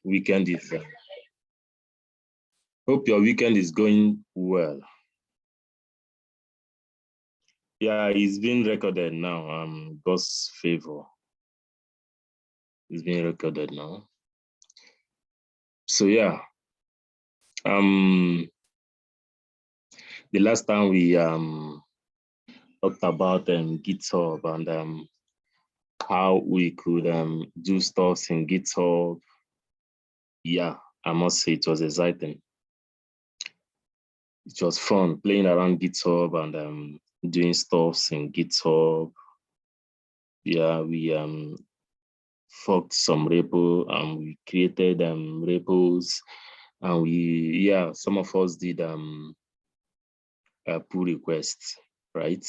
weekend is. Hope your weekend is going well. Yeah, it's being recorded now. God's favor. It's being recorded now. So yeah. The last time we talked about GitHub and how we could do stuff in GitHub. Yeah, I must say it was exciting. It was fun playing around GitHub and doing stuff in GitHub. Yeah, we forked some repo and we created repos, and some of us did pull requests, right?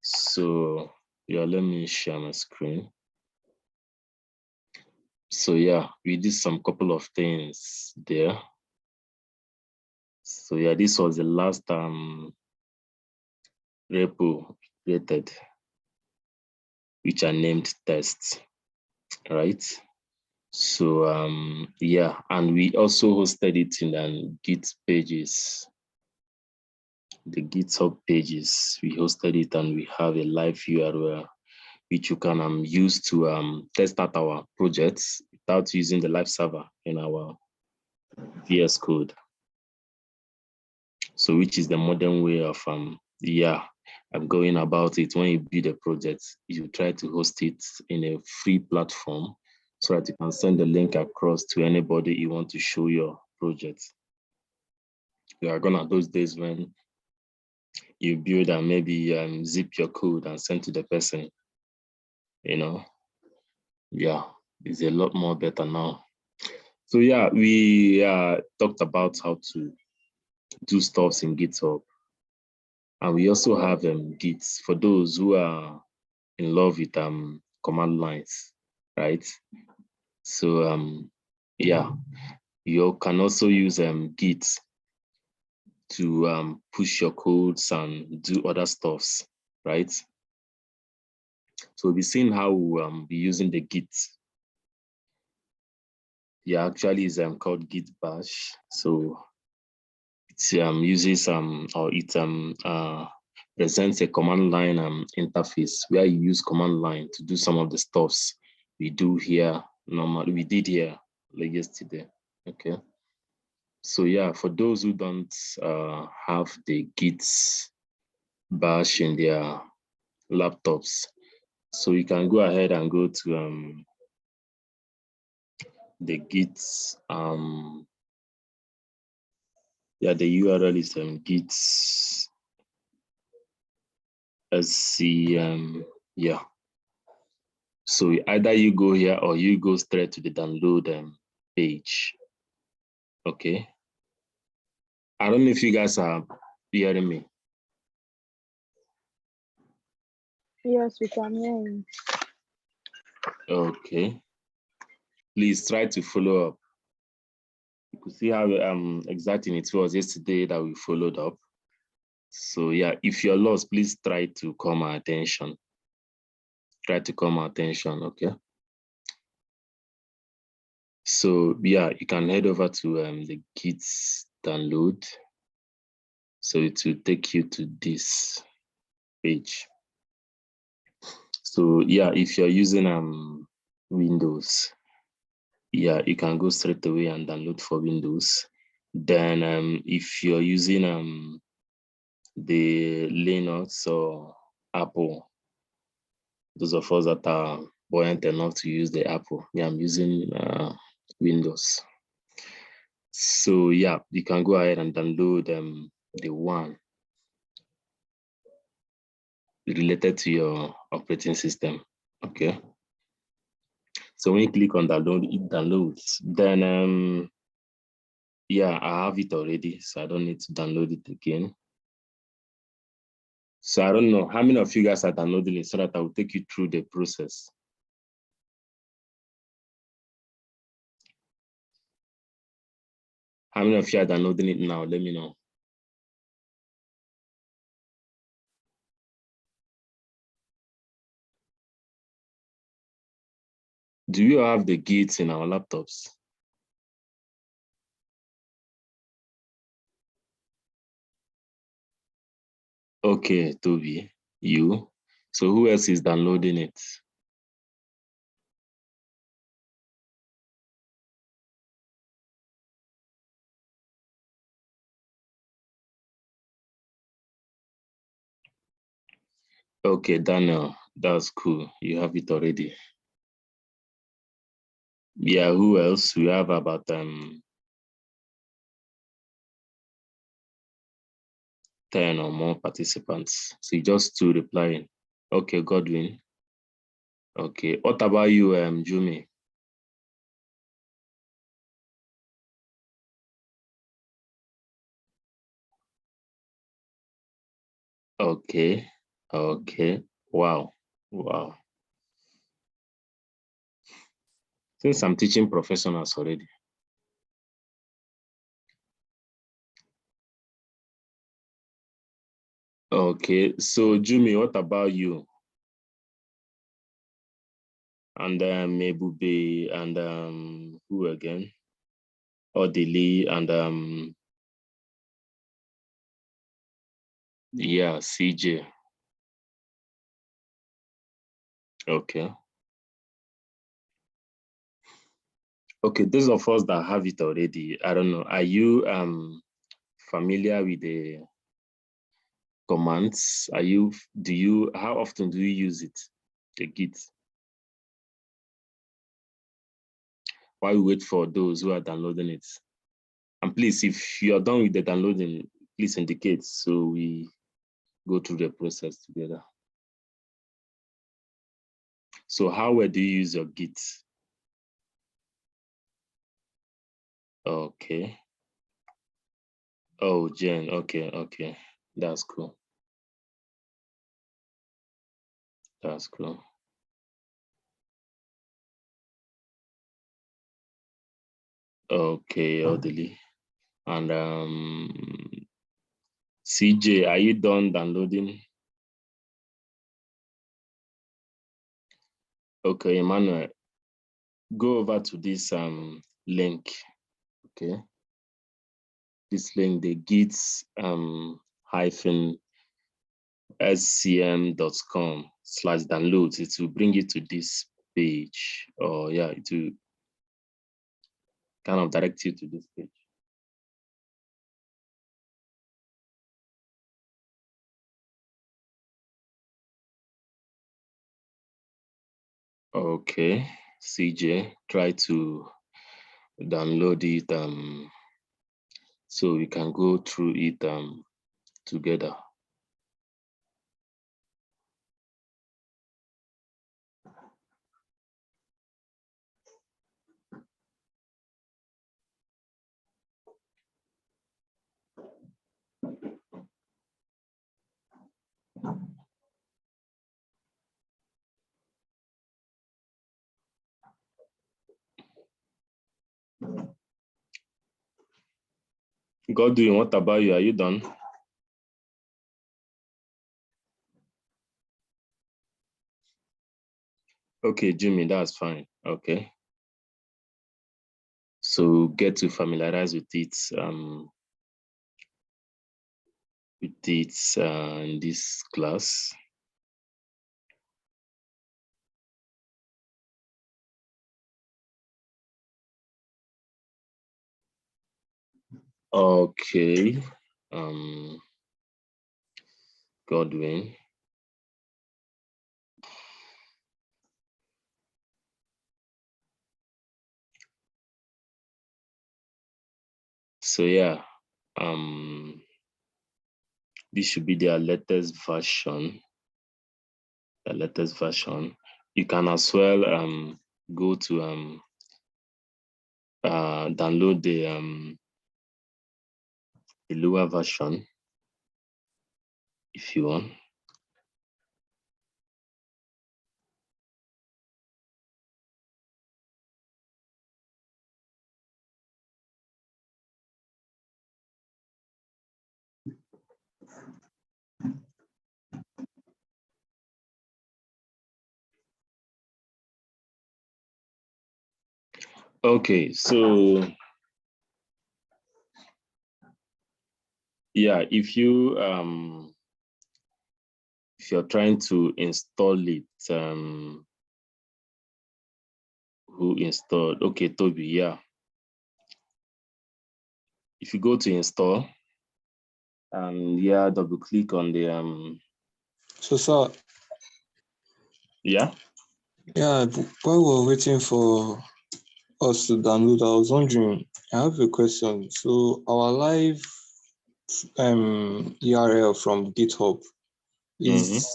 So yeah, let me share my screen. So yeah, we did some couple of things there. So yeah, this was the last repo created, which I named test, right? So yeah, and we also hosted it in Git Pages, the GitHub pages. We hosted it and we have a live URL which you can use to test out our projects without using the live server in our VS Code. So which is the modern way of going about it. When you build a project, you try to host it in a free platform so that you can send the link across to anybody you want to show your project. We are gonna those days when you build and maybe zip your code and send to the person, you know. Yeah, it's a lot more better now. So yeah, we talked about how to do stuff in GitHub. And we also have Git for those who are in love with command lines, right? So yeah, you can also use Git to push your codes and do other stuffs, right? So we'll be seeing how we'll be using the Git. Yeah, actually is called Git Bash. So it uses or it presents a command line interface where you use command line to do some of the stuffs we do here normally. We did here like yesterday. Okay. So yeah, for those who don't have the Git Bash in their laptops, so you can go ahead and go to the Git the URL is Git SC yeah. So either you go here or you go straight to the download page. Okay. I don't know if you guys are hearing me. Yes, we can hear you. Okay. Please try to follow up. You could see how exciting it was yesterday that we followed up. So yeah, if you're lost, please try to call my attention. Try to call my attention, okay? So yeah, you can head over to the Git download. So it will take you to this page. So yeah, if you're using Windows, yeah, you can go straight away and download for Windows. Then if you're using the Linux or Apple, those of us that are buoyant enough to use the Apple, yeah, I'm using Windows. So yeah, you can go ahead and download the one related to your operating system. Okay. So when you click on download, it downloads. Then yeah, I have it already, so I don't need to download it again. So I don't know how many of you guys are downloading it so that I will take you through the process. How many of you are downloading it now? Let me know. Do you have the Git in our laptops? Okay, Toby, you. So who else is downloading it? Okay, Daniel, that's cool. You have it already. Yeah, who else? We have about 10 or more participants. So just two replying. Okay, Godwin. Okay, what about you, Jumi? Okay, okay, wow, wow. Since I'm teaching professionals already. Okay, so Jumi, what about you? And Mebube and who again? Odili and yeah, CJ. Okay. Okay, those of us that have it already, I don't know. Are you familiar with the commands? How often do you use it? The Git. While we wait for those who are downloading it. And please, if you're done with the downloading, please indicate so we go through the process together. So how well do you use your Git? Okay. Oh, Jen, okay, okay. That's cool. That's cool. Okay, Odili. And CJ, are you done downloading? Okay, Emmanuel, go over to this link. Okay. This link, the git hyphen scm.com/downloads. It will bring you to this page. Or yeah, it will kind of direct you to this page. Okay, CJ, try to download it so we can go through it together. Godwin, what about you? Are you done? Okay, Jimmy, that's fine. Okay. So get to familiarize with it in this class. Okay. Godwin. So yeah, this should be their latest version. The latest version. You can as well go to download the lower version if you want. Okay, so yeah, if you if you're trying to install it, who installed? Okay, Toby, yeah. If you go to install, and yeah, double click on the So, sir, yeah. yeah, while we're waiting for us to download, I was wondering, I have a question. So our live URL from GitHub is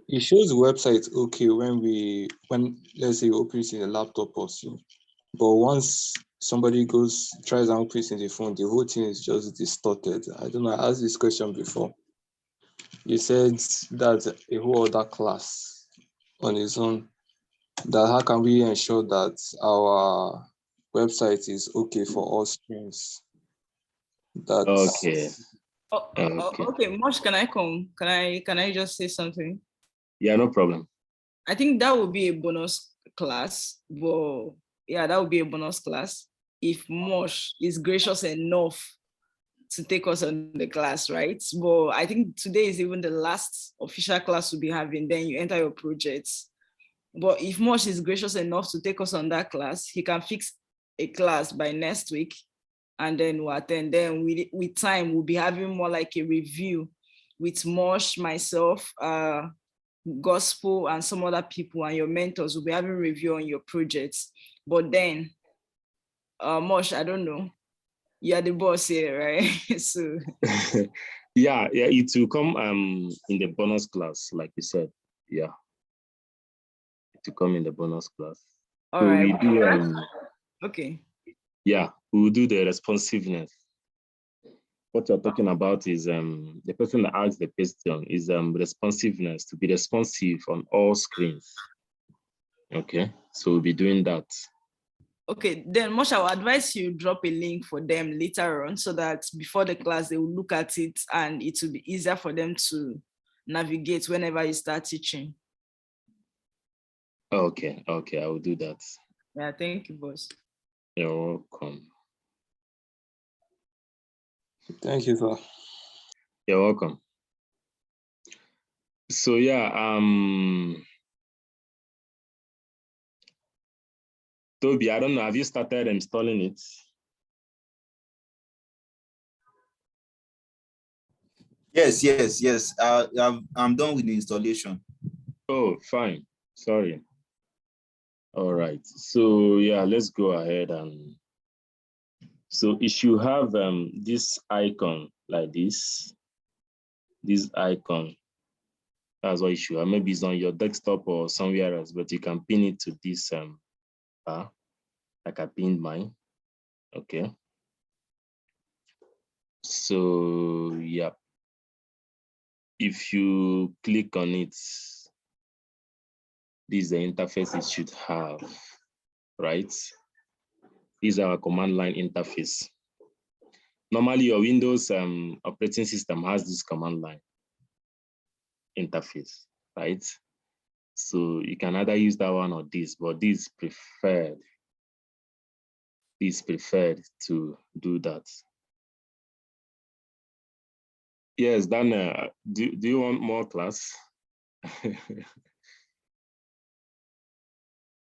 it shows the website okay when let's say you open it in a laptop or so, but once somebody tries and opens in the phone, the whole thing is just distorted. I don't know, I asked this question before. You said that's a whole other class on its own. That how can we ensure that our website is okay for all screens? That's Okay. Okay, Mosh, can I come? Can I just say something? Yeah, no problem. I think that would be a bonus class, but yeah, that would be a bonus class if Mosh is gracious enough to take us on the class, right? But I think today is even the last official class we'll be having. Then you enter your projects. But if Mosh is gracious enough to take us on that class, he can fix a class by next week, and then we'll attend. Then with time, we'll be having more like a review with Mosh, myself, Gospel, and some other people, and your mentors will be having review on your projects. But then, Mosh, I don't know. You're the boss here, right? So yeah, it will come in the bonus class, like you said. Yeah. It will come in the bonus class. all so right. we do Okay. yeah, we will do the responsiveness. What you're talking about is the person that asked the question is responsiveness, to be responsive on all screens. Okay, so we'll be doing that. Okay, then Mosh, I will advise you drop a link for them later on so that before the class, they will look at it and it will be easier for them to navigate whenever you start teaching. Okay, I will do that. Yeah, thank you, boss. You're welcome. Thank you, sir. You're welcome. So yeah, Toby, I don't know, have you started installing it? Yes. I'm done with the installation. Oh, fine. Sorry. All right. So yeah, let's go ahead and so it should have this icon like this. This icon. That's what it should have. Maybe it's on your desktop or somewhere else, but you can pin it to this bar, like I pinned mine. Okay. So yeah. If you click on it, this is the interface it should have, right? This is our command line interface. Normally, your Windows operating system has this command line interface, right? So you can either use that one or this, but this is preferred. This is preferred to do that. Yes, Dana, do you want more class?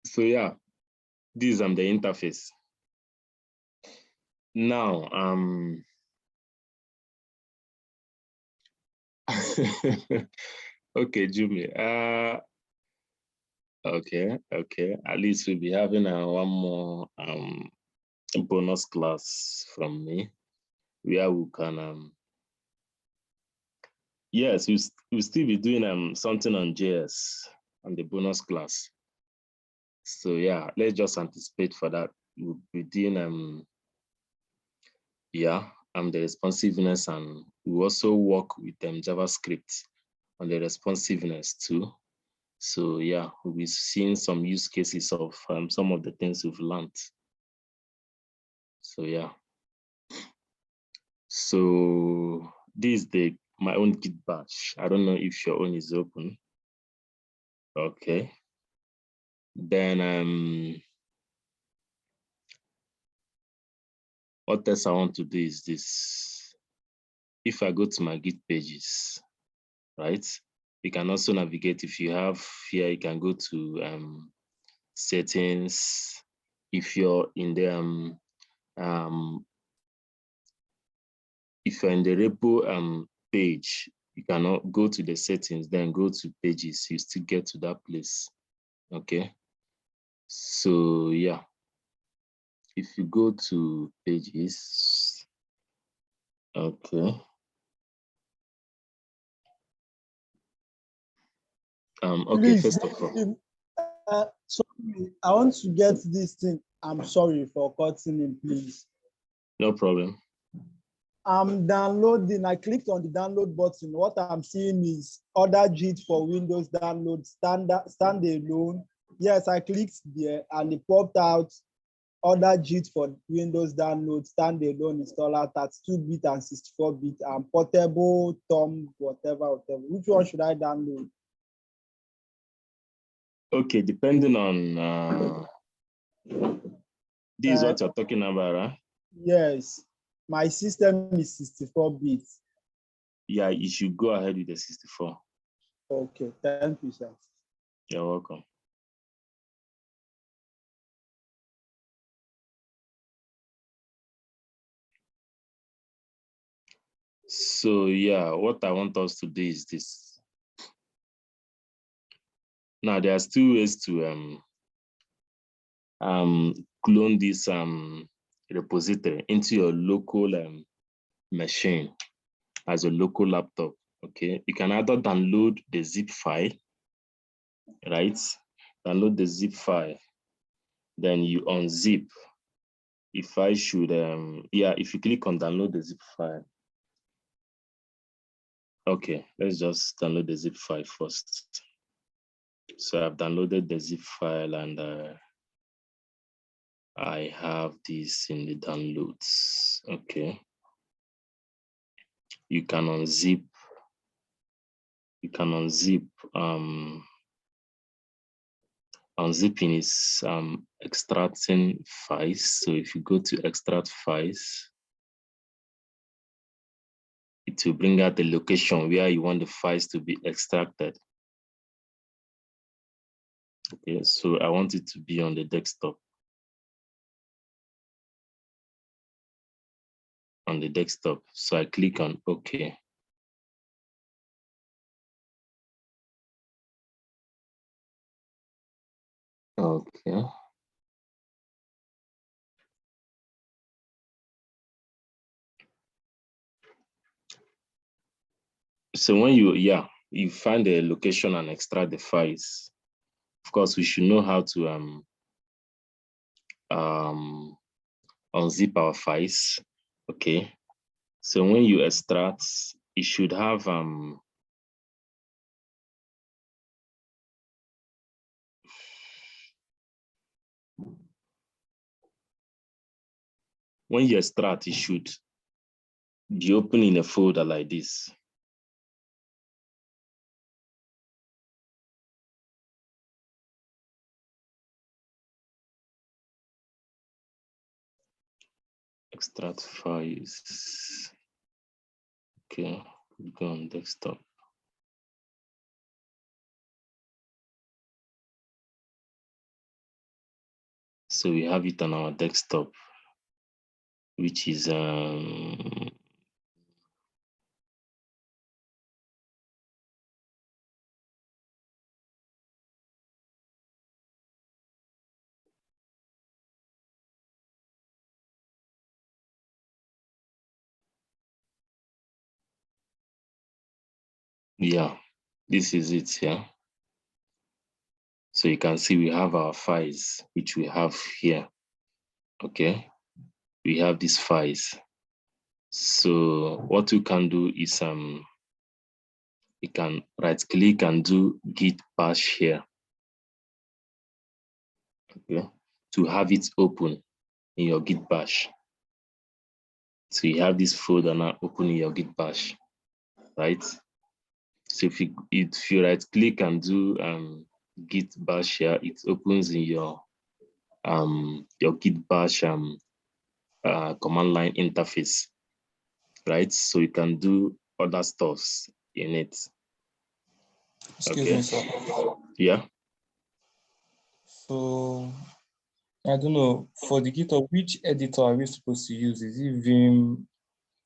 So yeah, this is the interface. Now, okay, Jimmy. Okay. At least we'll be having one more bonus class from me, where we can yes, we'll still be doing something on JS on the bonus class. So yeah, let's just anticipate for that. We'll be doing the responsiveness, and we also work with JavaScript on the responsiveness too. So yeah, we'll be seeing some use cases of some of the things we've learned. So yeah. So this is my own Git batch. I don't know if your own is open. Okay. Then what else I want to do is this. If I go to my Git pages, right? You can also navigate. If you have here, you can go to settings. If you're in the if you're in the repo page, you cannot go to the settings, then go to pages. You still get to that place. Okay. So yeah, if you go to pages, okay. Okay, Please, first of all. sorry, I want to get this thing. I'm sorry for cutting in, please. No problem. I'm downloading. I clicked on the download button. What I'm seeing is other Git for Windows download standalone. Yes, I clicked there and it popped out other Git for Windows download standalone installer 32-bit and 64-bit and portable Tom whatever. Which one should I download? Okay, depending on this is what you're talking about, huh? Yes, my system is 64-bit. Yeah, you should go ahead with the 64. Okay, thank you, sir. You're welcome. So yeah, what I want us to do is this. Now there's two ways to clone this repository into your local machine as a local laptop. Okay, you can either download the zip file, right? Download the zip file, then you unzip. If I should, yeah, if you click on download the zip file. Okay, let's just download the zip file first. So I've downloaded the zip file and I have this in the downloads. Okay. You can unzip. You can unzip. Unzipping is extracting files. So if you go to extract files, it will bring out the location where you want the files to be extracted. Okay, so I want it to be on the desktop. On the desktop. So I click on OK. Okay. So when you find the location and extract the files, of course, we should know how to unzip our files. Okay. So when you extract, it should have when you extract, it should be open in a folder like this. Extract files. Okay, go on desktop. So we have it on our desktop, which is yeah, this is it here. So you can see we have our files, which we have here. Okay, we have these files. So what you can do is you can right click and do Git bash here. Okay, to have it open in your Git bash. So you have this folder now open in your Git bash, right? So if you right click and do Git bash here, it opens in your Git bash command line interface, right? So you can do other stuffs in it. Excuse Okay. me, sir. Yeah. So I don't know, for the GitHub, which editor are we supposed to use? Is it Vim,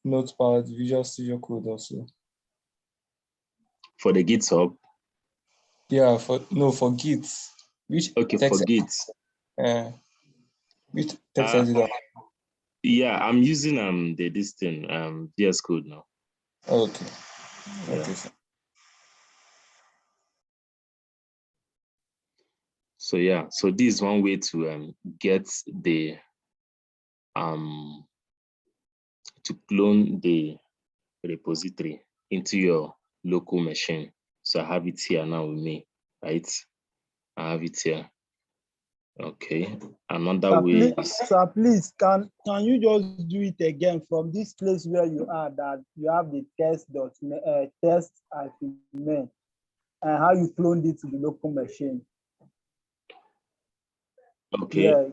Notepad, Visual Studio Code also? For the GitHub. Yeah, for Git. Which Okay, text for Git. which text editor? Yeah, I'm using this thing, VS Code now. Okay. Yeah. Okay, sir. So yeah, so this is one way to get the to clone the repository into your local machine. So I have it here now with me, right? I have it here. Okay. Another way is, Sir, please, can you just do it again from this place where you are, that you have the test main, and how you cloned it to the local machine? okay. Yeah.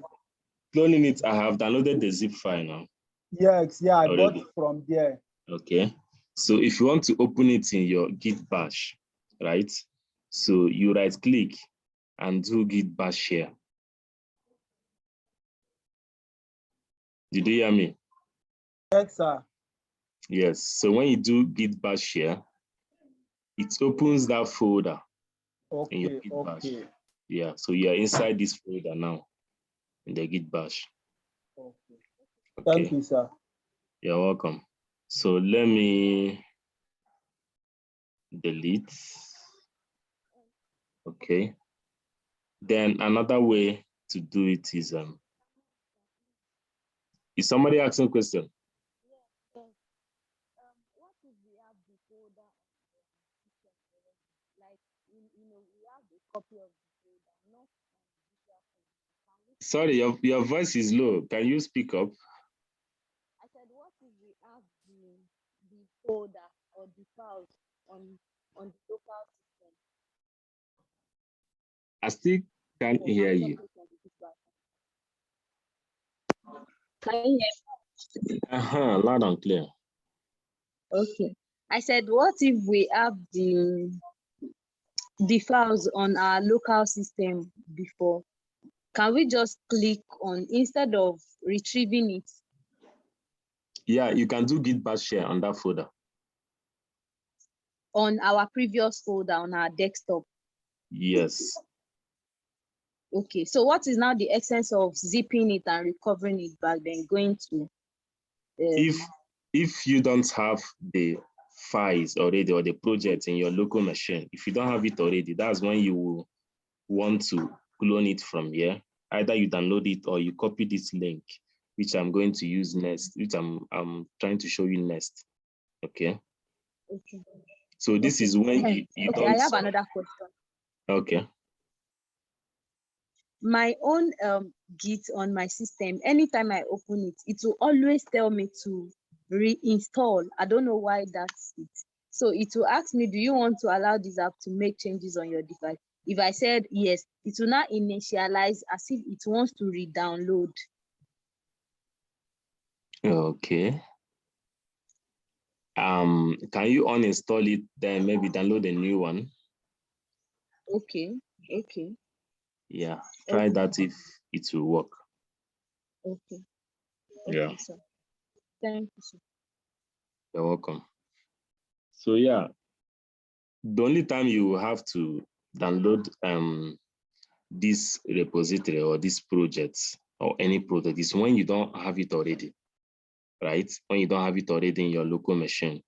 Cloning it, I have downloaded the zip file now. Yes, yeah, I Already. bought from there. Okay. So if you want to open it in your Git bash, right? So you right click and do Git bash share. Did you hear me? Yes, sir. Yes. So when you do Git bash share, it opens that folder in your Okay, Git bash. okay. Yeah. So you are inside this folder now in the Git bash. Okay. Okay. Thank you, sir. You're welcome. So let me delete. Okay. Then another way to do it is somebody asking a question? What if we have the folder on the system already? Like, we have the copy of the folder, not digital folder. Sorry, your voice is low. Can you speak up? I said, what if we have the folder or the files on the local system? I still can't Or hear can we you. just put on the digital? Can you hear me? Loud and clear. Okay. I said, what if we have the files on our local system before? Can we just click on, instead of retrieving it? Yeah, you can do Git bash share on that folder. On our previous folder on our desktop? Yes. Okay, so what is now the essence of zipping it and recovering it back, then going to if you don't have the files already or the project in your local machine, if you don't have it already, that's when you will want to clone it from here. Either you download it or you copy this link, which I'm going to use next, which I'm trying to show you next. Okay. Okay. So this is when you okay, don't. I have another question. Okay. My own Git on my system, anytime I open it, it will always tell me to reinstall. I don't know why that's it. So it will ask me, do you want to allow this app to make changes on your device? If I said yes, it will not initialize as if it wants to re-download. Okay. Can you uninstall it, then maybe download a new one? Okay. Yeah, try that if it will work. Okay. Yeah. Sir. Thank you, sir. You're welcome. So yeah, the only time you have to download this repository or this project or any project is when you don't have it already, right? When you don't have it already in your local machine.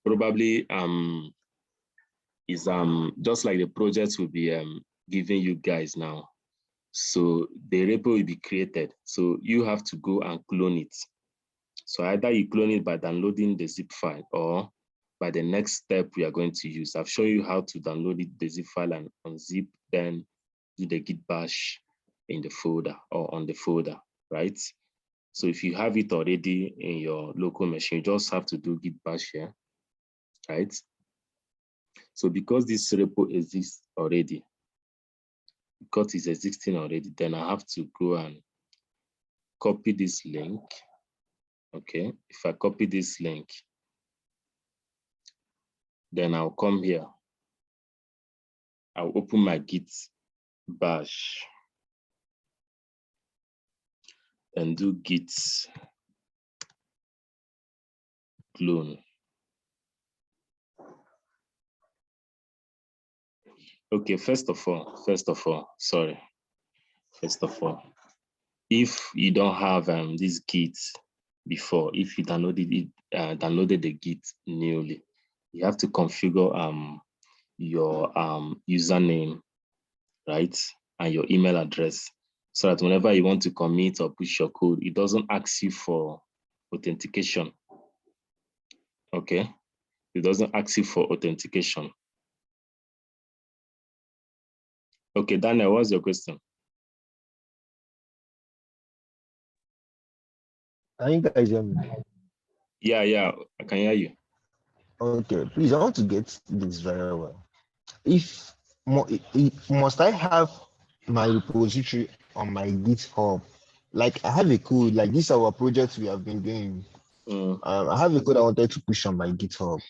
Probably is just like the project will be giving you guys now. So the repo will be created. So you have to go and clone it. So either you clone it by downloading the zip file or by the next step we are going to use. I've shown you how to download it, the zip file, and unzip, then do the git bash in the folder or on the folder, right? So if you have it already in your local machine, you just have to do git bash here, right? So because this repo exists already, because it's existing already, then I have to go and copy this link. Okay, if I copy this link, then I'll come here I'll open my Git bash and do Git clone. Okay, first of all, if you don't have this Git before, if you downloaded the Git newly, you have to configure your username, right, and your email address, so that whenever you want to commit or push your code, it doesn't ask you for authentication. Okay, it doesn't ask you for authentication. Okay, Daniel, what's your question? Can you guys hear me? Yeah, I can hear you. Okay, please, I want to get this very well. If must I have my repository on my GitHub? Like I have a code, like this our project we have been doing. I have a code I wanted to push on my GitHub.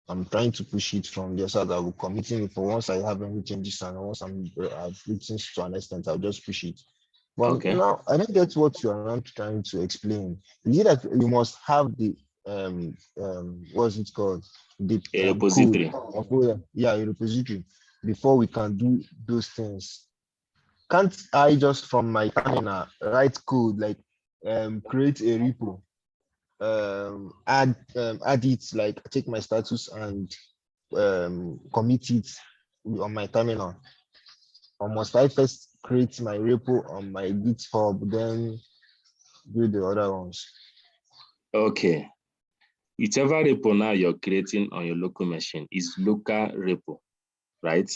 I'm trying to push it from there so that I will commit it for once I have any changes and once I've written to an extent, I'll just push it. But Okay. now I don't get what you are trying to explain. Is it that you must have the what's it called? The repository. code a repository before we can do those things. Can't I just from my terminal write code like create a repo, add it, like take my status and commit it on my terminal? Or must I first create my repo on my GitHub, then do the other ones? Okay. Whichever repo now you're creating on your local machine is local repo, right?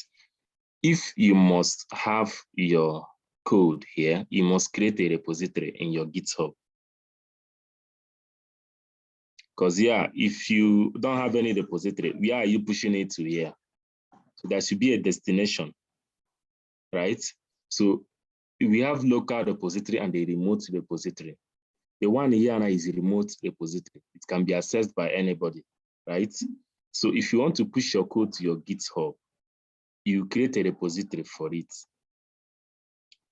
If you must have your code here, you must create a repository in your GitHub. Because if you don't have any repository, where are you pushing it to here? So there should be a destination, right? So we have local repository and a remote repository. The one here now is a remote repository. It can be accessed by anybody, right? So if you want to push your code to your GitHub, you create a repository for it.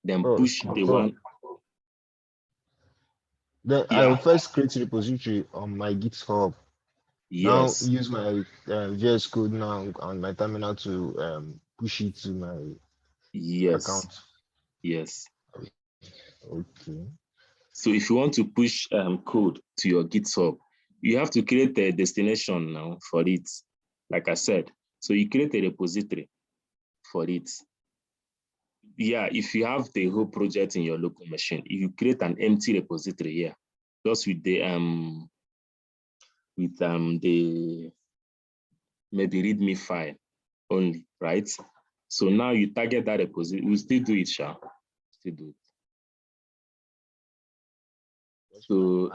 Then push the one. Then I will first create a repository on my GitHub. Yes. Now use my VS Code now on my terminal to push it to my account. Yes. Okay. So if you want to push code to your GitHub, you have to create a destination now for it. Like I said, so you create a repository for it. If you have the whole project in your local machine, if you create an empty repository here, just with the maybe README file only, right? So now you target that repository. We still do it, Still do it. So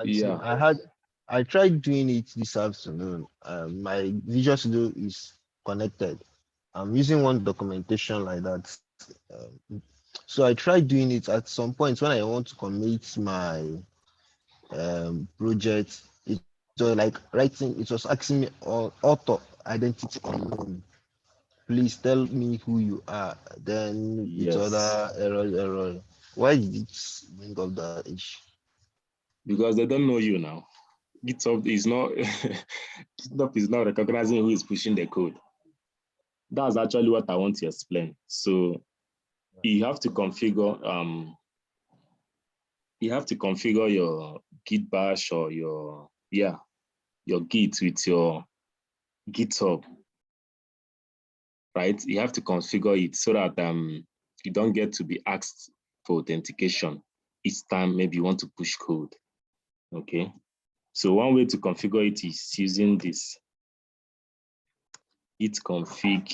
I tried doing it this afternoon. My Visual Studio is connected. I'm using one documentation like that. So I tried doing it at some point when I want to commit my project. It was like writing, it was asking me author identity unknown. Please tell me who you are. Then it's other error. Why did it bring up that issue? Because they don't know you now. GitHub is not GitHub is not recognizing who is pushing the code. That's actually what I want to explain. So you have to configure your Git bash or your Git with your GitHub, right? You have to configure it so that you don't get to be asked for authentication each time maybe you want to push code. Okay. So one way to configure it is using this Git Config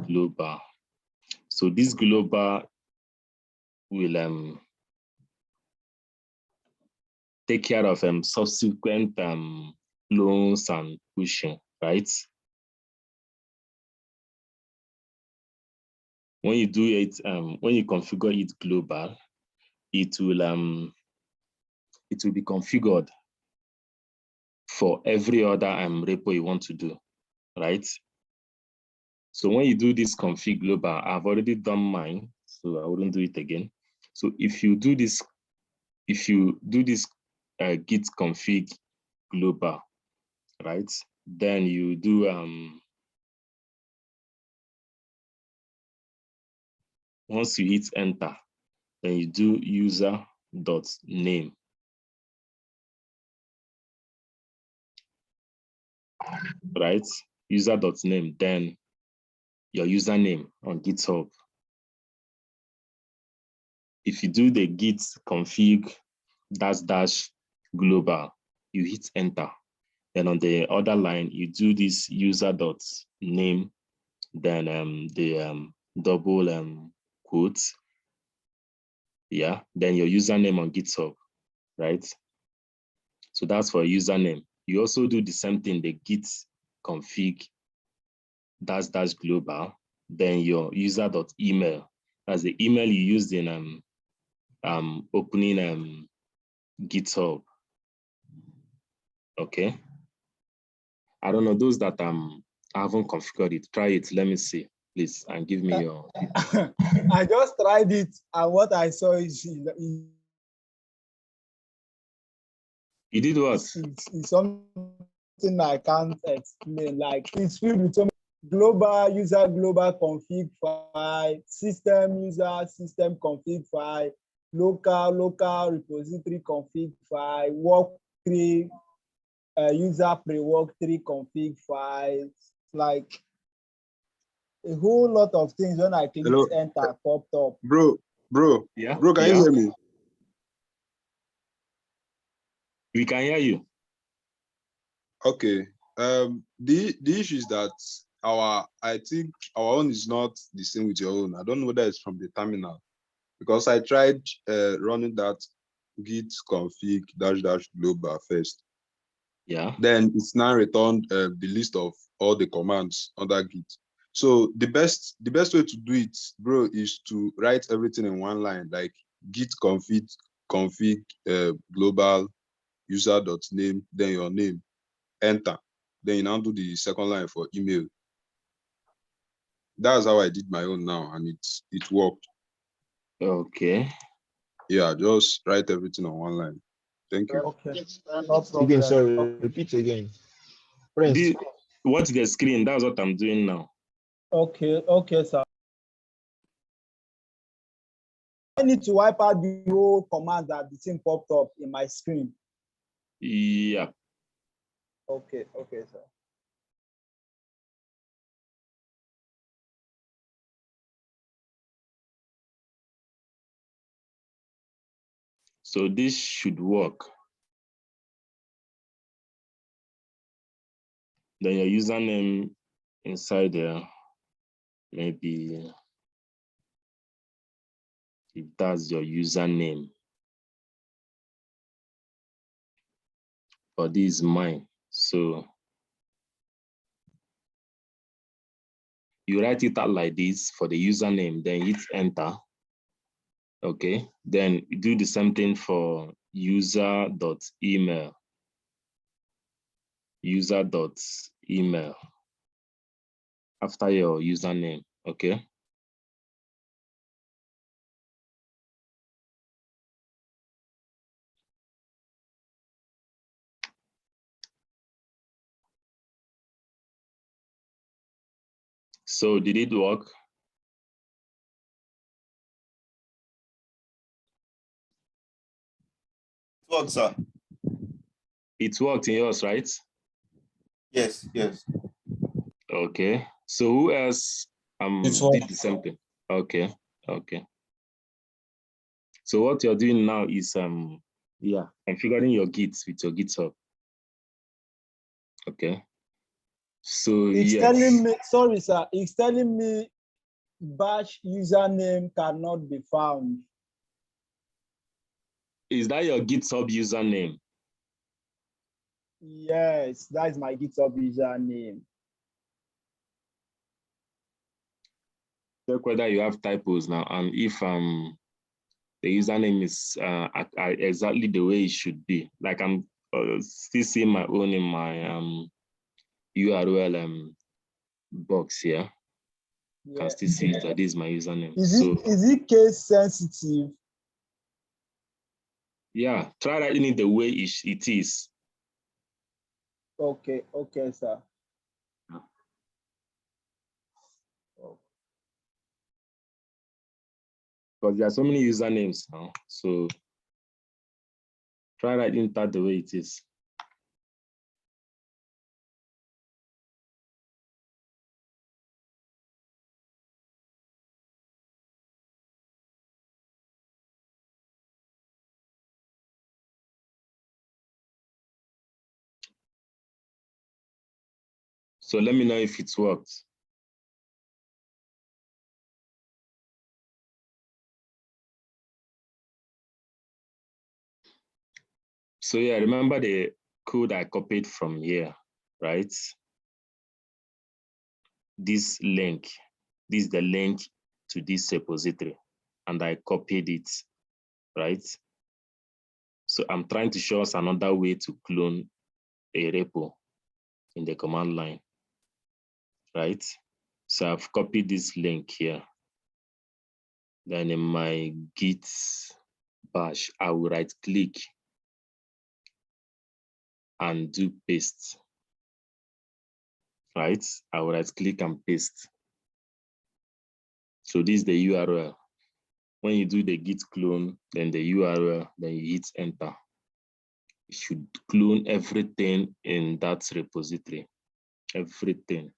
Global. So this global will take care of subsequent clones and pushing, right? When you do it, when you configure it global, it will be configured for every other repo you want to do, right? So when you do this config global, I've already done mine, so I wouldn't do it again. So if you do this Git config global, right? Then you do once you hit enter, then you do user.name. Right? User.name, then your username on GitHub. If you do the git config --global, you hit enter. Then on the other line, you do this user.name, then the double quotes. Yeah, then your username on GitHub, right? So that's for username. You also do the same thing, the git config --global, then your user.email. That's the email you used in opening GitHub. Okay. I don't know, those that I haven't configured it, try it. Let me see, please, and give me your. I just tried it, and what I saw is You did what? It's something I can't explain. Like, it's filled with some global user, global config file, system user, system config file, local repository config file, work tree, user pre-work tree config files, like a whole lot of things. When I clicked enter, popped up. Bro, Yeah. can you hear me? We can hear you. Okay. The issue is that I think our own is not the same with your own. I don't know whether it's from the terminal, because I tried running that git config --global first. Yeah. Then it's now returned the list of all the commands under git. So the best way to do it, bro, is to write everything in one line, like git config global user.name, then your name, enter. Then you now do the second line for email. That's how I did my own now, and it worked. Okay. Yeah, just write everything on one line. Thank you. Okay. No problem. Again, sorry, Okay. repeat again. Prince. Watch the screen. That's what I'm doing now. Okay, sir. I need to wipe out the whole command that the thing popped up in my screen. Yeah. Okay, sir. So this should work. Then your username inside there, maybe if that's your username. But this is mine. So you write it out like this for the username, then hit enter. Okay, then you do the same thing for user.email. User.email after your username, okay? So did it work? It worked, sir. It worked in yours, right? Yes. Okay. So who else did the same thing? Okay. So what you're doing now is configuring your Git with your GitHub. Okay. So It's yes. telling me, sorry, sir, it's telling me bash username cannot be found. Is that your GitHub username? Yes, that is my GitHub username. Check whether you have typos now, and if the username is exactly the way it should be. Like I'm still see my own in my URL box here. Yeah. Can still see that this is my username. Is it case sensitive? Yeah, try writing it the way it is. Okay, sir. Because there are so many usernames now. So try writing that the way it is. So let me know if it's worked. So yeah, remember the code I copied from here, right? This link, this is the link to this repository, and I copied it, right? So I'm trying to show us another way to clone a repo in the command line, right? So I've copied this link here. Then in my Git bash, I will right click and do paste, right? I will right click and paste. So this is the URL. When you do the Git clone, then the URL, then you hit enter. You should clone everything in that repository, everything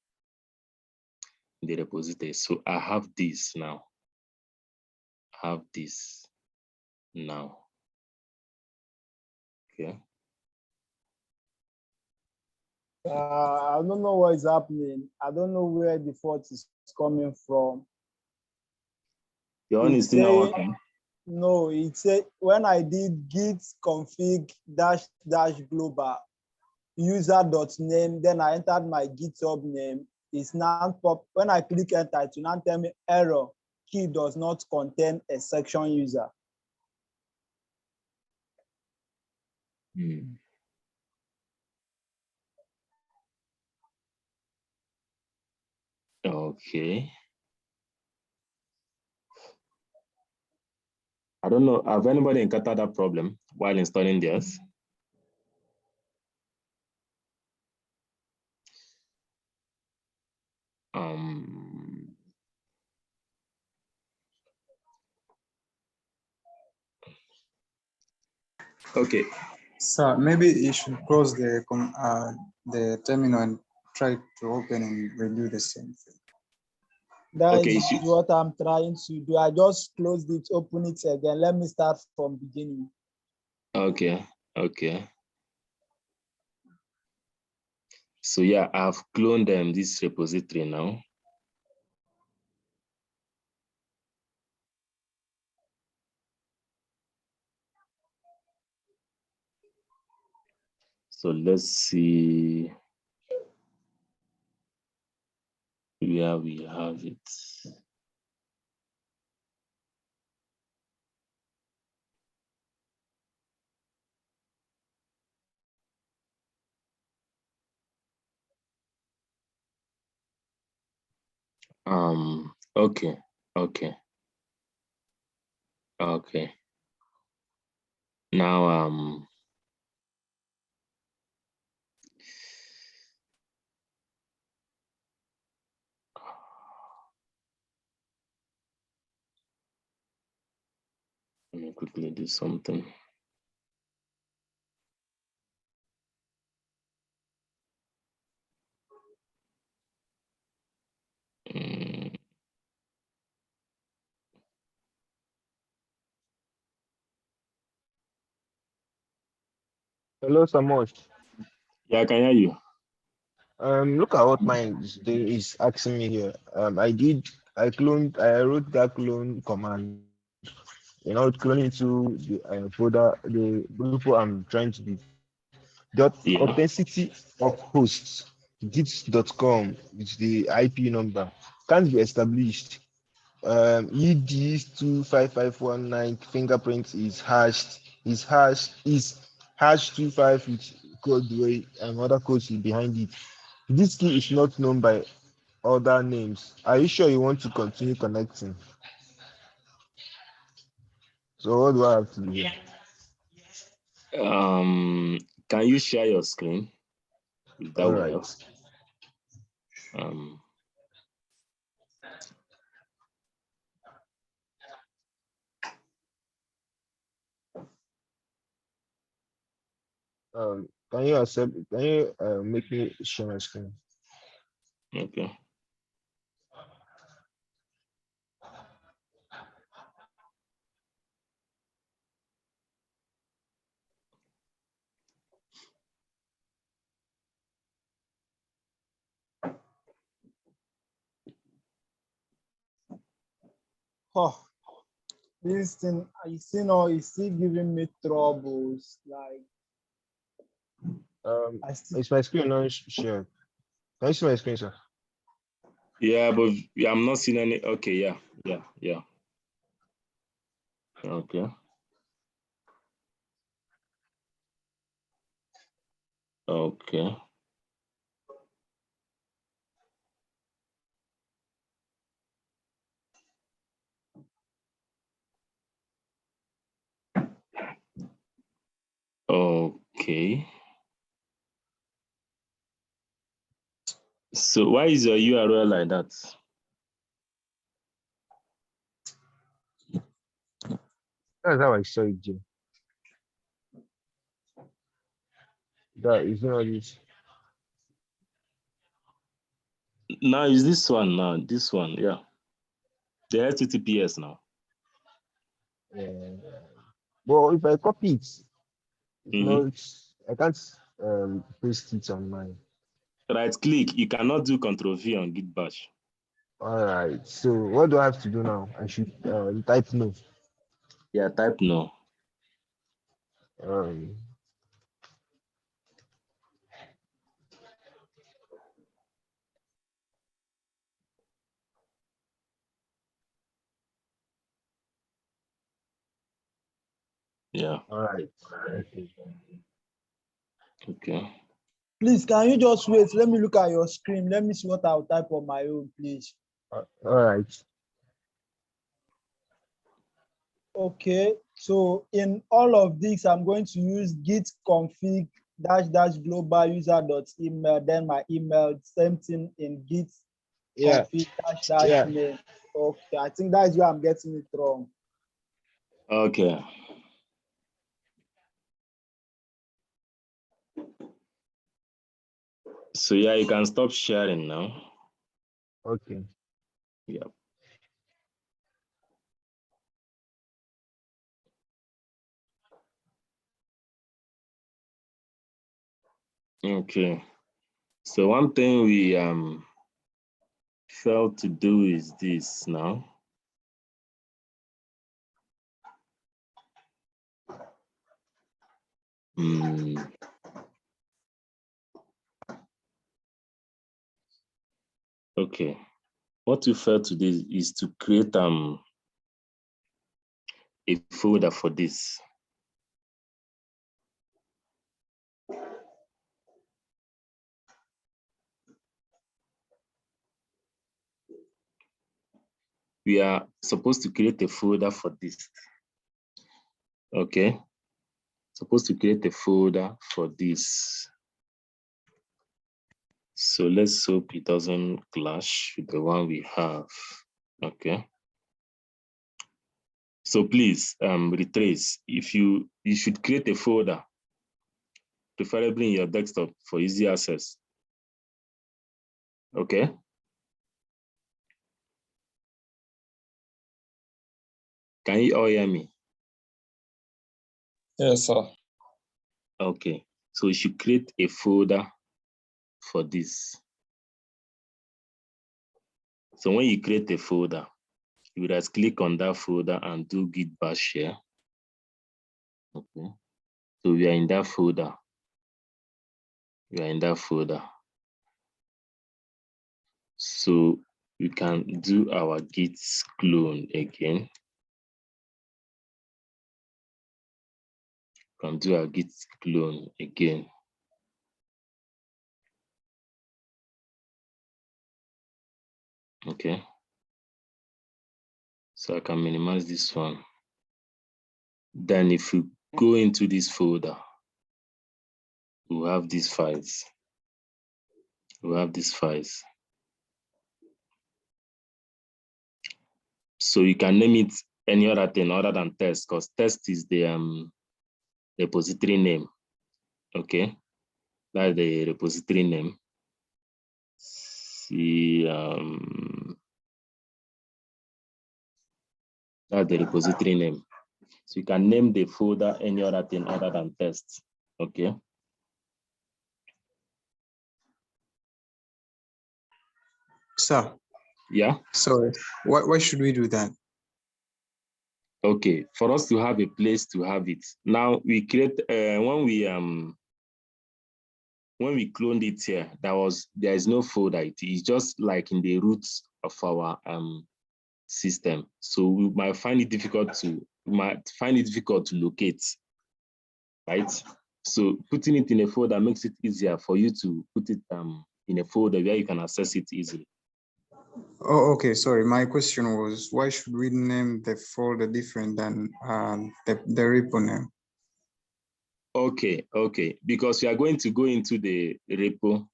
in the repository. So I have this now. I have this now. Okay. I don't know what is happening. I don't know where the fault is coming from. Your own is still not working. No, it said when I did git config -- global user.name, then I entered my GitHub name. It's now pop. When I click enter, it will now tell me error. Key does not contain a section user. Okay. I don't know. Have anybody encountered that problem while installing theirs? Okay. So maybe you should close the terminal and try to open and redo the same thing. That is what I'm trying to do. I just closed it, open it again. Let me start from beginning. Okay. Okay. So yeah, I've cloned this repository now. So let's see where we have it. Okay. Now let me quickly do something. Hello, Samosh. Yeah, I can hear you. Look at what mine is asking me here. I wrote that clone command. You know, clone into the folder, the group I'm trying to be. The authenticity of hosts, git.com, with the IP number, can't be established. ED 25519 fingerprint is #25 with code way and other codes behind it. This key is not known by other names. Are you sure you want to continue connecting? So what do I have to do here? Can you share your screen? If that All will right. help. Can you accept? Can you make me share my screen? Okay. Oh, this thing, I see now, it's still giving me troubles. Like, I still, Is my screen not shared? Can you see my screen, sir? Yeah, but I'm not seeing any. Okay, yeah. Okay. Okay. Okay. So why is your URL like that? That's how I saw it, Jim. That is not this. Now is this one now? This one, yeah. The HTTPS now. Well, if I copy it, it's Mhm. not. I can't paste it on mine. Right click. You cannot do Ctrl+V on Git Bash. All right. So what do I have to do now? I should type no. Yeah, type no. Um, Yeah. all right. Okay. please, can you just wait? Let me look at your screen. Let me see what I'll type on my own, please. All right. Okay, so in all of this, I'm going to use git config -- global user.email, then my email, same thing in git Yeah. config -- Yeah. name. Okay, I think that's where I'm getting it wrong. Okay. So yeah, you can stop sharing now. Okay. Yeah. Okay. So one thing we failed to do is this now. Okay. What we failed to do is to create a folder for this. We are supposed to create a folder for this. Okay. Supposed to create a folder for this. So let's hope it doesn't clash with the one we have. Okay. So please retrace. If you should create a folder, preferably in your desktop for easy access. Okay. Can you all hear me? Yes, sir. Okay. So you should create a folder for this. So when you create a folder, you just click on that folder and do git bash share. Okay. So we are in that folder. We are in that folder. So we can do our git clone again. Can do a git clone again. Okay. So I can minimize this one. Then if we go into this folder, we have these files. We have these files. So you can name it any other thing other than test, because test is the repository name. Okay, that's the repository name. See, that's the repository name. So you can name the folder any other thing other than test. Okay. Sir. Yeah. Sorry. Why should we do that? Okay, for us to have a place to have it. Now we create when we cloned it here, there is no folder. It is just like in the roots of our system. So we might find it difficult to locate, right? So putting it in a folder makes it easier for you to put it in a folder where you can access it easily. Oh, okay. Sorry. My question was, why should we name the folder different than the repo name? Okay. Because we are going to go into the repo,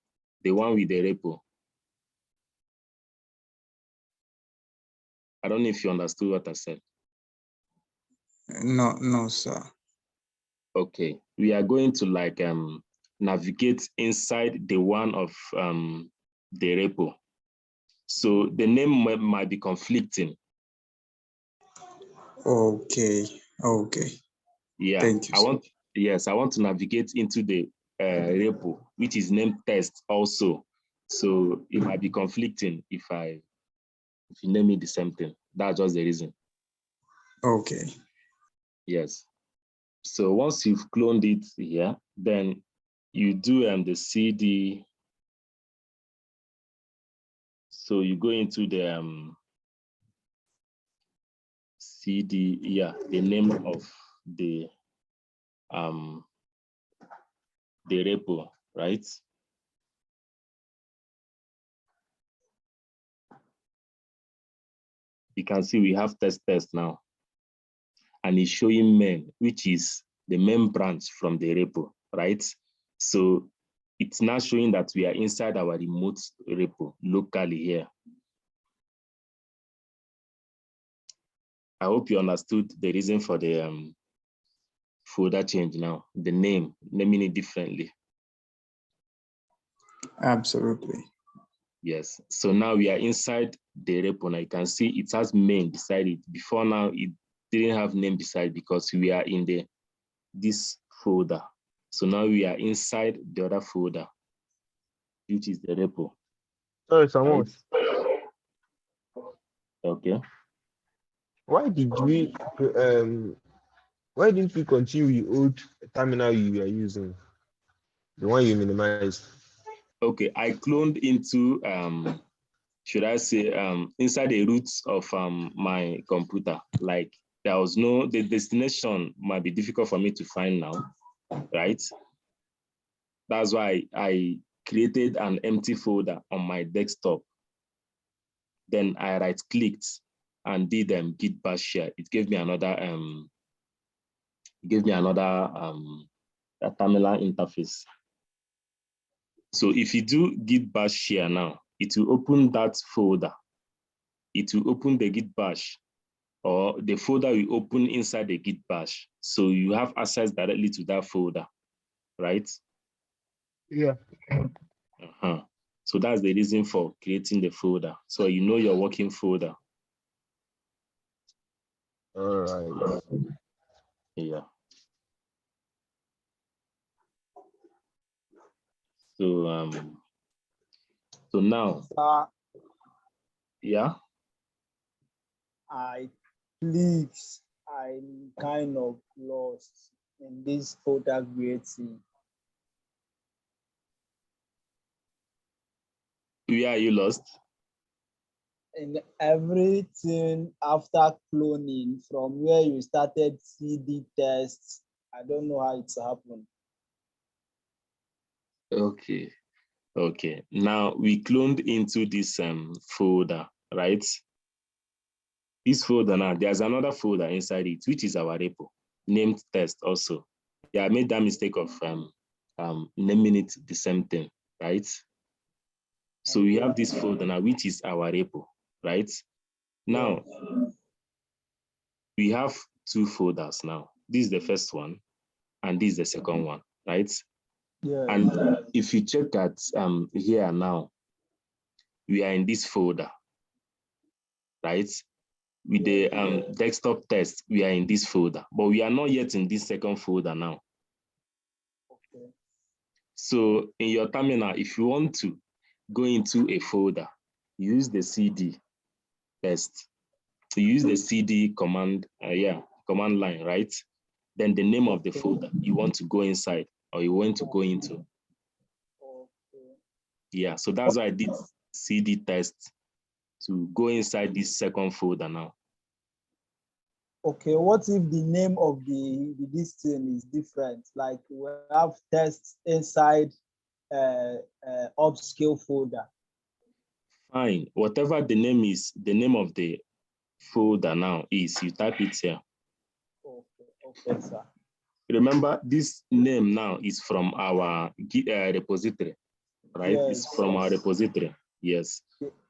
the one with the repo. I don't know if you understood what I said. No, sir. Okay, we are going to navigate inside the one of the repo. So the name might be conflicting. Okay. Yeah, Thank you. I want to navigate into the repo, which is named test also. So it might be conflicting if you name it the same thing. That's just the reason. Okay. Yes. So once you've cloned it here, then you do the CD. So you go into the CD, the name of the repo, right? You can see we have test now, and it's showing main, which is the main branch from the repo, right? So it's now showing that we are inside our remote repo locally here. I hope you understood the reason for the folder change now, the naming it differently. Absolutely. Yes, so now we are inside the repo. Now you can see it has main beside it. Before now, it didn't have name beside because we are in this folder. So now we are inside the other folder, which is the repo. Sorry, Samuel. Okay. Why didn't we continue the old terminal you were using? The one you minimized. Okay, I cloned into should I say inside the roots of my computer. Like the destination might be difficult for me to find now, right? That's why I created an empty folder on my desktop. Then I right-clicked and did git bash share. It gave me another terminal interface. So if you do git bash share now, it will open that folder. It will open the git bash, or the folder will open inside the git bash. So you have access directly to that folder, right? Yeah. So that's the reason for creating the folder. So you know your working folder. All right. Yeah. So now, yeah. I'm kind of lost in this folder creating. Where are you lost? In everything after cloning, from where you started CD tests, I don't know how it's happened. Okay. Okay. Now we cloned into this folder, right? This folder now, there's another folder inside it, which is our repo, named test also. Yeah, I made that mistake of naming it the same thing, right? So we have this folder now, which is our repo, right? Now, we have two folders now. This is the first one, and this is the second one, right? Yeah. And if you check at here now, we are in this folder, right? With the desktop test, we are in this folder, but we are not yet in this second folder now. Okay. So in your terminal, if you want to go into a folder, use the CD test. So use the CD command, command line, right? Then the name of the folder you want to go inside or you want to go into. Okay. Yeah, so that's why I did CD test to go inside this second folder now. Okay, what if the name of this thing is different? Like we have tests inside upscale folder. Fine, whatever the name is, the name of the folder now is, you type it here. Okay, sir. Remember, this name now is from our repository, right? Yes. It's from our repository, yes.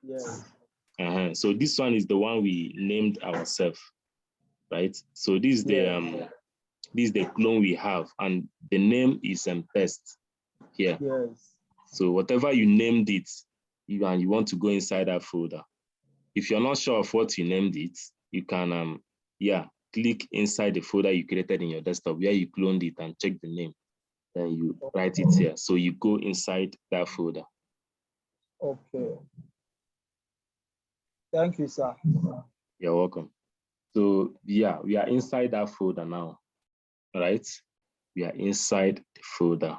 Yes. So this one is the one we named ourselves, right? So this is the clone we have, and the name is test here. Yes. So whatever you named it, you want to go inside that folder. If you're not sure of what you named it, you can click inside the folder you created in your desktop where you cloned it and check the name. Then you write it here. So you go inside that folder. Okay. Thank you, sir. You're welcome. So yeah, we are inside that folder now, right? We are inside the folder.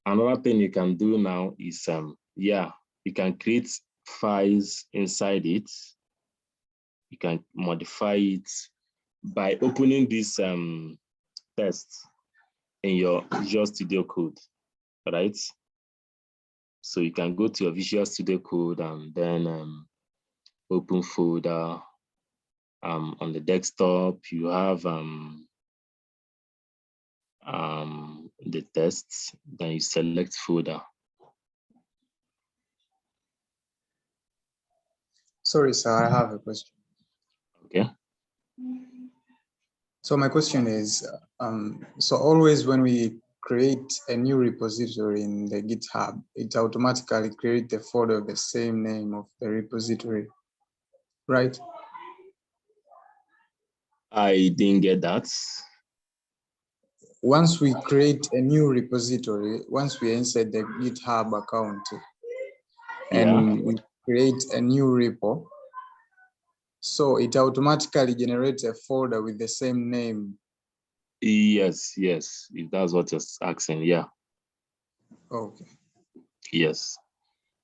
Another thing you can do now is, you can create files inside it. You can modify it by opening this test in your Visual Studio Code, right? So you can go to your Visual Studio Code and then open folder. On the desktop, you have the tests, then you select folder. Sorry, sir, I have a question. Okay. So my question is, so always when we create a new repository in the GitHub, it automatically creates the folder of the same name of the repository, right? I didn't get that. Once we create a new repository, once we insert the GitHub account and we create a new repo, so it automatically generates a folder with the same name. Yes, if that's what you're asking, yeah. Okay. Yes.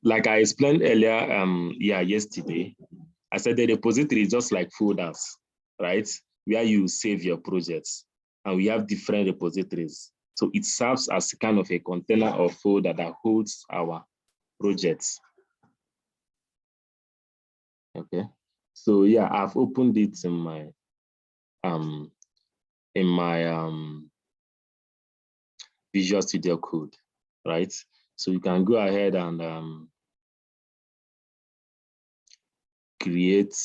Like I explained earlier, yesterday, I said the repository is just like folders, right? Where you save your projects, and we have different repositories. So it serves as kind of a container or folder that holds our projects. Okay. So yeah, I've opened it in my Visual Studio Code, right? So you can go ahead and create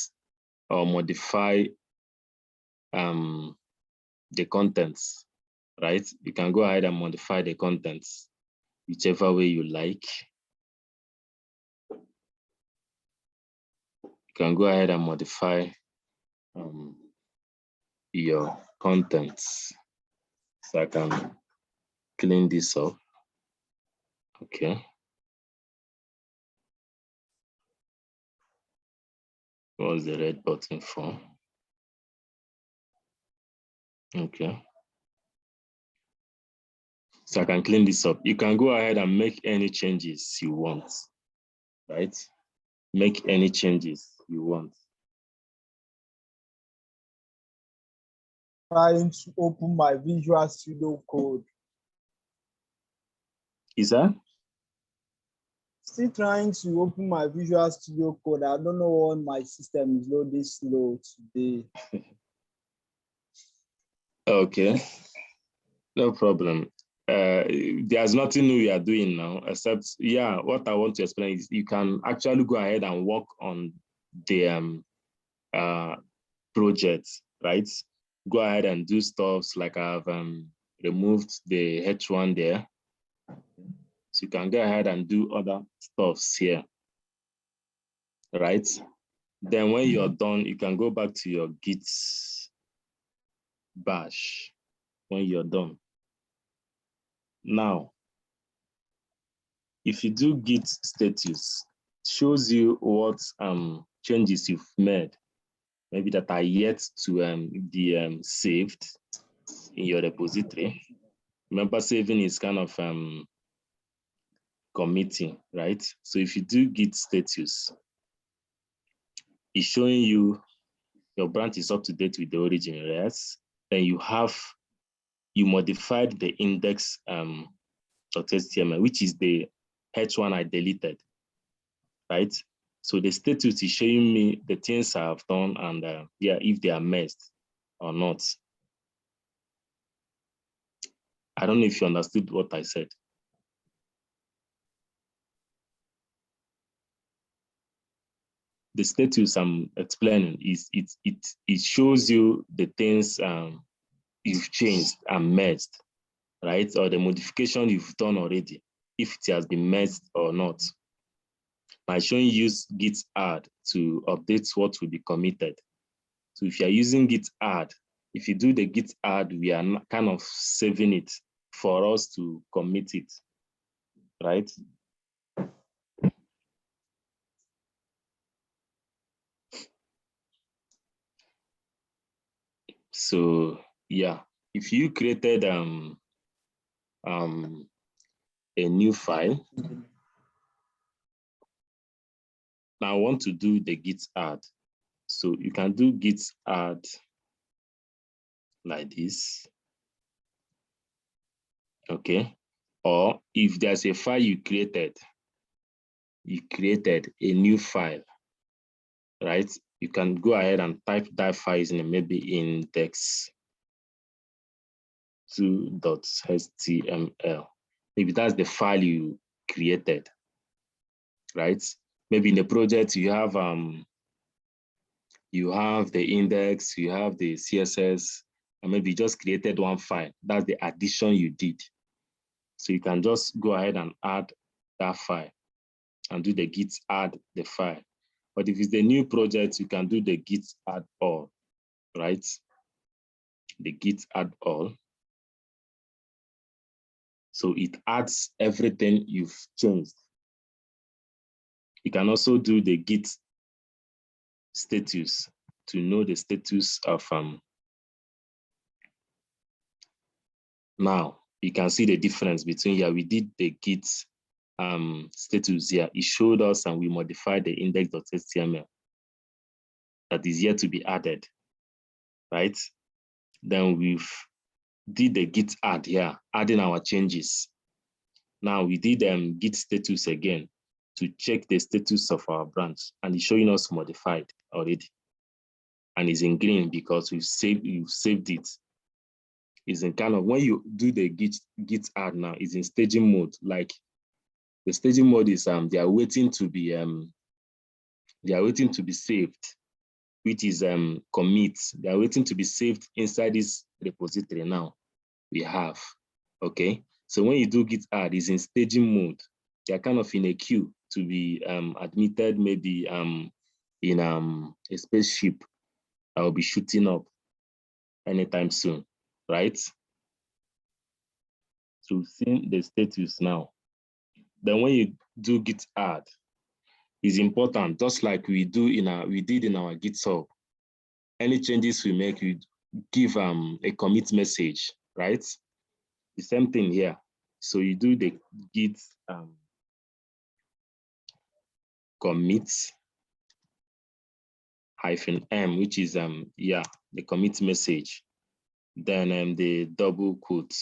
or modify the contents, right? You can go ahead and modify the contents whichever way you like. You can go ahead and modify your contents. So I can clean this up. Okay. What's the red button for? Okay. So I can clean this up. You can go ahead and make any changes you want, right? Make any changes you want. trying to open my Visual Studio Code. Is that? Still trying to open my Visual Studio Code. I don't know why my system is loading slow today. Okay, no problem. There's nothing new we are doing now, except, yeah, what I want to explain is you can actually go ahead and work on the project, right? Go ahead and do stuff like I've removed the H1 there. So you can go ahead and do other stuffs here, right? Then when you're done, you can go back to your Git bash when you're done. Now, if you do Git status, it shows you what changes you've made, maybe that are yet to be saved in your repository. Remember, saving is kind of committing, right? So if you do Git status, it's showing you your branch is up to date with the origin, yes? Then you modified the index.html, which is the H1 I deleted, right? So the status is showing me the things I have done and yeah, if they are messed or not. I don't know if you understood what I said. The status I'm explaining is it shows you the things you've changed and merged, right? Or the modification you've done already, if it has been merged or not. By showing use git add to update what will be committed. So if you're using git add, if you do the git add, we are kind of saving it for us to commit it, right? So yeah, if you created a new file, now I want to do the git add. So you can do git add like this, okay? Or if there's a file you created a new file, right? You can go ahead and type that file's name, maybe index2.html. Maybe that's the file you created, right? Maybe in the project you have the index, you have the CSS, and maybe you just created one file. That's the addition you did. So you can just go ahead and add that file and do the git add the file. But if it's the new project, you can do the git add all, right? The git add all. So it adds everything you've changed. You can also do the git status to know the status of now you can see the difference between here. We did the git status here. It showed us and we modified the index.html that is yet to be added, right? Then we've did the git add here, adding our changes. Now we did git status again to check the status of our branch, and it's showing us modified already. And it's in green because you've saved it. It's in kind of, when you do the git add now, it's in staging mode. Like the staging mode is they are waiting to be saved, which is commit. They are waiting to be saved inside this repository now we have. Okay, so when you do git add, it's in staging mode. They are kind of in a queue to be admitted, maybe in a spaceship that will be shooting up anytime soon, right? So we've seen the status now. Then when you do git add, it's important, just like we did in our Github. Any changes we make, we give a commit message, right? The same thing here. So you do the git commit -m, which is the commit message. then the double quote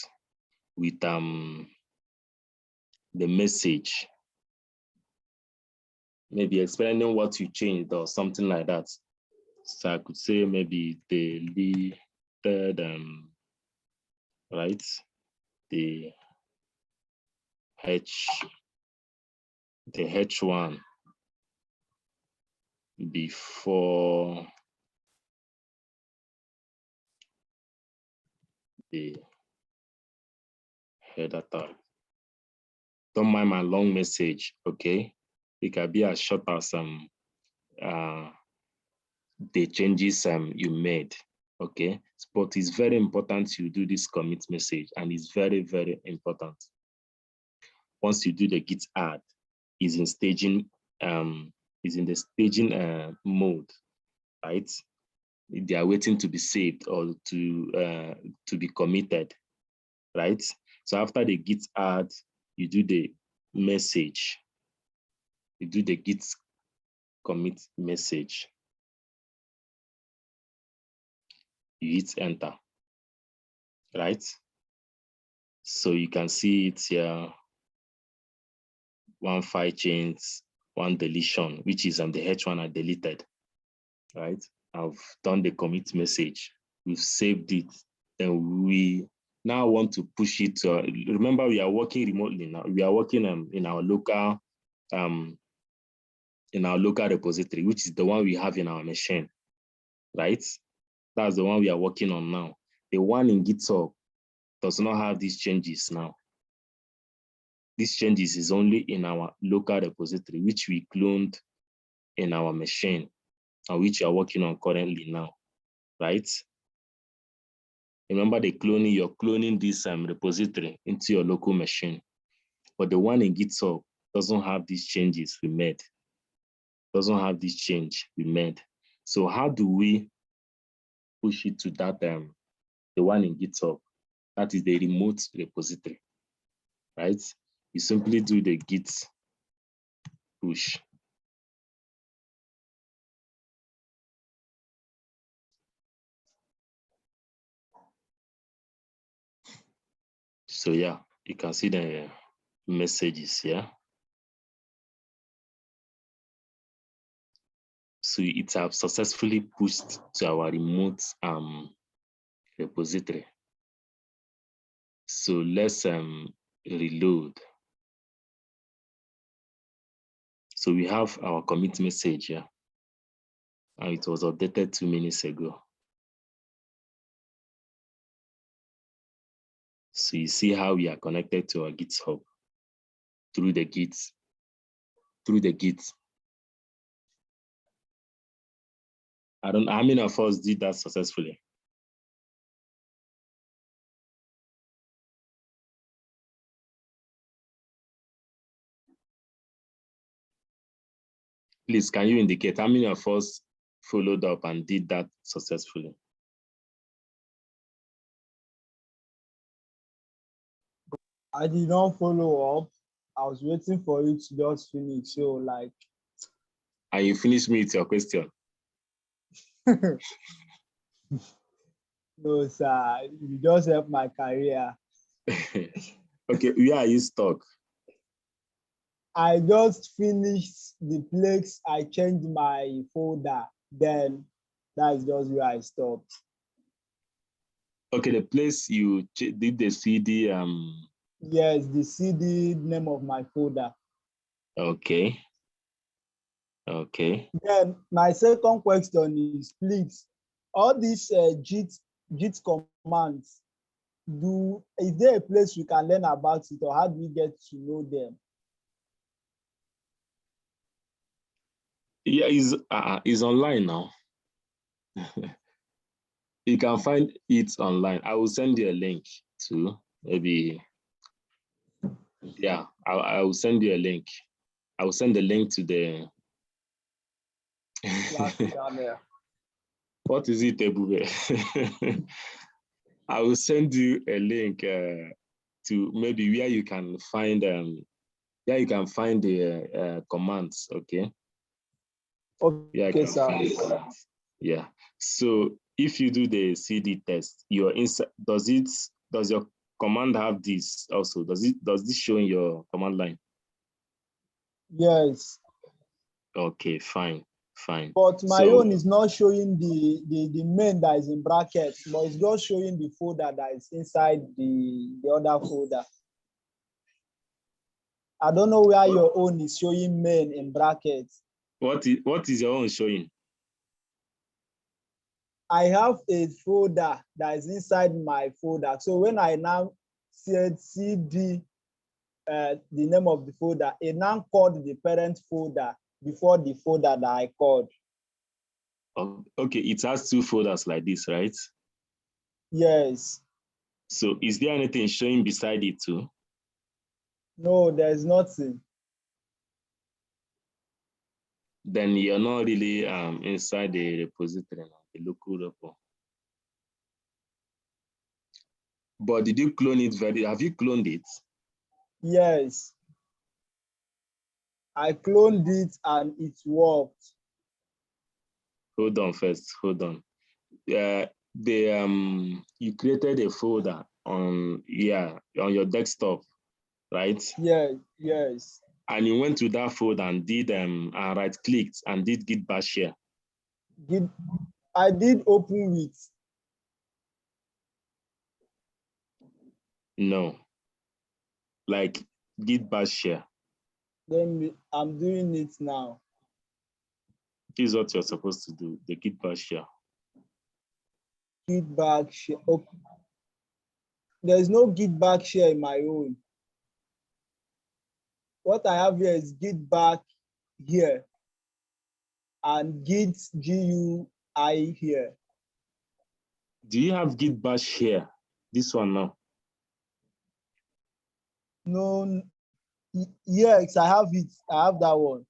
with the message, maybe explaining what you changed or something like that. So I could say maybe the third, right? The H1 before the header tag. Don't mind my long message, okay? It can be as short as the changes you made, okay? But it's very important you do this commit message, and it's very, very important. Once you do the git add, is in staging, is in the staging mode, right? They are waiting to be saved or to be committed, right? So after the git add, you do the message, you do the git commit message, you hit enter, right? So you can see it here, 1 file change, 1 deletion, which is on the H1 I deleted, right? I've done the commit message, we've saved it, then we now want to push it to, remember we are working remotely now, we are working in our local repository, which is the one we have in our machine, right? That's the one we are working on now. The one in GitHub does not have these changes now. These changes is only in our local repository, which we cloned in our machine, and which you are working on currently now, right? Remember the cloning, you're cloning this repository into your local machine. But the one in GitHub doesn't have these changes we made. Doesn't have this change we made. So how do we push it to that, the one in GitHub? That is the remote repository, right? You simply do the git push. So yeah, you can see the messages here. So it has successfully pushed to our remote repository. So let's reload. So we have our commit message here, and it was updated 2 minutes ago. So you see how we are connected to our GitHub through the Git. I don't know how many of us did that successfully. Please, can you indicate how many of us followed up and did that successfully? I did not follow up. I was waiting for you to just finish. So like. And you finished me with your question. No, sir. You just helped my career. Okay, where are you stuck? I just finished the place. I changed my folder. Then that's just where I stopped. Okay, the place you did the CD. Yes, the CD name of my folder. Okay. Okay. Then my second question is, please, all these Git commands, is there a place we can learn about it, or how do we get to know them? Yeah, it's online now. You can find it online. I will send you a link to maybe. Yeah, I will send you a link. I will send the link to the. What is it, Ebube? I will send you a link to maybe where you can find the commands. Okay. Okay, sir. Yeah. So if you do the CD test, your inside does your command have this also? Does this show in your command line? Yes. Okay, fine. But my So, own is not showing the main that is in brackets, but it's just showing the folder that is inside the other folder. I don't know where your own is showing main in brackets. what is your own showing? I have a folder that is inside my folder. So when I now said CD, the name of the folder, it now called the parent folder before the folder that I called. Okay, it has two folders like this, right? Yes. So is there anything showing beside it too? No, there's nothing. Then you're not really inside the repository, the local repo. But did you clone it? Have you cloned it? Yes. I cloned it and it worked. Hold on first. Hold on. You created a folder on your desktop, right? Yes. And you went to that folder and did right clicked and did git bash share. I did open it. No, like git bash share. Then I'm doing it now. This is what you're supposed to do, the git bash share. Git back share. Okay. There's no git back share in my own. What I have here is git back here and git GUI here. Do you have git bash here? This one now? No, yes, I have it. I have that one.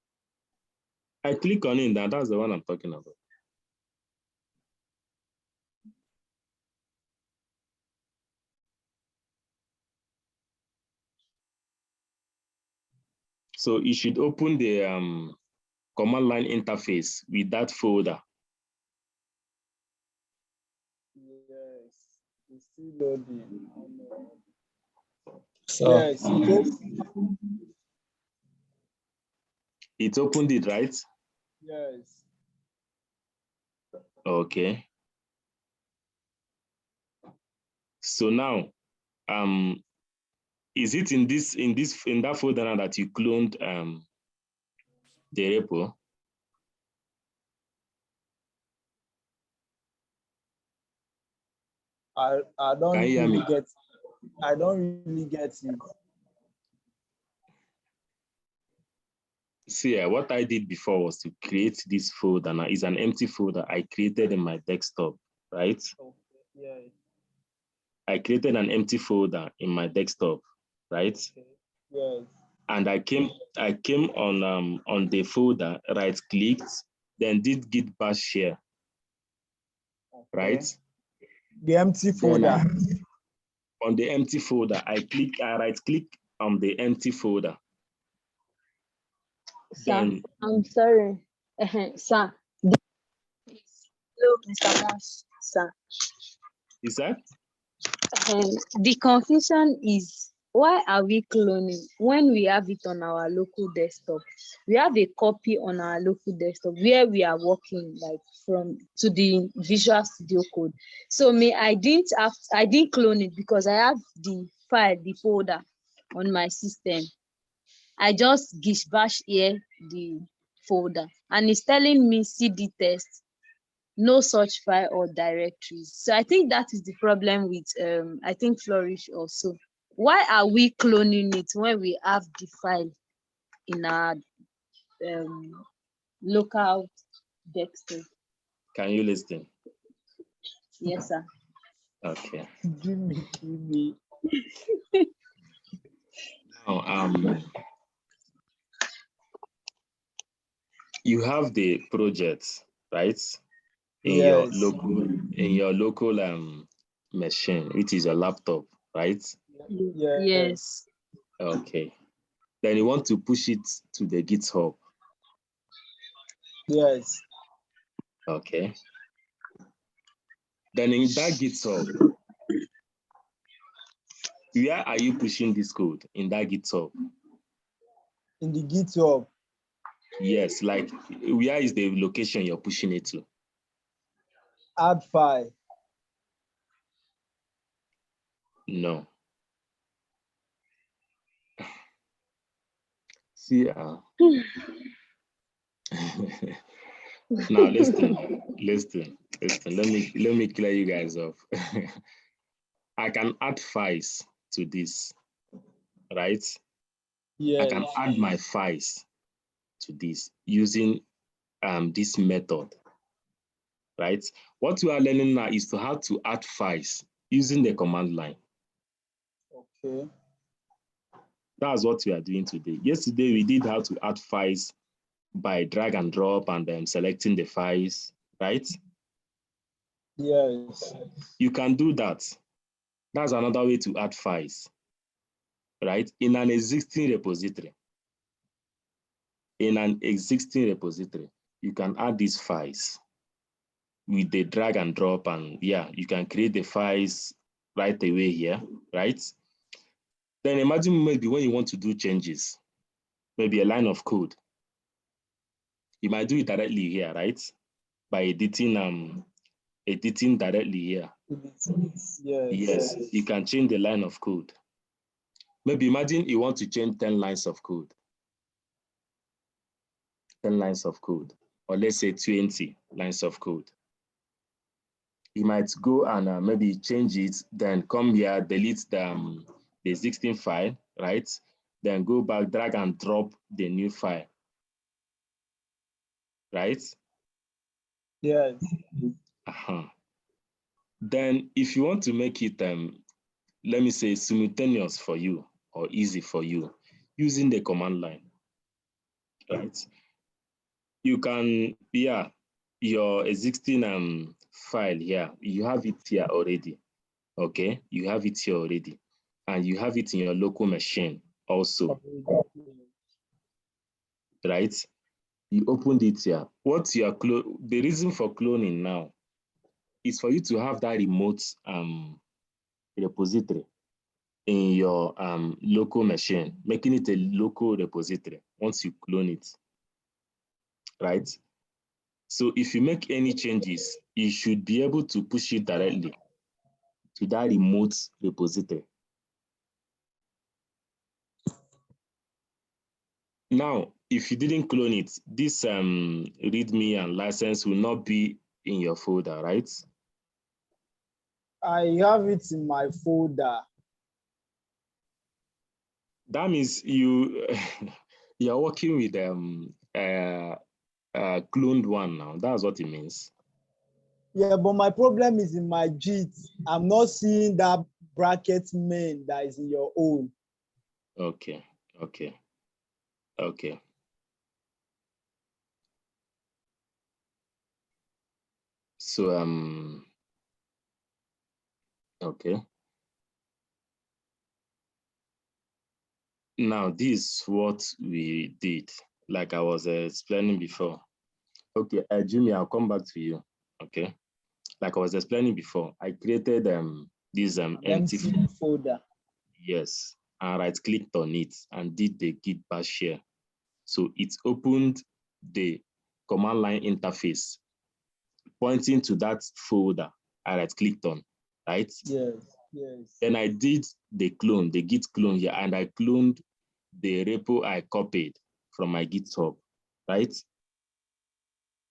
I click on it, that's the one I'm talking about. So you should open the command line interface with that folder. Yes, it's still loading. So, Yes, It opened it, right? yes. Okay. So now, is it in that folder now that you cloned the repo? I don't Can you hear really me? get. I don't really get it. See, what I did before was to create this folder. Now it's an empty folder I created in my desktop, right? Okay. Yeah. I created an empty folder in my desktop, right? Okay. Yes. And I came on the folder, right clicked, then did git bash share, Okay. right? The empty folder. On the empty folder, I right click on the empty folder. Sir, Then I'm sorry. Sir. Hello, Mr. Moss, sir. is that? The confusion is, why are we cloning when we have it on our local desktop? We have a copy on our local desktop where we are working, like from to the Visual Studio Code. So I didn't clone it because I have the file, the folder on my system. I just git bash here the folder, and it's telling me CD test, no such file or directories. So I think that is the problem with I think Flourish also. Why are we cloning it when we have the file in our local desktop? Can you listen? Yes, sir. Okay. Give me. Now, you have the project, right? In Yes. your local machine, which is your laptop, right? Yes. Okay. Then you want to push it to the GitHub. Yes. Okay. Then in that GitHub, where are you pushing this code in that GitHub? In the GitHub. Yes, like where is the location you're pushing it to? Add file. No. See, now listen. Let me clear you guys up. I can add files to this, right? Yes. I can add my files to this using this method, right? What we are learning now is to how to add files using the command line. Okay. That's what we are doing today. Yesterday, we did how to add files by drag and drop and then selecting the files, right? Yes. You can do that. That's another way to add files, right? In an existing repository. In an existing repository, you can add these files with the drag and drop, and yeah, you can create the files right away here, right? Then imagine maybe when you want to do changes, maybe a line of code. You might do it directly here, right? By editing directly here. Yes, you can change the line of code. Maybe imagine you want to change 10 lines of code. 10 lines of code, or let's say 20 lines of code. You might go and maybe change it, then come here, delete the existing file, right? Then go back, drag and drop the new file, right? Yes. Then if you want to make it, let me say, simultaneous for you or easy for you, using the command line, right? You can, yeah, your existing file here, you have it here already, okay? You have it here already, and you have it in your local machine also, right? You opened it here. What you are the reason for cloning now is for you to have that remote repository in your local machine, making it a local repository once you clone it, right? So if you make any changes, you should be able to push it directly to that remote repository. Now, if you didn't clone it, this README and license will not be in your folder, right? I have it in my folder. That means you are working with cloned one now. That's what it means. Yeah, but my problem is in my Git. I'm not seeing that bracket main that is in your own. Okay. So okay. Now this is what we did, like I was explaining before. Okay, Jimmy, I'll come back to you. Okay, like I was explaining before, I created this empty folder. Yes, and right-clicked on it and did the Git bash share. So it opened the command line interface pointing to that folder I right-clicked on, right? Yes. Then I did the clone, the Git clone here, and I cloned the repo I copied from my GitHub, right?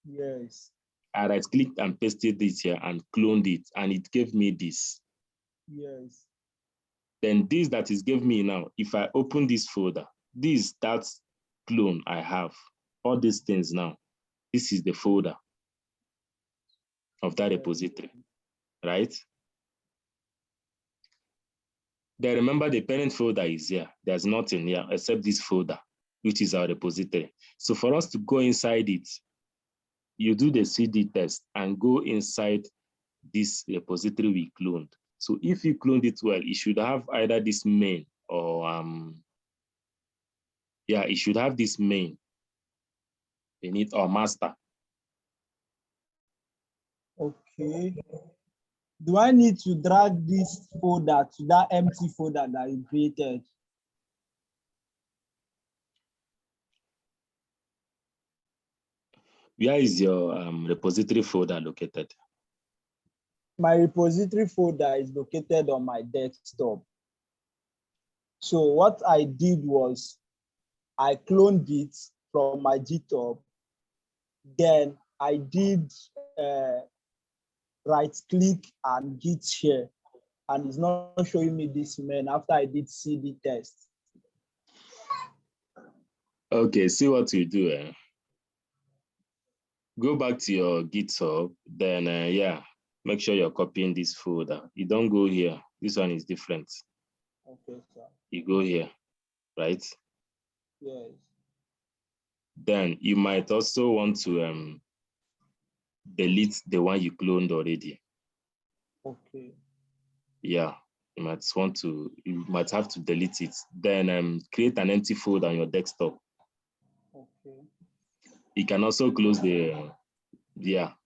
Yes. I right-clicked and pasted it here and cloned it, and it gave me this. Yes. Then this that is gave me now, if I open this folder, that clone I have, all these things now, this is the folder of that repository, right? Then remember the parent folder is here. There's nothing here except this folder, which is our repository. So for us to go inside it, you do the CD test and go inside this repository we cloned. So if you cloned it well, it should have either this main or it should have this main in it or master. Okay. do I need to drag this folder to that empty folder that you created? Where is your repository folder located? My repository folder is located on my desktop. So what I did was I cloned it from my GitHub. Then I did right click and Git share, and it's not showing me this main after I did CD test. Okay, see what you do. Go back to your GitHub, then yeah, make sure you're copying this folder. You don't go here. This one is different. Okay, sir. You go here, right? Yes. Then you might also want to delete the one you cloned already. Okay. Yeah, you might have to delete it. Then create an empty folder on your desktop. Okay. You can also close the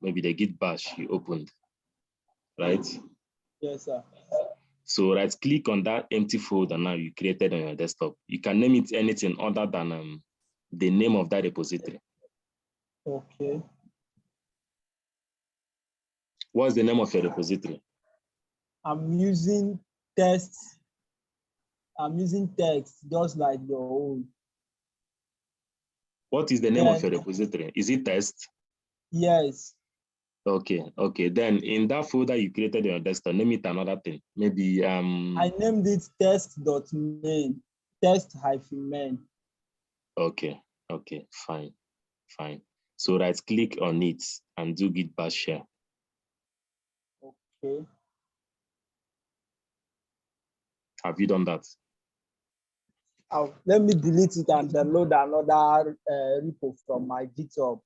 maybe the Git bash you opened, right? Yes, sir. So right click on that empty folder now you created on your desktop. You can name it anything other than the name of that repository. Okay. What's the name of your repository? I'm using text. I'm using text just like your own. What is the name of your repository? Is it test? Yes. Okay. Then in that folder you created on your desktop, name it another thing. Maybe I named it test.main, test-main. Okay, fine. So right click on it and do Git bash share. Okay. Have you done that? Let me delete it and download another repo from my GitHub.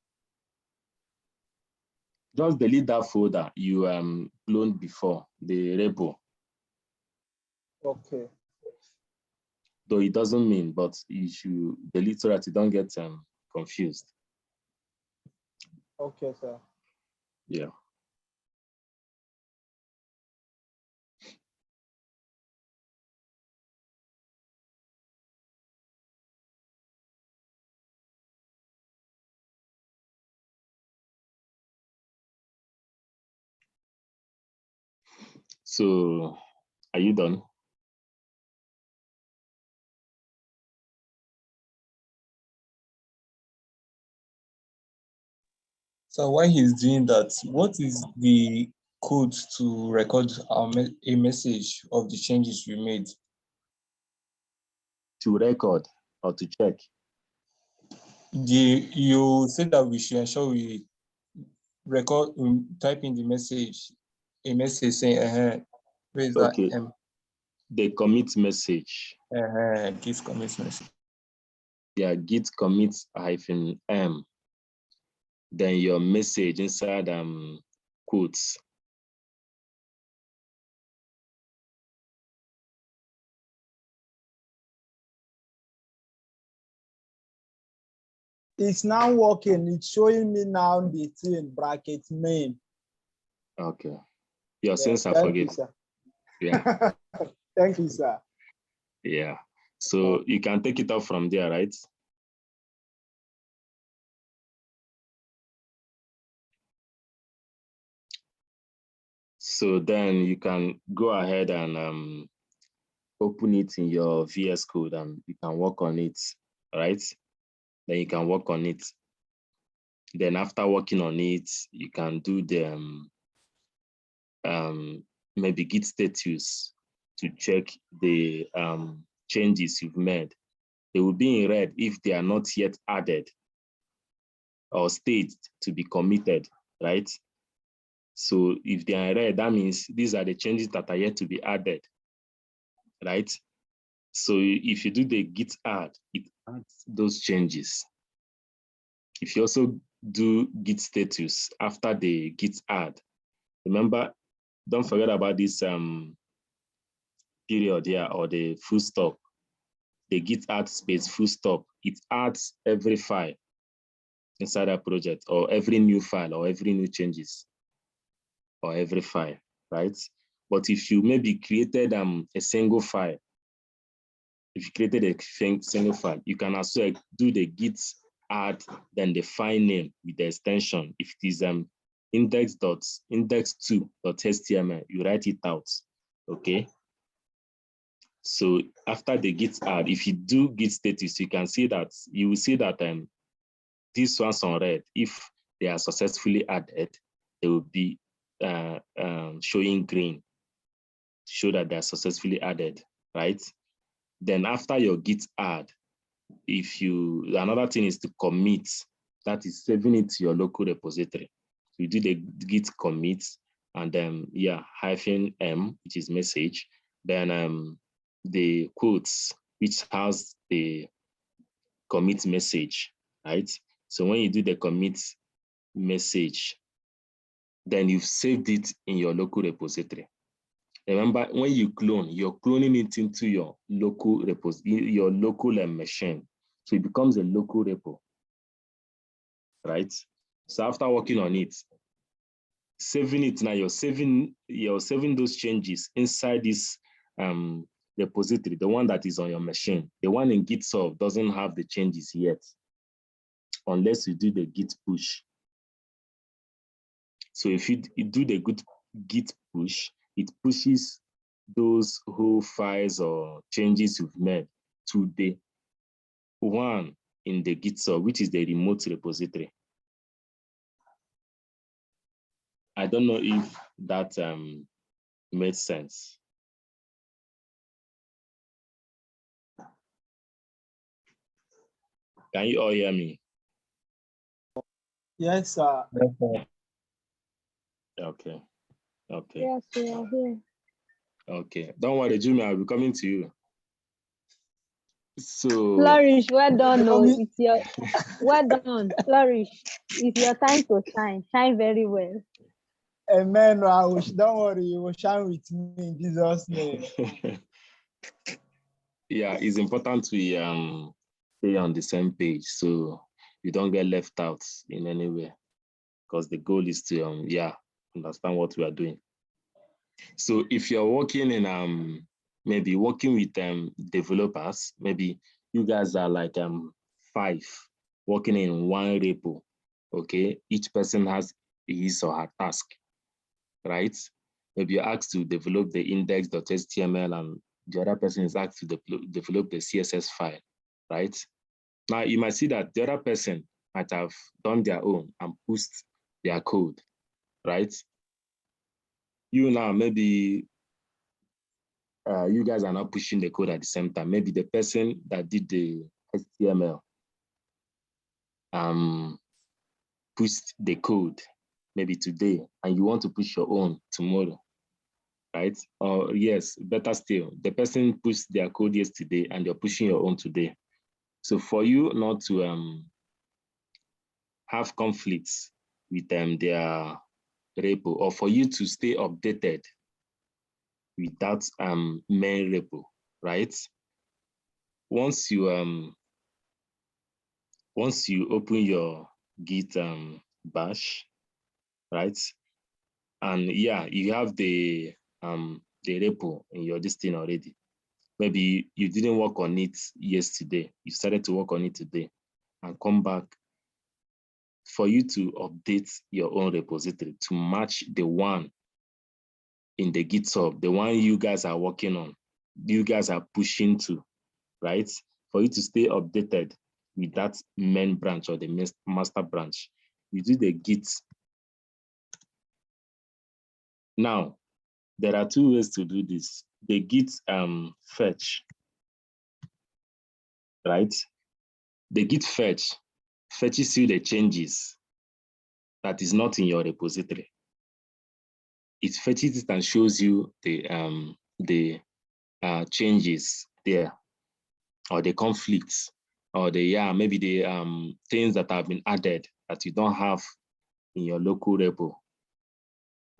Just delete that folder you cloned before, the repo. Okay. Though it doesn't mean, but you should delete so that you don't get confused. Okay, sir. Yeah. So, are you done? So while he's doing that, what is the code to record a message of the changes we made? To record or to check? You said that we should ensure we record, type in the message, a message saying, where is Okay. that? The commit message. Git commit message. Yeah, git commit -m. Then your message inside quotes. It's now working. It's showing me now the thing bracket main. Okay. Your sins are Thank you, forgiven. sir. Yeah. Thank you, sir. Yeah. So you can take it off from there, right? So then you can go ahead and open it in your VS Code and you can work on it, right? Then you can work on it. Then after working on it, you can do the maybe Git Status to check the changes you've made. They will be in red if they are not yet added or staged to be committed, right? So if they are in red, that means these are the changes that are yet to be added, right? So if you do the Git add, it adds those changes. If you also do Git status after the Git add, remember, don't forget about this period here or the full stop. The Git add space full stop. It adds every file inside that project or every new file or every new changes or every file. right? But if you maybe created a single file, if you created a single file, you can also do the git add, then the file name with the extension. If it is index2.html, you write it out, okay? So after the git add, if you do git status, you can see that, you will see that these ones on red, if they are successfully added, they will be showing green to show that they are successfully added, right? Then after your git add, another thing is to commit, that is saving it to your local repository. You do the git commit, and then -m, which is message, then the quotes, which has the commit message, right? So when you do the commit message, then you've saved it in your local repository. Remember, when you clone, you're cloning it into your local repository, your local machine. So it becomes a local repo, right? So after working on it, saving it now, you're saving those changes inside this repository, the one that is on your machine. The one in Github doesn't have the changes yet, unless you do the git push. So if you do the git push, it pushes those whole files or changes you've made to the one in the Github, which is the remote repository. I don't know if that made sense. Can you all hear me? Yes, sir. Okay. Okay. Yes, we are here. Okay. Don't worry, Jimmy, I'll be coming to you. So Flourish, well done. No, it's your well done. Flourish. It's your time to shine. Shine very well. Amen. Don't worry, you will shine with me in Jesus' name. Yeah, it's important to stay on the same page so you don't get left out in any way, because the goal is to understand what we are doing. So if you're working in maybe working with developers, maybe you guys are like 5 working in one repo, okay? Each person has his or her task, right? Maybe you're asked to develop the index.html and the other person is asked to develop the CSS file, right? Now you might see that the other person might have done their own and pushed their code, right? You now, maybe you guys are not pushing the code at the same time. Maybe the person that did the HTML pushed the code maybe today, and you want to push your own tomorrow, right? Or yes, better still, the person pushed their code yesterday and you're pushing your own today. So for you not to have conflicts with their repo, or for you to stay updated with that main repo, right? Once you open your Git bash, right? And you have the repo in your listing already. Maybe you didn't work on it yesterday. You started to work on it today, and come back. For you to update your own repository to match the one in the GitHub, the one you guys are working on, you guys are pushing to, right? For you to stay updated with that main branch or the master branch, you do the git. Now, there are 2 ways to do this. The git fetch, right? The git fetch fetches you the changes that is not in your repository. It fetches it and shows you the changes there, or the conflicts, or the maybe the things that have been added that you don't have in your local repo,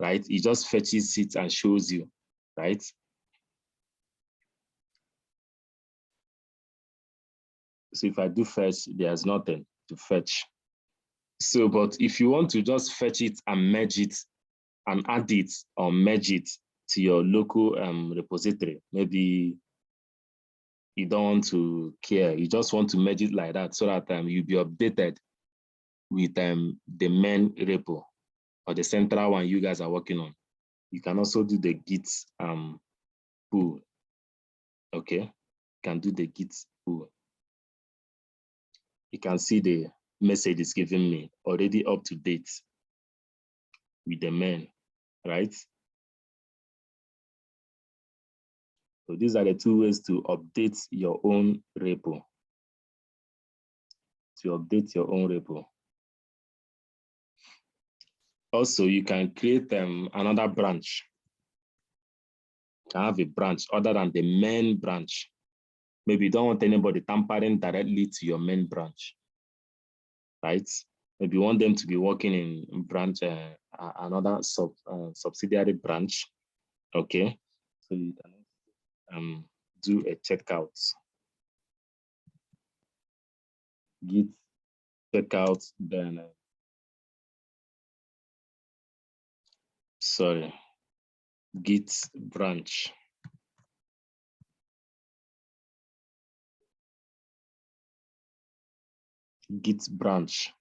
right? It just fetches it and shows you, right? So if I do fetch, there's nothing to fetch. So, but if you want to just fetch it and merge it and add it or merge it to your local repository. Maybe you don't want to care, you just want to merge it like that so that you'll be updated with the main repo or the central one you guys are working on. You can also do the Git pull. Okay, you can do the Git pull. You can see the message is giving me already up to date with the main, right? So these are the two ways to update your own repo. To update your own repo. Also, you can create another branch. You can have a branch other than the main branch. Maybe you don't want anybody tampering directly to your main branch, right? Maybe you want them to be working in branch, another subsidiary branch, okay? So you can do a checkout. Git checkout, then, sorry, Git branch. Git branch.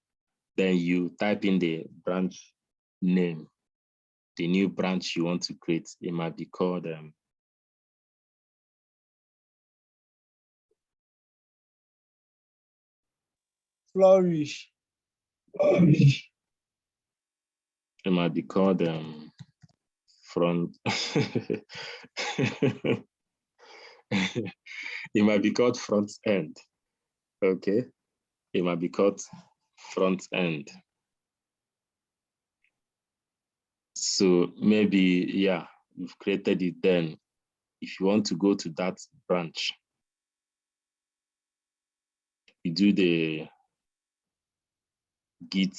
Then you type in the branch name, the new branch you want to create. It might be called Flourish. It might be called front. It might be called front end. Okay. It might be called front end. So maybe, yeah, you've created it. Then if you want to go to that branch, you do the Git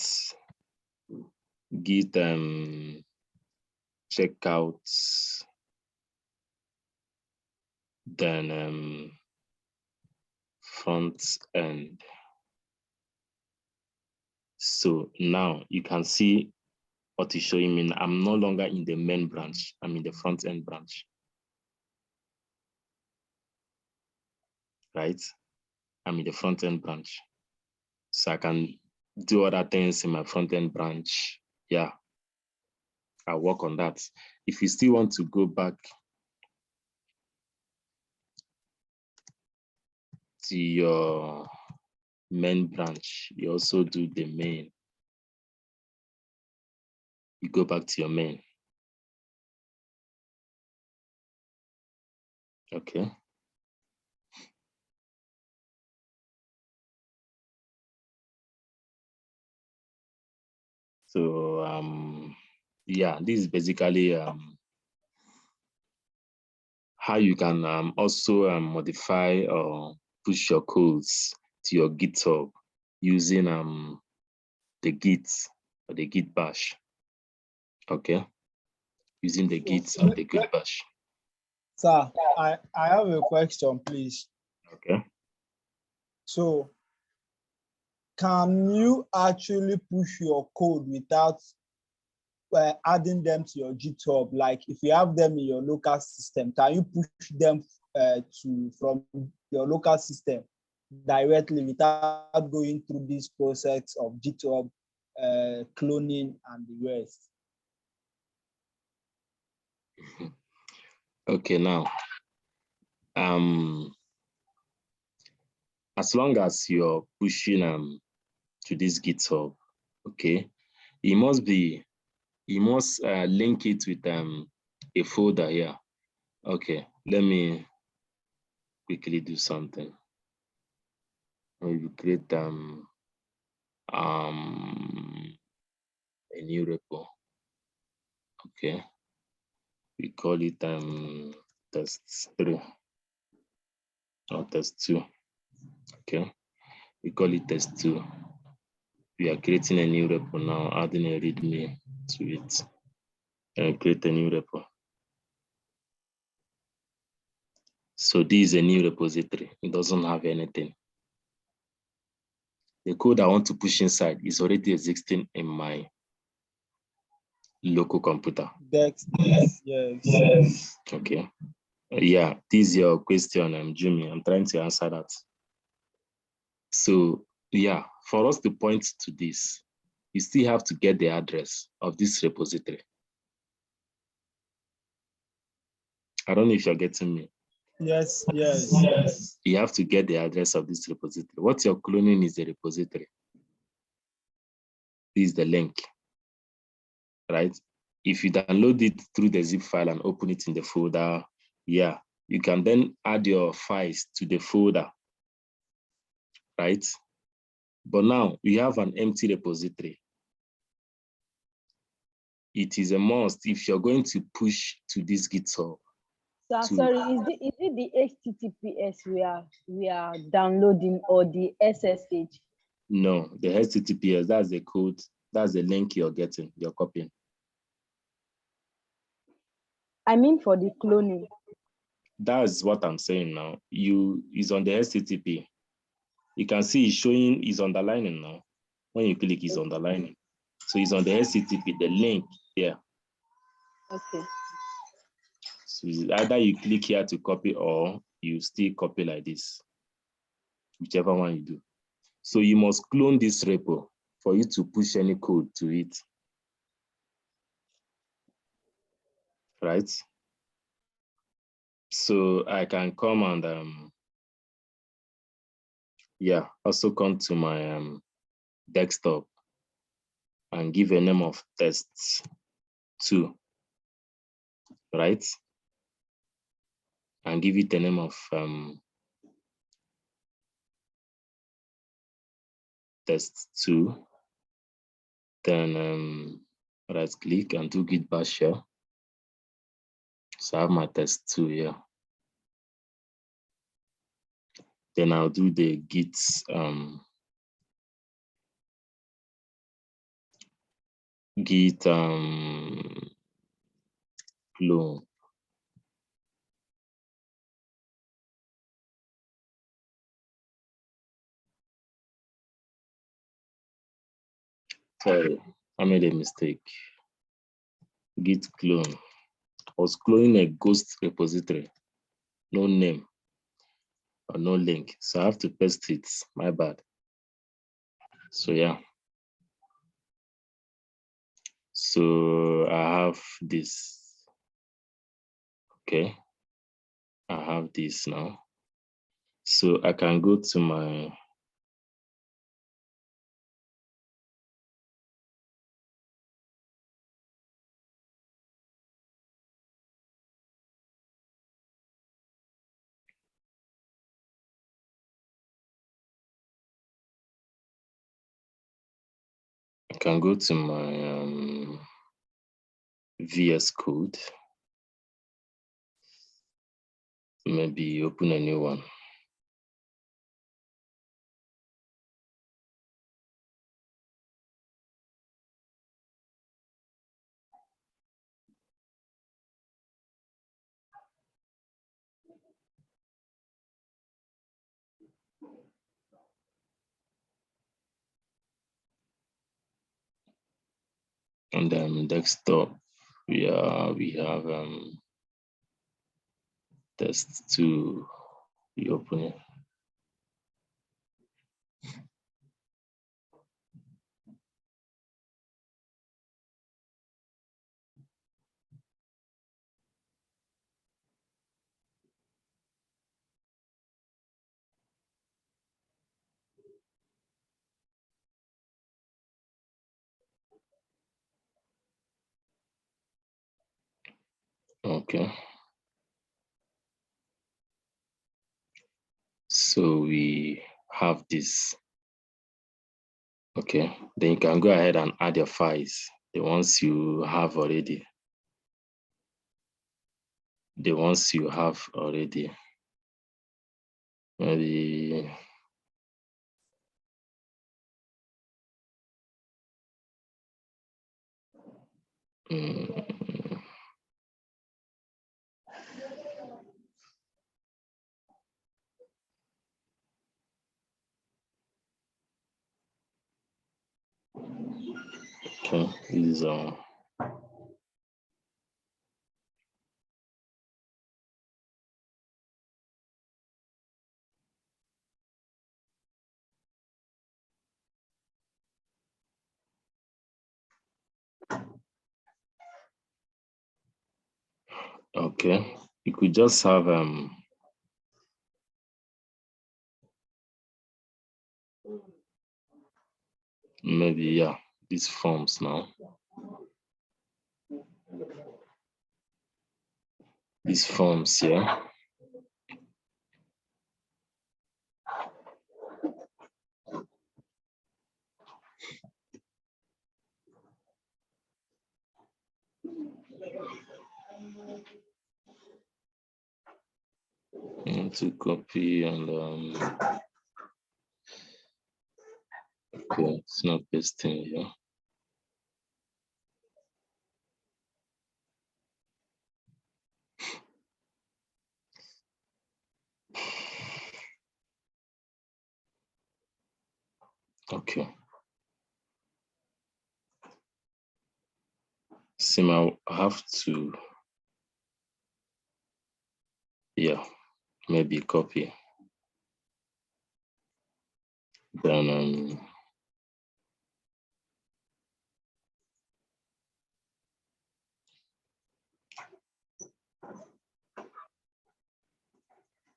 checkout, then front end. So now you can see what is showing me. I'm no longer in the main branch, I'm in the front end branch. Right? I'm in the front end branch. So I can do other things in my front end branch. Yeah, I'll work on that. If you still want to go back to your main branch, you also do the main. You go back to your main. Okay. So yeah, this is basically how you can also modify or push your codes to your GitHub using the Git or the Git bash. Okay, using the Git or the Git bash. Sir, I have a question, please. Okay. So, can you actually push your code without adding them to your GitHub? Like if you have them in your local system, can you push them from your local system directly without going through this process of GitHub cloning and the rest? Okay, now as long as you're pushing to this GitHub, okay, you must link it with a folder here. Okay, let me quickly do something. Maybe create a new repo. Okay, we call it test 3 or test 2. Okay, we call it test 2. We are creating a new repo now, adding a readme to it, and create a new repo. So this is a new repository. It doesn't have anything. The code I want to push inside is already existing in my Local computer. Yes. Okay. Yeah, this is your question, Jimmy. I'm trying to answer that. So yeah, for us to point to this, you still have to get the address of this repository. I don't know if you're getting me. Yes. You have to get the address of this repository. What you're cloning is the repository. This is the link, right? If you download it through the zip file and open it in the folder, yeah, you can then add your files to the folder, right? But now you have an empty repository. It is a must if you're going to push to this GitHub. So, sorry, is it the HTTPS we are downloading or the SSH? No, the HTTPS, that's the code, that's the link you're getting, you're copying. I mean for the cloning. That's what I'm saying now. Is on the HTTP. You can see it's showing, is underlining now. When you click, it's underlining. So it's on the HTTP, the link here. Okay. So either you click here to copy or you still copy like this, whichever one you do. So you must clone this repo for you to push any code to it, right? So I can come and yeah, also come to my desktop and give a name of test2, right? And give it a name of test2. Then right click and do git bash shell. So I have my test2 here. Then I'll do the git clone. Sorry, I made a mistake. Git clone. I was cloning a ghost repository, no name or no link. So I have to paste it, my bad. So yeah. So I have this. Okay. I have this now. So I can go to my VS Code. Maybe open a new one. And then desktop, we have test2. We open it. Okay. So we have this. Okay, then you can go ahead and add your files, the ones you have already. The ones you have already. Maybe okay, this is Okay, you could just have maybe, yeah, these forms now. These forms here. To copy and okay, it's not pasting here. Okay. Sim, I'll have to, yeah, maybe copy. Then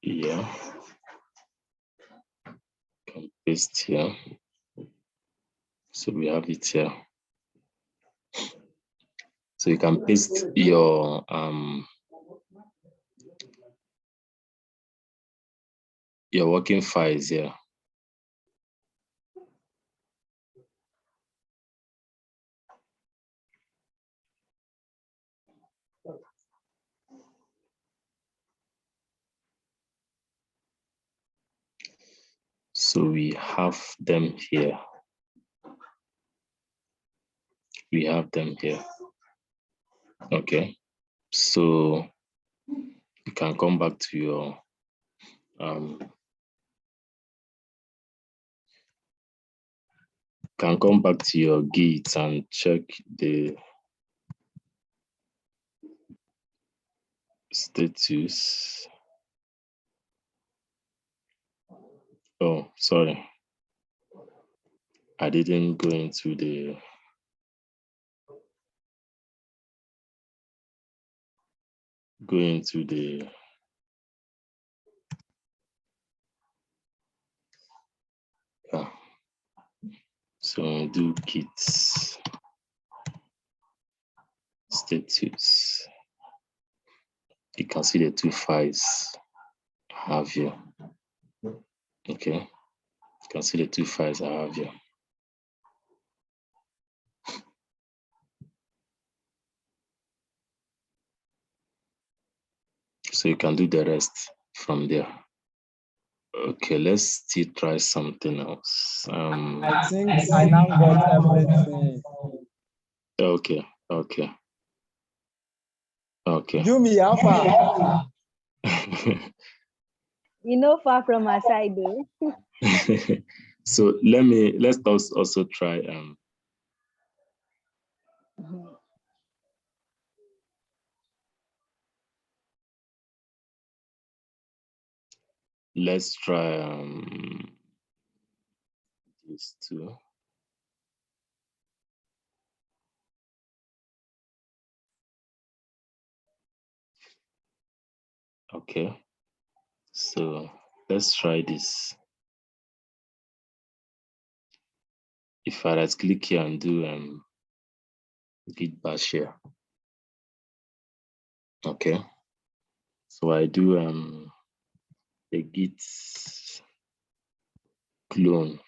yeah, can paste here. So we have it here. So you can paste your working files here. So we have them here. We have them here. Okay. So you can come back to your Git and check the status. Oh, sorry. I didn't go into the yeah. So do Git status. You can see the two files I have here. Okay. You can see the two files I have here. So you can do the rest from there. Okay, let's still try something else. I think I now got everything. Okay. Jumi, how far? You know, far from my side though. So let's also try let's try these two. Okay, so let's try this. If I right click here and do Git bash here. Okay, so I do the Git clone,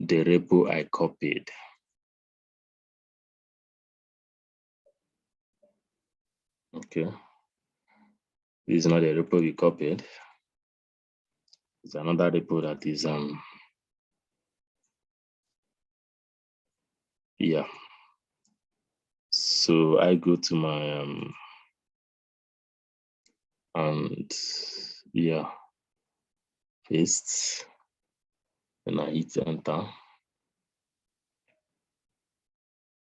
the repo I copied. Okay, this is not the repo we copied. It's another repo that is yeah. So I go to my and yeah, paste, and I hit enter.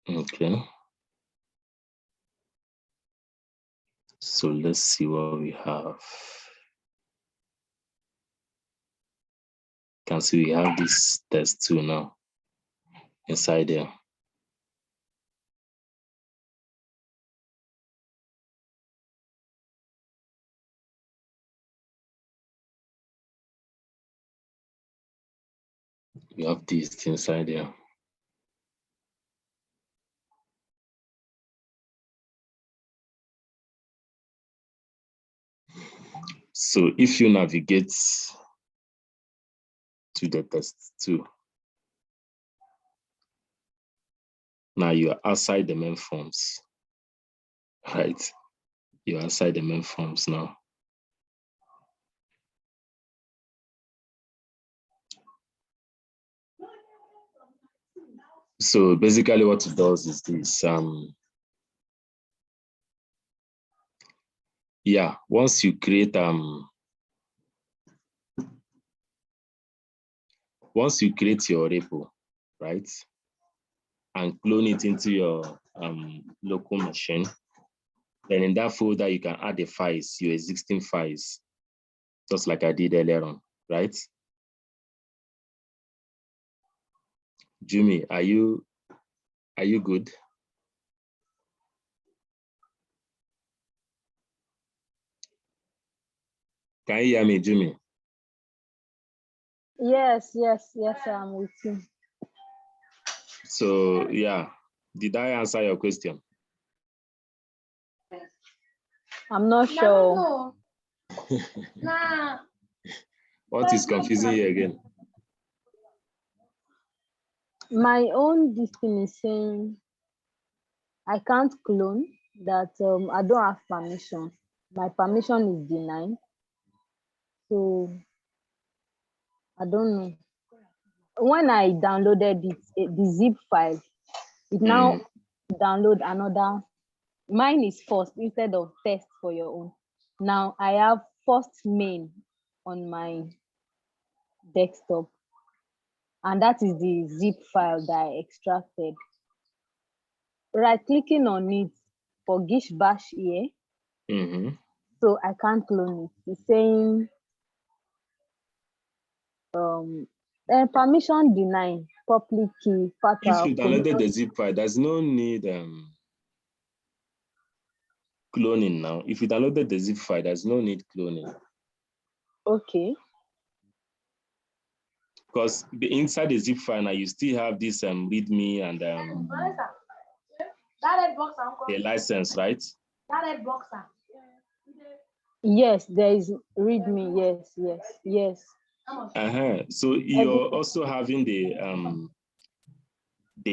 Okay. So let's see what we have. You can see we have this test2 now inside there. You have this inside there. So if you navigate to the test2, now you are outside the main forms, right? You're outside the main forms now. So basically what it does is this, yeah, once you create your repo, right, and clone it into your local machine, then in that folder you can add the files, your existing files, just like I did earlier on, right? Jimmy, are you good? Can you hear me, Jimmy? Yes, I'm with you. So yeah, did I answer your question? I'm not sure. What is confusing you again? My own destiny is saying I can't clone, that I don't have permission. My permission is denied. So I don't know. When I downloaded it, the zip file, it now download another. Mine is first instead of test for your own. Now I have first main on my desktop, and that is the zip file that I extracted. Right clicking on it for Gish Bash here, so I can't clone it. It's saying permission denied, public key, If you fatal. downloaded the zip file, there's no need cloning now. If you downloaded the zip file, there's no need cloning. Okay. Because inside the zip file now, you still have this README and the license, right? Yes, there is README. Yes. So you're also having the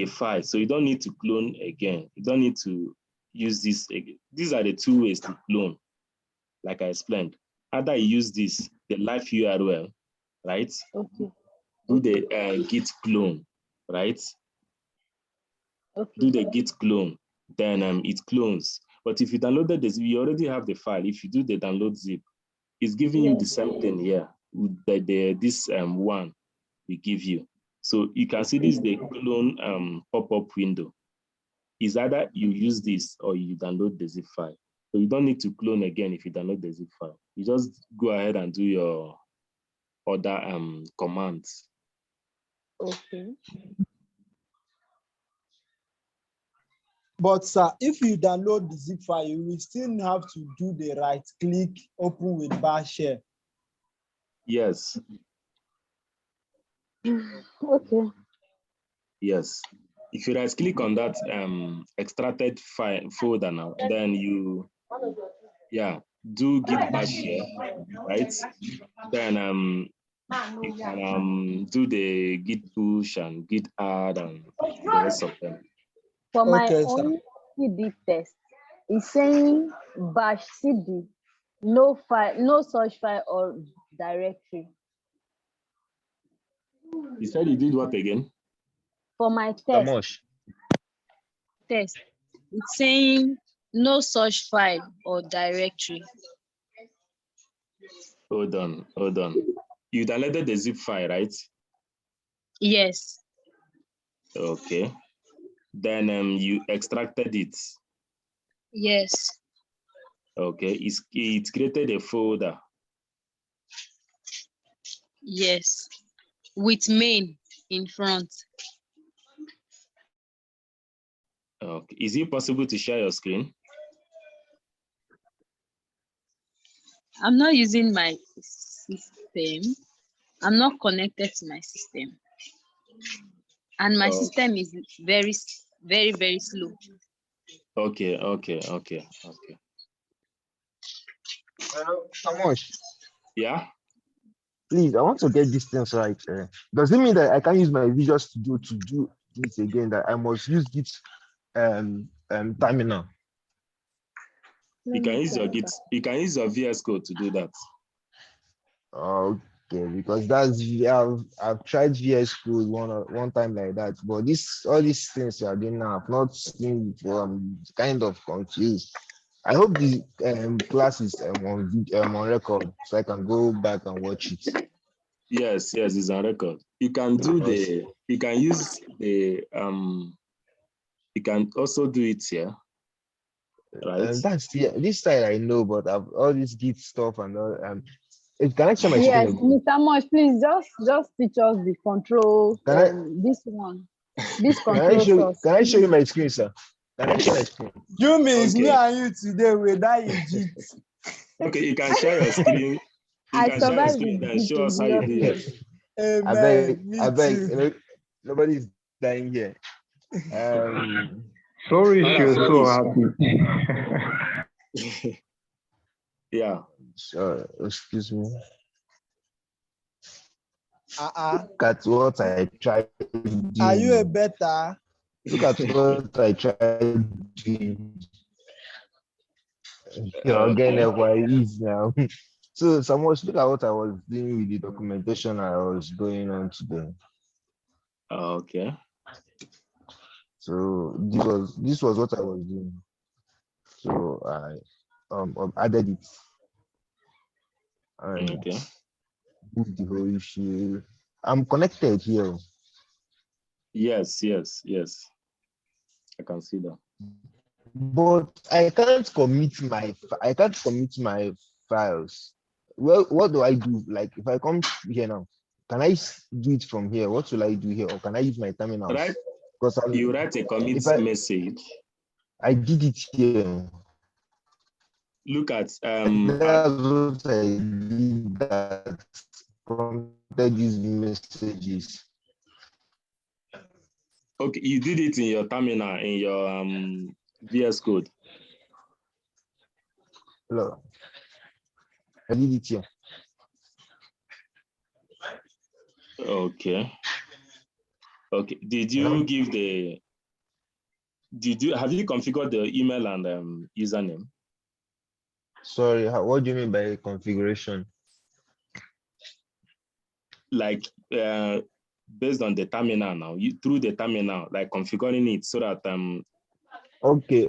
file, so you don't need to clone again. You don't need to use this again. These are the two ways to clone, like I explained. Either you use this, the live URL, right? Okay. Do the git clone, right? Okay. Do the git clone, then it clones. But if you downloaded this, you already have the file. If you do the download zip, it's giving you the same thing here with this one we give you. So you can see this the clone pop-up window. Is either you use this or you download the zip file. So you don't need to clone again if you download the zip file. You just go ahead and do your other commands. Okay. But sir, if you download the zip file, you will still have to do the right click, open with bash share. Yes. Okay. Yes. If you right click on that extracted file folder now, then you do git bash share, right? Then you can do the git push and git add and the rest of them. For my own CD test, it's saying bash cd, no file, no such file or directory. You said you did what again? For my test, it's saying no such file or directory. Hold on. You downloaded the zip file, right? Yes. Okay. Then you extracted it. Yes. Okay. It created a folder. Yes. With main in front. Okay. Is it possible to share your screen? I'm not using my system. I'm not connected to my system. and my Oh. system is very, very slow. Okay. Samosh, Yeah. please, I want to get this things right. Does it mean that I can use my Visual Studio to do this again? That I must use Git terminal? You can use your Git. You can use your VS Code to do that. Okay, because I've tried VS Code one time like that, but all these things you are doing now, I've not seen before. I'm kind of confused. I hope the class is on record, so I can go back and watch it. Yes, it's on record. You can do you can use the you can also do it here, right? That's this side I know, but all this Git stuff and all. Can I share my Yes, screen? Mr. Mosh, please just teach us the control. This one, this control source. Can I show you my screen, sir? Can I share my screen? You means me Okay. and you today with that Git. Okay, you can share your screen. You I can share your survived screen the and show us how you do it. Amen. Me I beg, too. nobody's dying here. Sorry, All she was right, so happy. Yeah. Sure, excuse me. Look at what I tried doing. Are you a better? Look at what I tried doing. You're getting FYEs now. So, Samuel, look at what I was doing with the documentation I was going on today. Okay. So this was what I was doing. So I added it. Okay. Move the whole issue. I'm connected here. Yes. I can see that. But I can't commit my files. Well, what do I do? Like if I come here now, can I do it from here? What will I do here? Or can I use my terminal? Right. Because You write a commit message. I did it here. Look at that's what I did that prompted these messages. Okay, you did it in your terminal in your VS Code. Look, I did it here. Okay. Did you have you configured the email and username? Sorry, what do you mean by configuration? Like based on the terminal now, through the terminal, like configuring it so that Okay.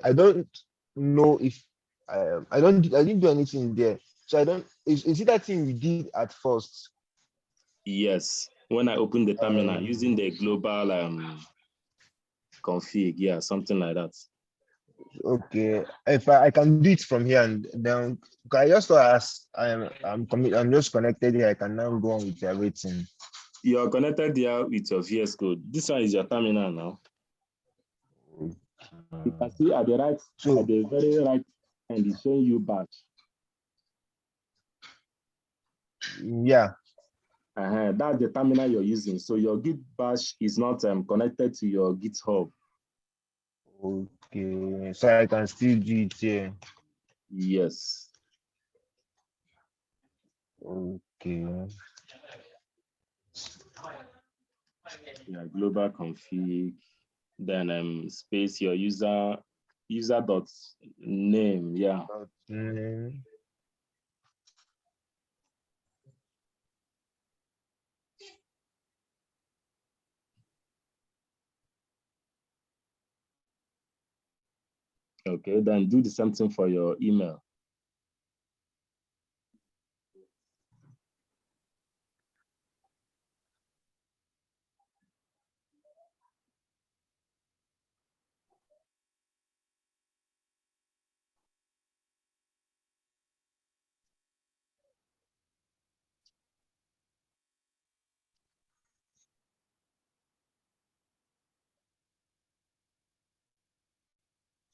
I don't know if I didn't do anything there. So I don't is it that thing we did at first? Yes. When I opened the terminal using the global config, yeah, something like that. Okay, if I can do it from here and then I just ask I'm just connected here. I can now go on with everything. You are connected there with your VS Code. This one is your terminal now. You can see at the very right hand, it's showing you bash. Yeah. That's the terminal you're using. So your Git bash is not connected to your GitHub. Okay, so I can still do it here. Yes. Okay. Yeah, global config. Then space your user dot name. Yeah. Name. Okay, then do the same thing for your email.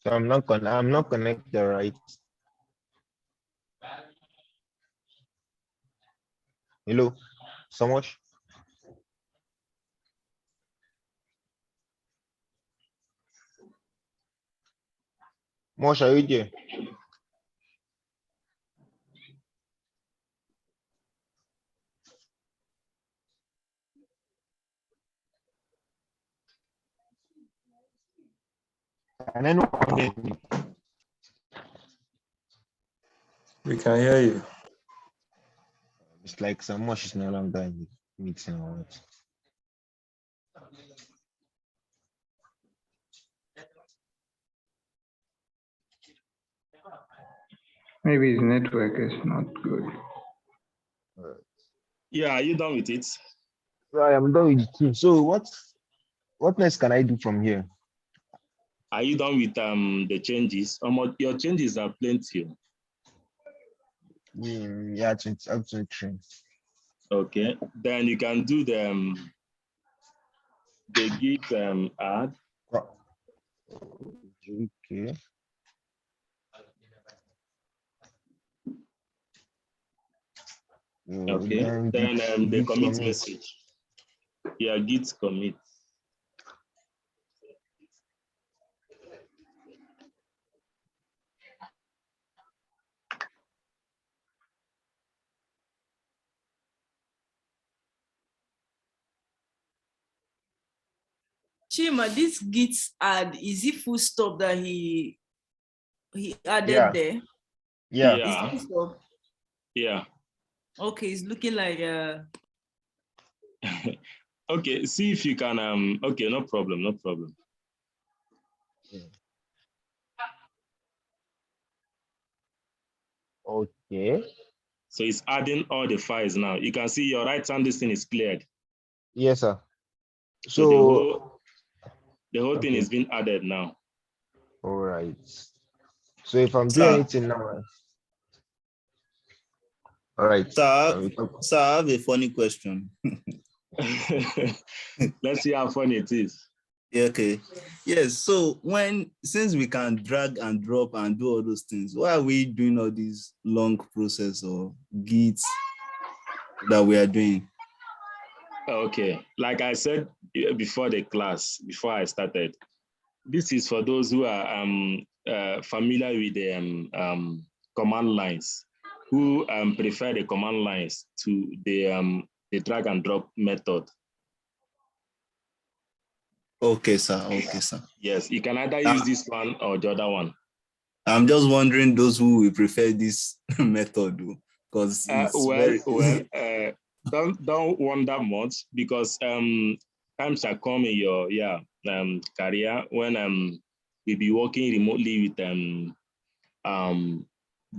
So I'm not connected, right? Hello, so much. Mosh, are you there? And then We can hear you. it's like some Mosh is no longer in the meeting or what. Maybe his network is not good. Yeah, are you done with it? Right, I'm done with the team. So what next can I do from here? Are you done with the changes? Your changes are plenty. Yeah, up to 3. Okay, then you can do the Git add. Okay. Okay, then the commit message. Yeah, Git commit. Chima, this Git add, is it full stop that he added Yeah. there? Yeah. Is it full stop? Yeah. Okay, it's looking like Okay, see if you can okay, no problem. Okay. So it's adding all the files now. You can see your right hand, this thing is cleared. Yes, sir. So the whole okay. thing is being added now. All right. So if I'm doing anything now, all right. Sir, I have a funny question. Let's see how funny it is. Yeah, okay. Yes. So since we can drag and drop and do all those things, why are we doing all these long process or Gits that we are doing? Okay, like I said before the class, before I started, this is for those who are familiar with the command lines, who prefer the command lines to the drag and drop method. Okay, sir. Okay, sir. Yes, you can either use this one or the other one. I'm just wondering those who will prefer this method, because don't wonder much, because time shall come in your career when you'll be working remotely with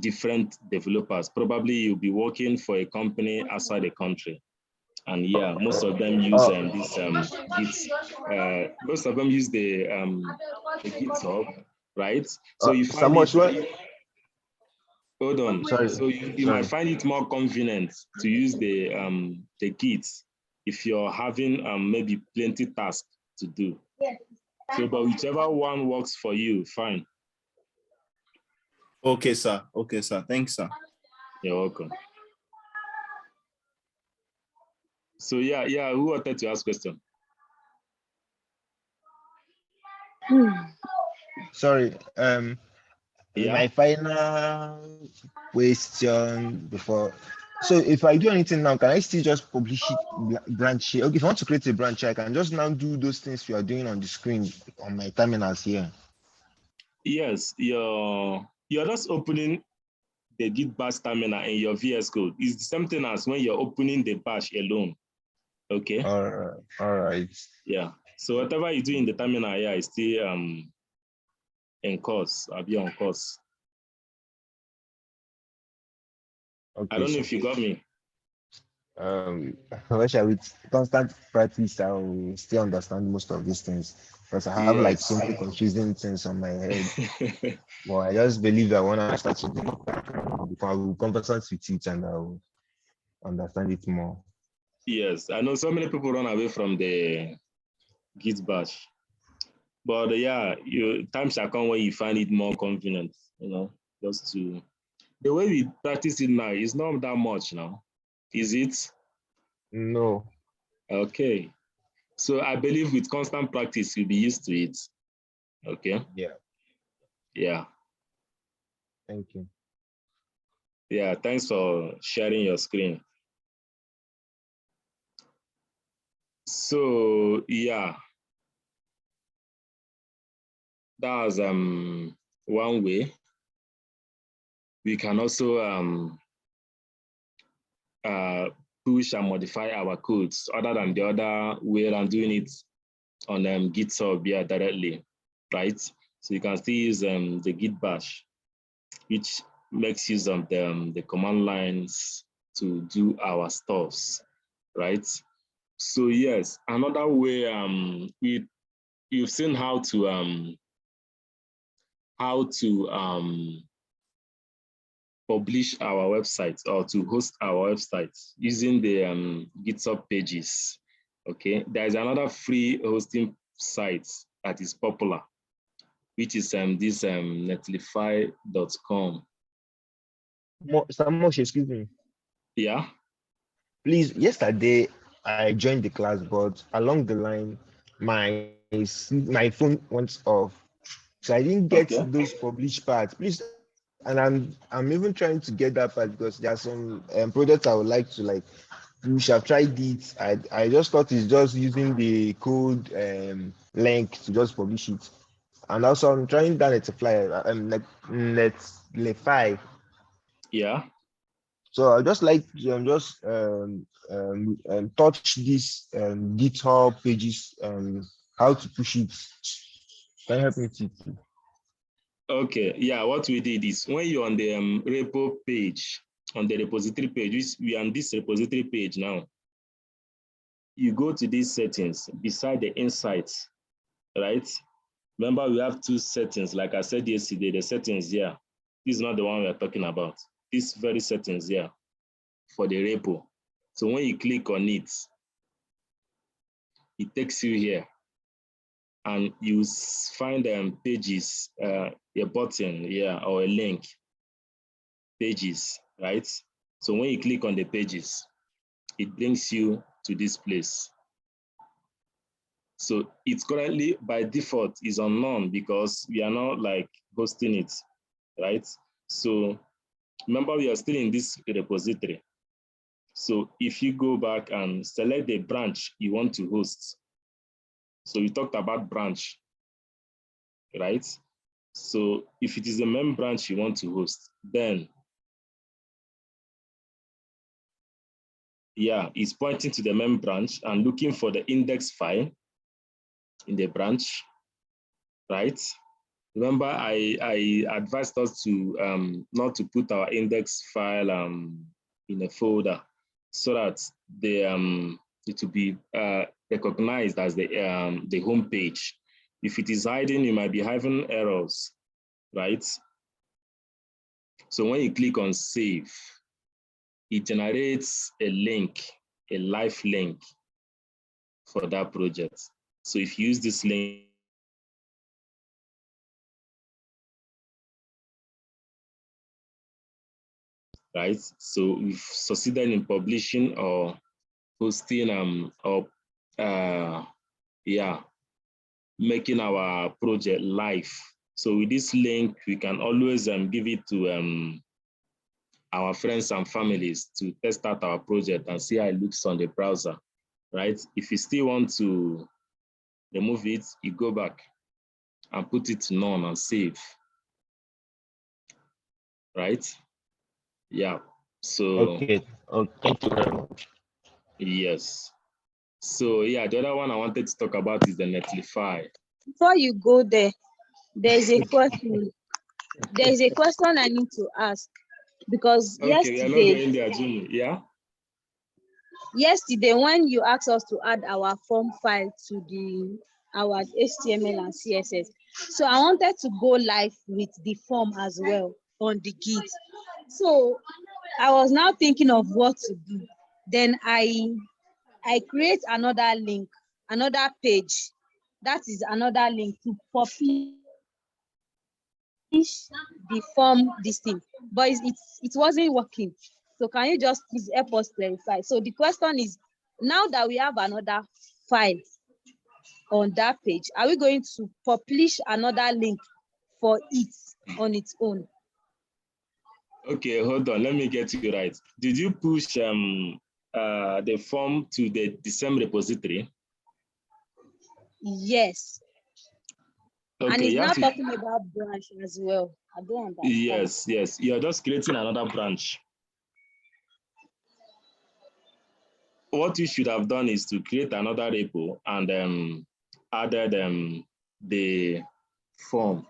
different developers. Probably you'll be working for a company outside the country, and yeah, most of them use this Git. Most of them use the GitHub, right? So you find hold on. Sorry. So you might find it more convenient to use the Git if you're having maybe plenty tasks to do. So, but whichever one works for you, fine. Okay, sir. Okay, sir. Thanks, sir. You're welcome. So yeah, who wanted to ask question? Sorry. My final question before. So if I do anything now, can I still just publish it, branch here? Okay, if I want to create a branch, I can just now do those things you are doing on the screen on my terminals here. Yes, you're just opening the Git bash terminal in your VS Code. It's the same thing as when you're opening the bash alone. Okay. All right. Yeah. So whatever you do in the terminal, yeah, is still in course. I'll be on course. Okay, I don't know if you got me. With constant practice, I will still understand most of these things, because I have like so many confusing things on my head. Well, I just believe that when I start to do it, I will conversate with it and I will understand it more. Yes, I know so many people run away from the Git bash, but yeah, time shall come when you find it more convenient. Just to the way we practice it now is not that much now, is it? No. Okay, so I believe with constant practice you'll be used to it. Okay. Yeah. Yeah. Thank you. Yeah, thanks for sharing your screen. So yeah, that's one way. We can also push and modify our codes other than the other way around doing it on Github directly, right? So you can still use the Git bash, which makes use of the command lines to do our stuffs, right? So yes, another way you've seen how to publish our website or to host our website using the GitHub pages. Okay, there is another free hosting site that is popular, which is this netlify.com. Samosh, excuse me. Yeah. Please, yesterday I joined the class, but along the line, my phone went off. So I didn't get Okay. those published parts. Please, and I'm even trying to get that part because there are some projects I would like to like push. I've tried it. I just thought it's just using the code link to just publish it. And also I'm trying that Netlify. Yeah. So I just like to touch this GitHub pages and how to push it. Can you help me to? Okay, yeah, what we did is when you're on the repo page, on the repository page, which we are on this repository page now, you go to these settings beside the insights, right? Remember, we have two settings, like I said yesterday, the settings here. This is not the one we are talking about. This very settings here for the repo. So when you click on it, it takes you here. And you find pages, a button, yeah, or a link, pages, right? So when you click on the pages, it brings you to this place. So it's currently by default is unknown because we are not like hosting it, right? So remember, we are still in this repository. So if you go back and select the branch you want to host, so we talked about branch, right? So if it is the main branch you want to host, then yeah, it's pointing to the main branch and looking for the index file in the branch, right? Remember, I advised us to not to put our index file in a folder so that it will be recognized as the home page. If it is hiding, you might be having errors, right? So when you click on save, it generates a link, a live link for that project. So if you use this link, right? So we've succeeded in publishing or hosting yeah, making our project live. So with this link, we can always give it to our friends and families to test out our project and see how it looks on the browser, right? If you still want to remove it, you go back and put it to none and save, right? Yeah, so. Okay, thank you very much. Yes. So yeah, the other one I wanted to talk about is the Netlify. Before you go there, there's a question. There's a question I need to ask because Okay, we are not going there, Jimmy. Yeah. Yesterday, when you asked us to add our form file to our HTML and CSS, so I wanted to go live with the form as well on the Git. So I was now thinking of what to do. Then I create another link, another page. That is another link to publish the form this thing, but it wasn't working. So can you just please help us clarify? So the question is, now that we have another file on that page, are we going to publish another link for it on its own? Okay, hold on. Let me get you right. Did you push the form to the same repository? Yes. Okay, And it's you have not to, talking about branch as well. I don't understand. yes. You're just creating another branch. What you should have done is to create another repo and added the form,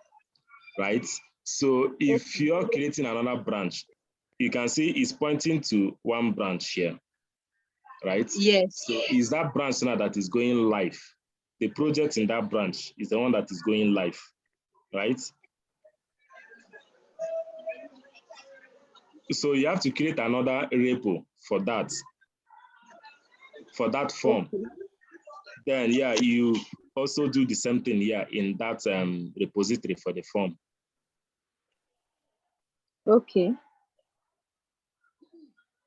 right? So if you're creating another branch, you can see it's pointing to one branch here, right? Yes. So is that branch now that is going live? The project in that branch is the one that is going live, right? So you have to create another repo for that form. Okay. Then yeah, you also do the same thing here in that repository for the form. Okay.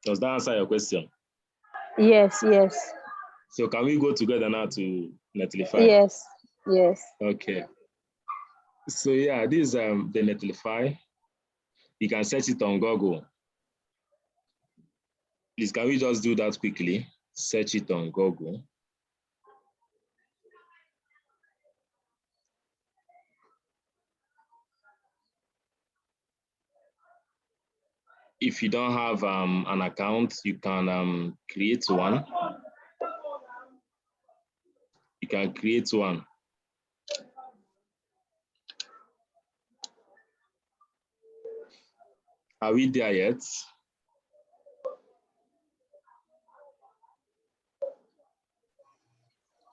Does that answer your question? Yes. So can we go together now to Netlify? Yes. Okay. So yeah, this is the Netlify. You can search it on Google. Please, can we just do that quickly? Search it on Google. If you don't have an account, you can create one. You can create one. Are we there yet?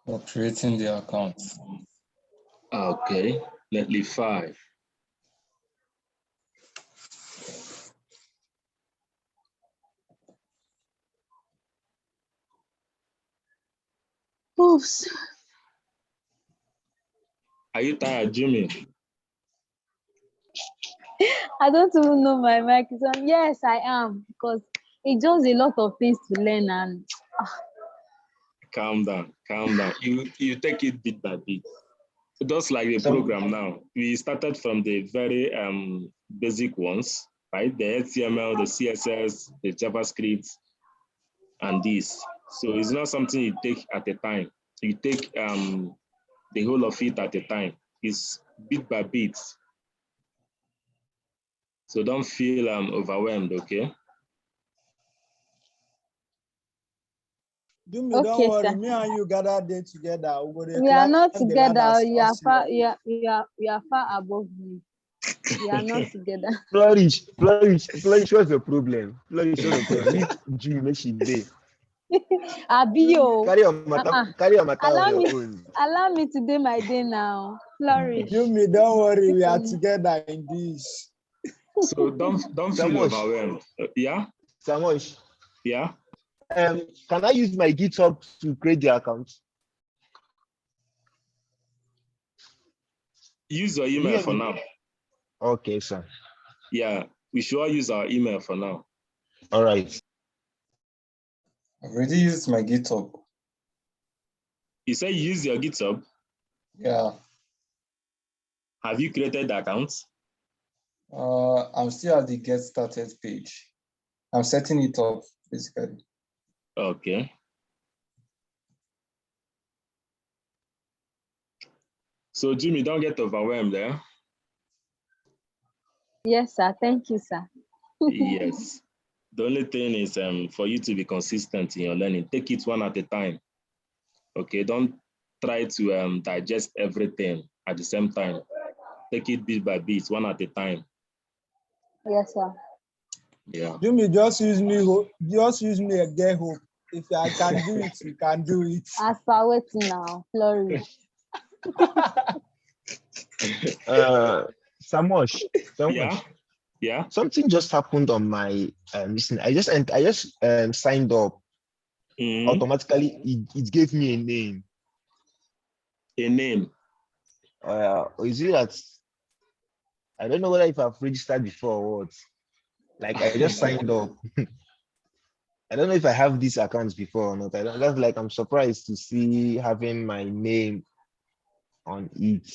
We're creating the account. Okay, Netlify. Oops. Are you tired, Jimmy? I don't even know my mic is on. Yes, I am, because it's just a lot of things to learn, and Calm down. You take it bit by bit. Just like the So- program now. We started from the very basic ones, right? The HTML, the CSS, the JavaScript, and this. So it's not something you take at a time. You take the whole of it at a time. It's bit by bit. So don't feel overwhelmed, okay? Jimmy, Okay, don't worry. sir. Me and you gather there together. We are not climb the ladder together. You are far. seriously. You are far above me. We are not together. Flourish, what's the problem? Flourish, what's the problem? Leave Jimmy, make she day. Abio. Carry your matter on Allow your me. own. Allow me to do my day now. Flourish. Jimmy, don't worry. We are together in this. So don't feel Samosh. overwhelmed. Yeah? Samosh, Yeah? can I use my GitHub to create the account? Use your email for now. Okay, sir. Yeah, we should all use our email for now. All right. I've already used my GitHub. You say use your GitHub. Yeah. Have you created the account? I'm still at the Get Started page. I'm setting it up, basically. Okay. So Jimmy, don't get overwhelmed there. Eh? Yes, sir. Thank you, sir. Yes. The only thing is for you to be consistent in your learning. Take it one at a time. Okay, don't try to digest everything at the same time. Take it bit by bit, one at a time. Yes, sir. Yeah. Jimmy, just use me and get hope. If I can do it, you can do it. As per waiting now, Flourish. Samosh. Yeah. Something just happened on my listen. I just signed up. Mm-hmm. Automatically, it gave me a name. A name. Is it that I don't know whether if I've registered before or what. Like I just signed up. I don't know if I have these accounts before or not. That's like I'm surprised to see having my name on it.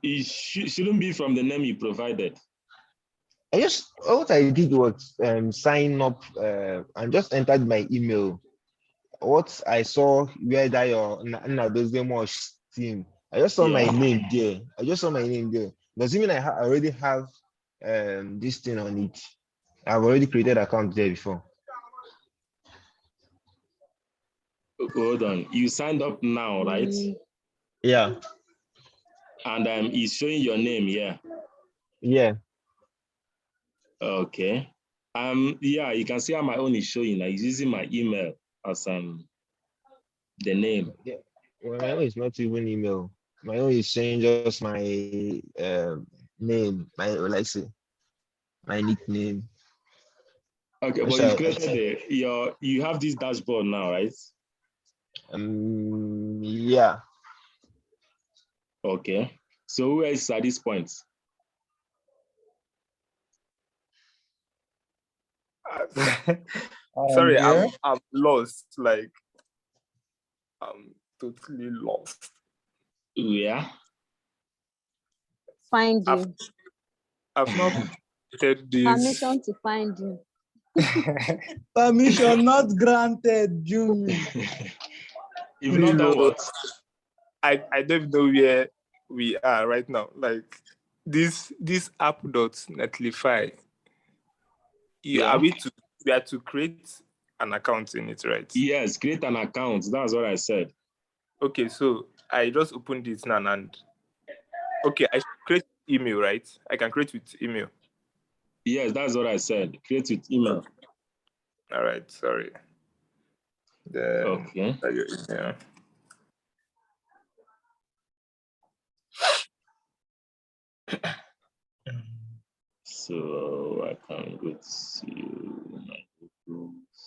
It shouldn't be from the name you provided. what I did was sign up and just entered my email. What I saw where that your Nadozemosh team, I just saw my name there. Does it mean I already have this thing on it? I've already created account there before. Hold on. You signed up now, right? Yeah. And it's showing your name, yeah. Yeah. Okay. Yeah, you can see how my own is showing. I'm using my email as the name. Yeah. Well, my own is not even email. My own is saying just my name, my nickname. Okay, but you created you have this dashboard now, right? Yeah. Okay. So who else at this point? Sorry, yeah. I'm lost. Like, I'm totally lost. Yeah. Find you. I've not created this. Permission to find you. Permission not granted, Jumi. You've not done what? I don't even know where we are right now. Like this app.netlify. We are to create an account in it, right? Yes, create an account. That's what I said. Okay, so I just opened it now and okay, I should create email, right? I can create with email. Yes, that's what I said. Create with email. All right, sorry. Okay. Yeah. So I can go to my groups,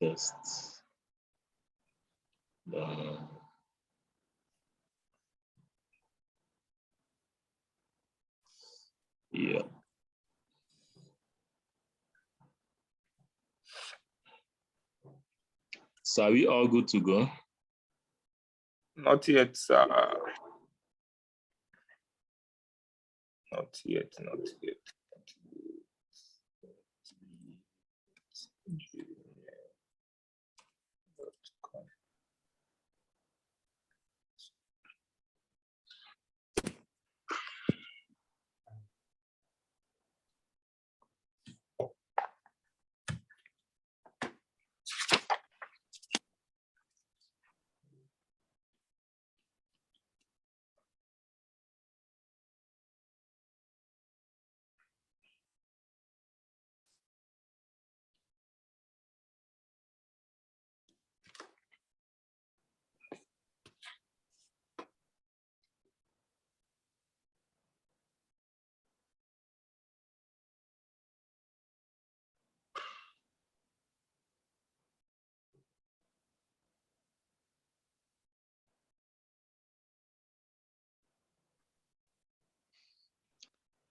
test. Yeah. So are we all good to go? Not yet, sir. Not yet.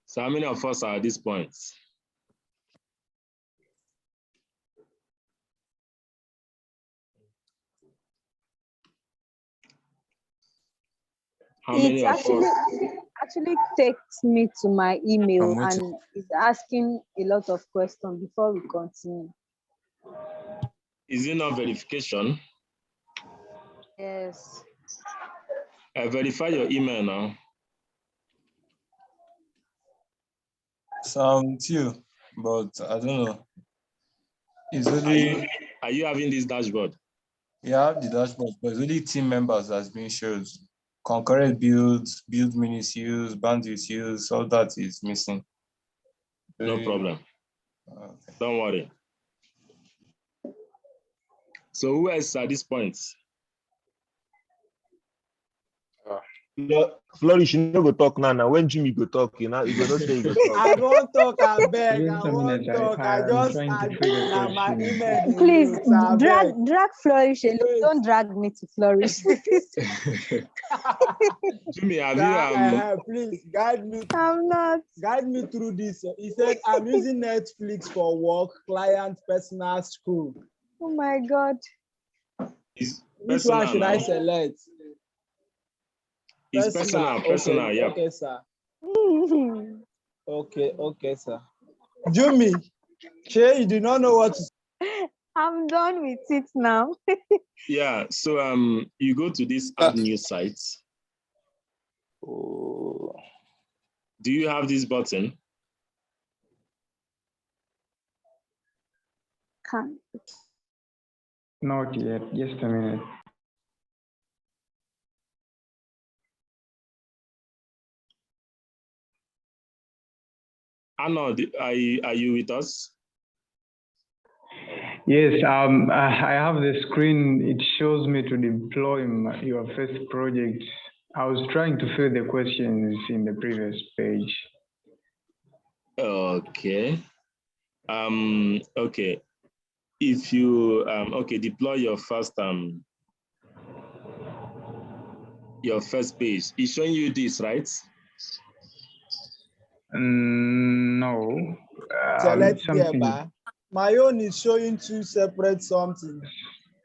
So how many of us are at this point? How many It of us? actually takes me to my email and is asking a lot of questions before we continue. Is it not verification? Yes. Verify your email now. Some too, but I don't know. It's only Are you having this dashboard? yeah, I have the dashboard, but it's only team members that's being shown. Concurrent builds, build minutes used, bandwidth used, all that is missing. No problem. Okay. Don't worry. So who else at this point? Flourish, you no go talk now. Now when Jimmy go talk, you go not say you go talk. I won't talk, I beg. Even I some in a won't talk. I I'm just trying to add create a now my question. email. Please I beg. drag Flourish alone. Wait. Don't drag me to Flourish. Jimmy, have you please guide me. I'm not. Guide me through this. He said, I'm using Netflix for work, client, personal, school. Oh my God. Which one should I select? It's personal, Okay, yeah. okay, sir. Okay, sir. Jimmy, Shay, you do not know what to say. I'm done with it now. Yeah, so you go to this add new site. Oh. Do you have this button? Can't. Not yet. Just a minute. Arnold, are you with us? Yes, I have the screen. It shows me to deploy your first project. I was trying to fill the questions in the previous page. Okay. Okay. If you okay, deploy your first page. It's showing you this, right? No. Select Something. there, my own is showing two separate something.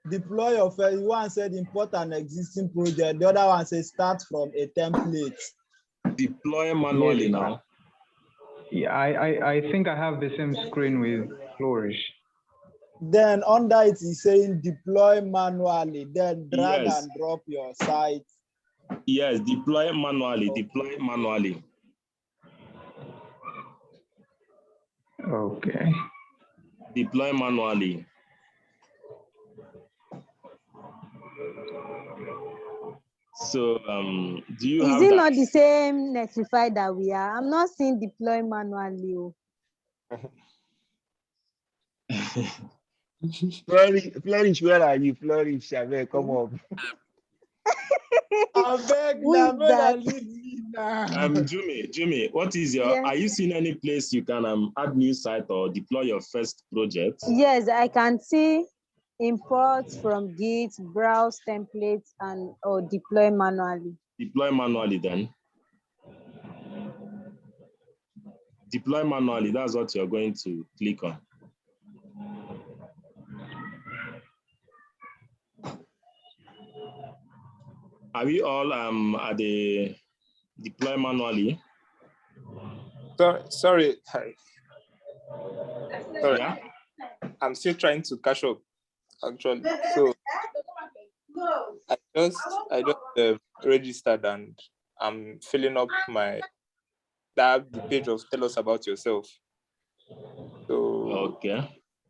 Deploy your first. One said import an existing project. The other one says start from a template. Deploy manually Yes, now. Yeah, I think I have the same screen with Flourish. Then under it is saying deploy manually. Then drag Yes. and drop your site. Yes, deploy manually. Deploy manually. Okay. Deploy manually. So do you have Is it that? not the same Netlify that we are? I'm not seeing deploy manually. Flourish, where are you? Flourish, come up. I beg Who now, is make that? I leave me now. Jimmy, what is your, Yes. are you seeing any place you can add new site or deploy your first project? Yes, I can see import from Git, browse templates, and or deploy manually. Deploy manually then. Deploy manually, that's what you're going to click on. Are we all at the deploy manually? Sorry. Yeah. I'm still trying to catch up, actually. So I just registered and I'm filling up the page of tell us about yourself. So Okay.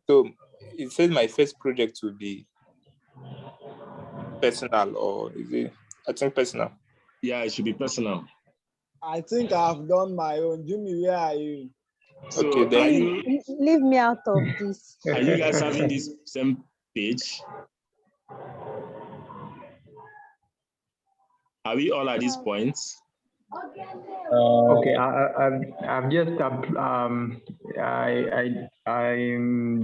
So it says my first project will be personal, or is it? I think personal. Yeah, it should be personal. I think I've done my own. Jimmy, where are you? So Okay, then. Leave me out of this. Are you guys having this same page? Are we all at this point? Okay, I've just I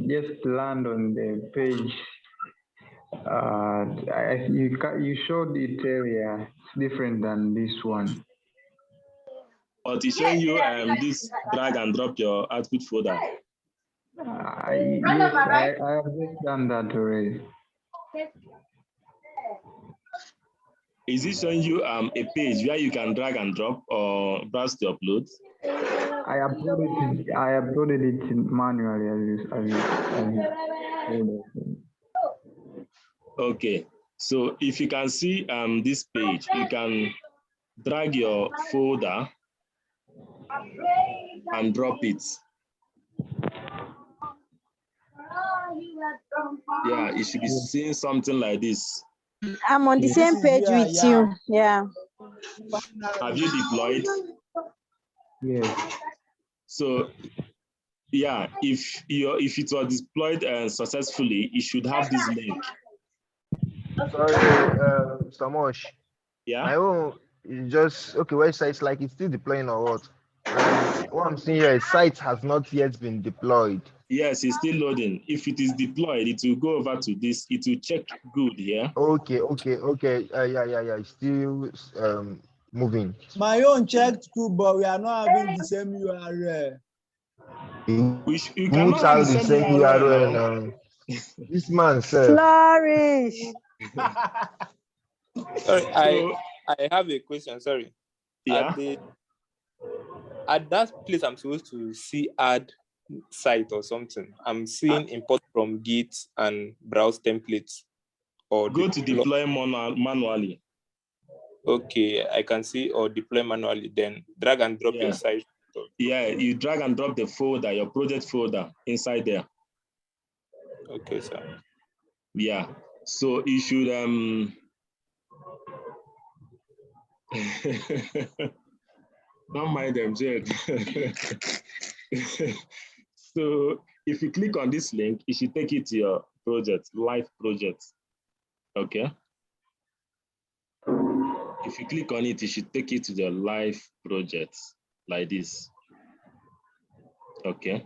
just land on the page. You showed it earlier. It's different than this one. But it's showing you this drag and drop your output folder. Yes, I have just done that already. Is it showing you a page where you can drag and drop or browse to upload? I uploaded it manually as Okay, so if you can see this page, you can drag your folder and drop it. Yeah, you should be seeing something like this. I'm on the same page with you. Yeah. Have you deployed? Yes. So yeah, if it was deployed successfully, it should have this link. Sorry, Samosh. Yeah. My own is just okay. Website's like it's still deploying or what? What I'm seeing here is site has not yet been deployed. Yes, it's still loading. If it is deployed, it will go over to this. It will check good here. Okay. Yeah. It's still moving. My own checked too, but we are not having the same URL. You cannot have the same URL now. This man said. Flourish. Sorry, I have a question. Sorry. Yeah. at that place, I'm supposed to see add site or something. I'm seeing import from Git and browse templates. Or go to deploy manually. Okay, I can see or deploy manually, then drag and drop your site. Yeah, you drag and drop the folder, your project folder inside there. Okay, sir. Yeah, so you should don't mind them, Jed. So if you click on this link, it should take you to your project, live project. Okay. If you click on it, it should take you to the live project like this. Okay.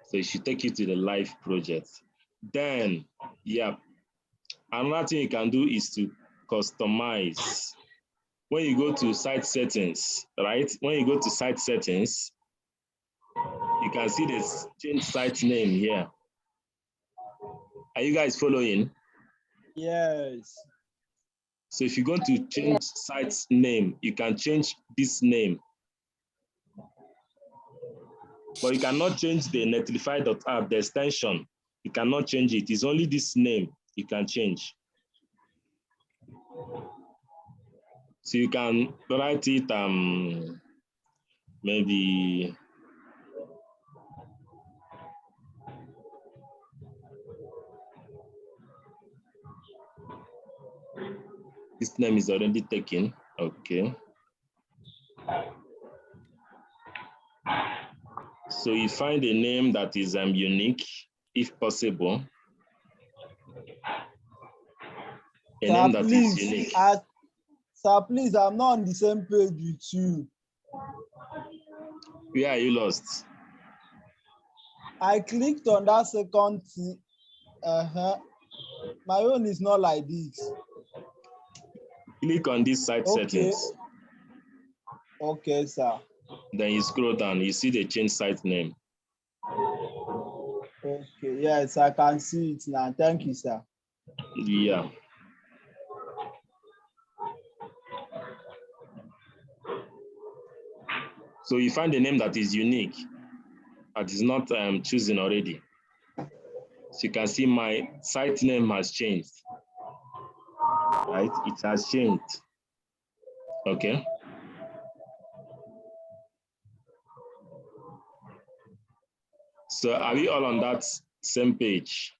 So it should take you to the live project. Then, yeah, another thing you can do is to customize. When you go to site settings, right? When you go to site settings, you can see this change site name here. Are you guys following? Yes. So if you're going to change site name, you can change this name. But you cannot change the netlify.app, the extension. You cannot change it. It's only this name you can change. So you can write it maybe this name is already taken. Okay. So you find a name that is unique, if possible. A name that is unique. Sir, please, I'm not on the same page with you. Where are you lost? I clicked on that second thing. My own is not like this. Click on this site settings. Okay, sir. Then you scroll down, you see the change site name. Okay, yes, I can see it now. Thank you, sir. Yeah. So you find a name that is unique, that is not chosen already. So you can see my site name has changed, right? It has changed, okay? So are we all on that same page?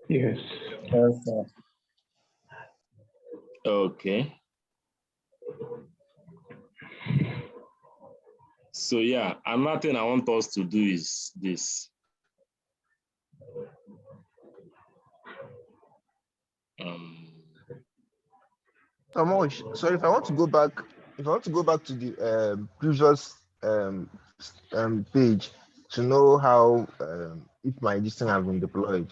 Yes. Yes, sir. Okay. So yeah, another thing I want us to do is this. Sorry, if I want to go back to the previous page to know how if my listing has been deployed.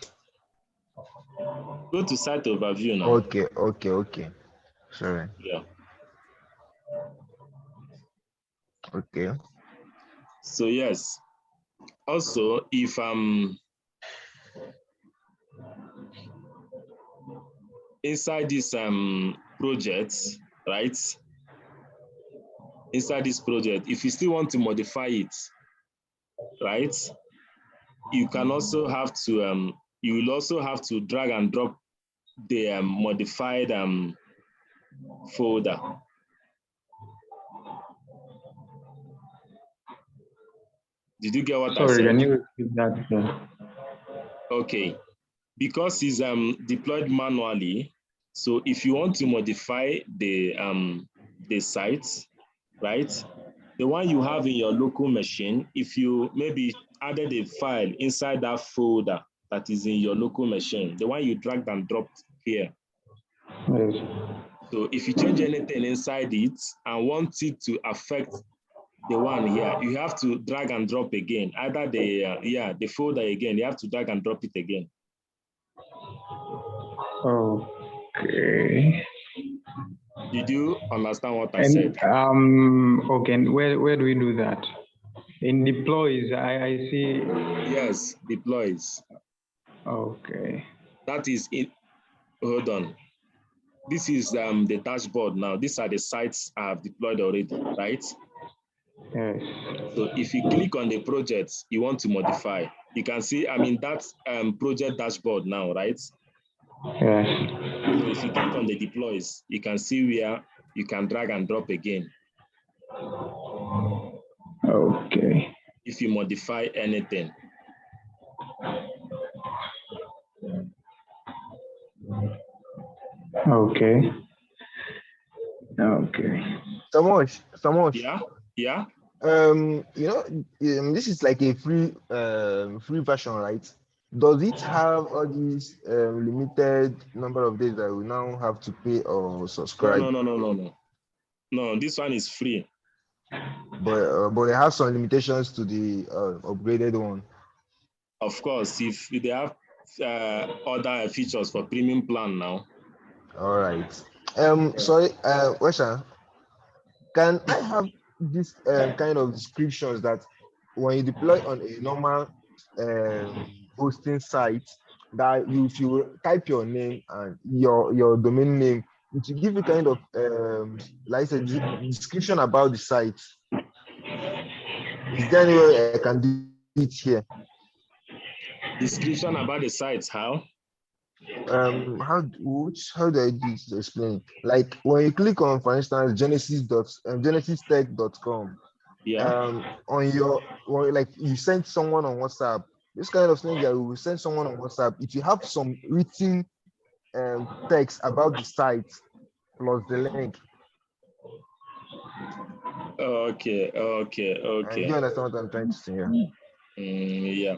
Go to site overview now. Okay. Sorry. Yeah. Okay. So yes. Also, if inside this project, right? Inside this project, if you still want to modify it, right? You can also have to you will also have to drag and drop the modified folder. Did you get what I said? Sorry, can you repeat that? Okay, because it's deployed manually. So if you want to modify the site, right? The one you have in your local machine, if you maybe added a file inside that folder that is in your local machine, the one you dragged and dropped here. Yes. So if you change anything inside it and want it to affect the one here, you have to drag and drop again. Either the folder again, you have to drag and drop it again. Okay. Did you understand what I said? Okay, where do we do that? In deploys, I see. Yes, deploys. Okay. That is it. Hold on. This is the dashboard now. These are the sites I have deployed already, right? Yes. So if you click on the project you want to modify, you can see, I mean, that's project dashboard now, right? Yes. So if you click on the deploys, you can see where you can drag and drop again. Okay. If you modify anything. Okay. Okay. Samosh. Yeah, yeah. This is like a free version, right? Does it have all these limited number of days that we now have to pay or subscribe? No, this one is free. But it has some limitations to the upgraded one. Of course, if they have other features for premium plan now. All right. Sorry, Wesha, can I have this kind of descriptions that when you deploy on a normal hosting site, that if you type your name and your domain name, it will give you kind of like a description about the site. Is there any way I can do it here? Description about the sites, how? How do I do it to explain? Like when you click on, for instance, genesystech.com, yeah, on your, or like you send someone on WhatsApp, this kind of thing that you will send someone on WhatsApp, if you have some written text about the site plus the link. Okay. And you understand what I'm trying to say here? Yeah.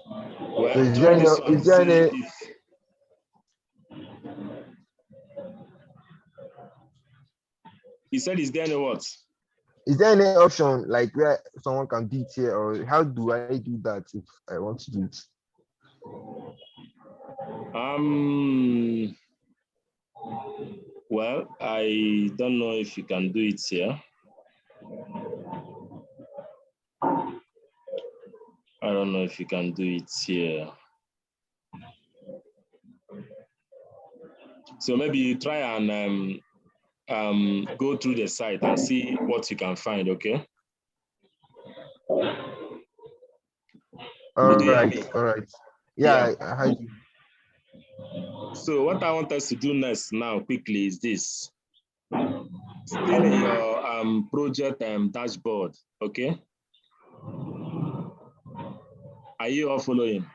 So Well, try this one. is there any He said, is there any what? Is there any option like where someone can do it here, or how do I do that if I want to do it? Well, I don't know if you can do it here. I don't know if you can do it here. So maybe you try and go through the site and see what you can find, okay? All right. Yeah. I heard you. So what I want us to do next now quickly is this. Still in your project dashboard, okay? Are you all following?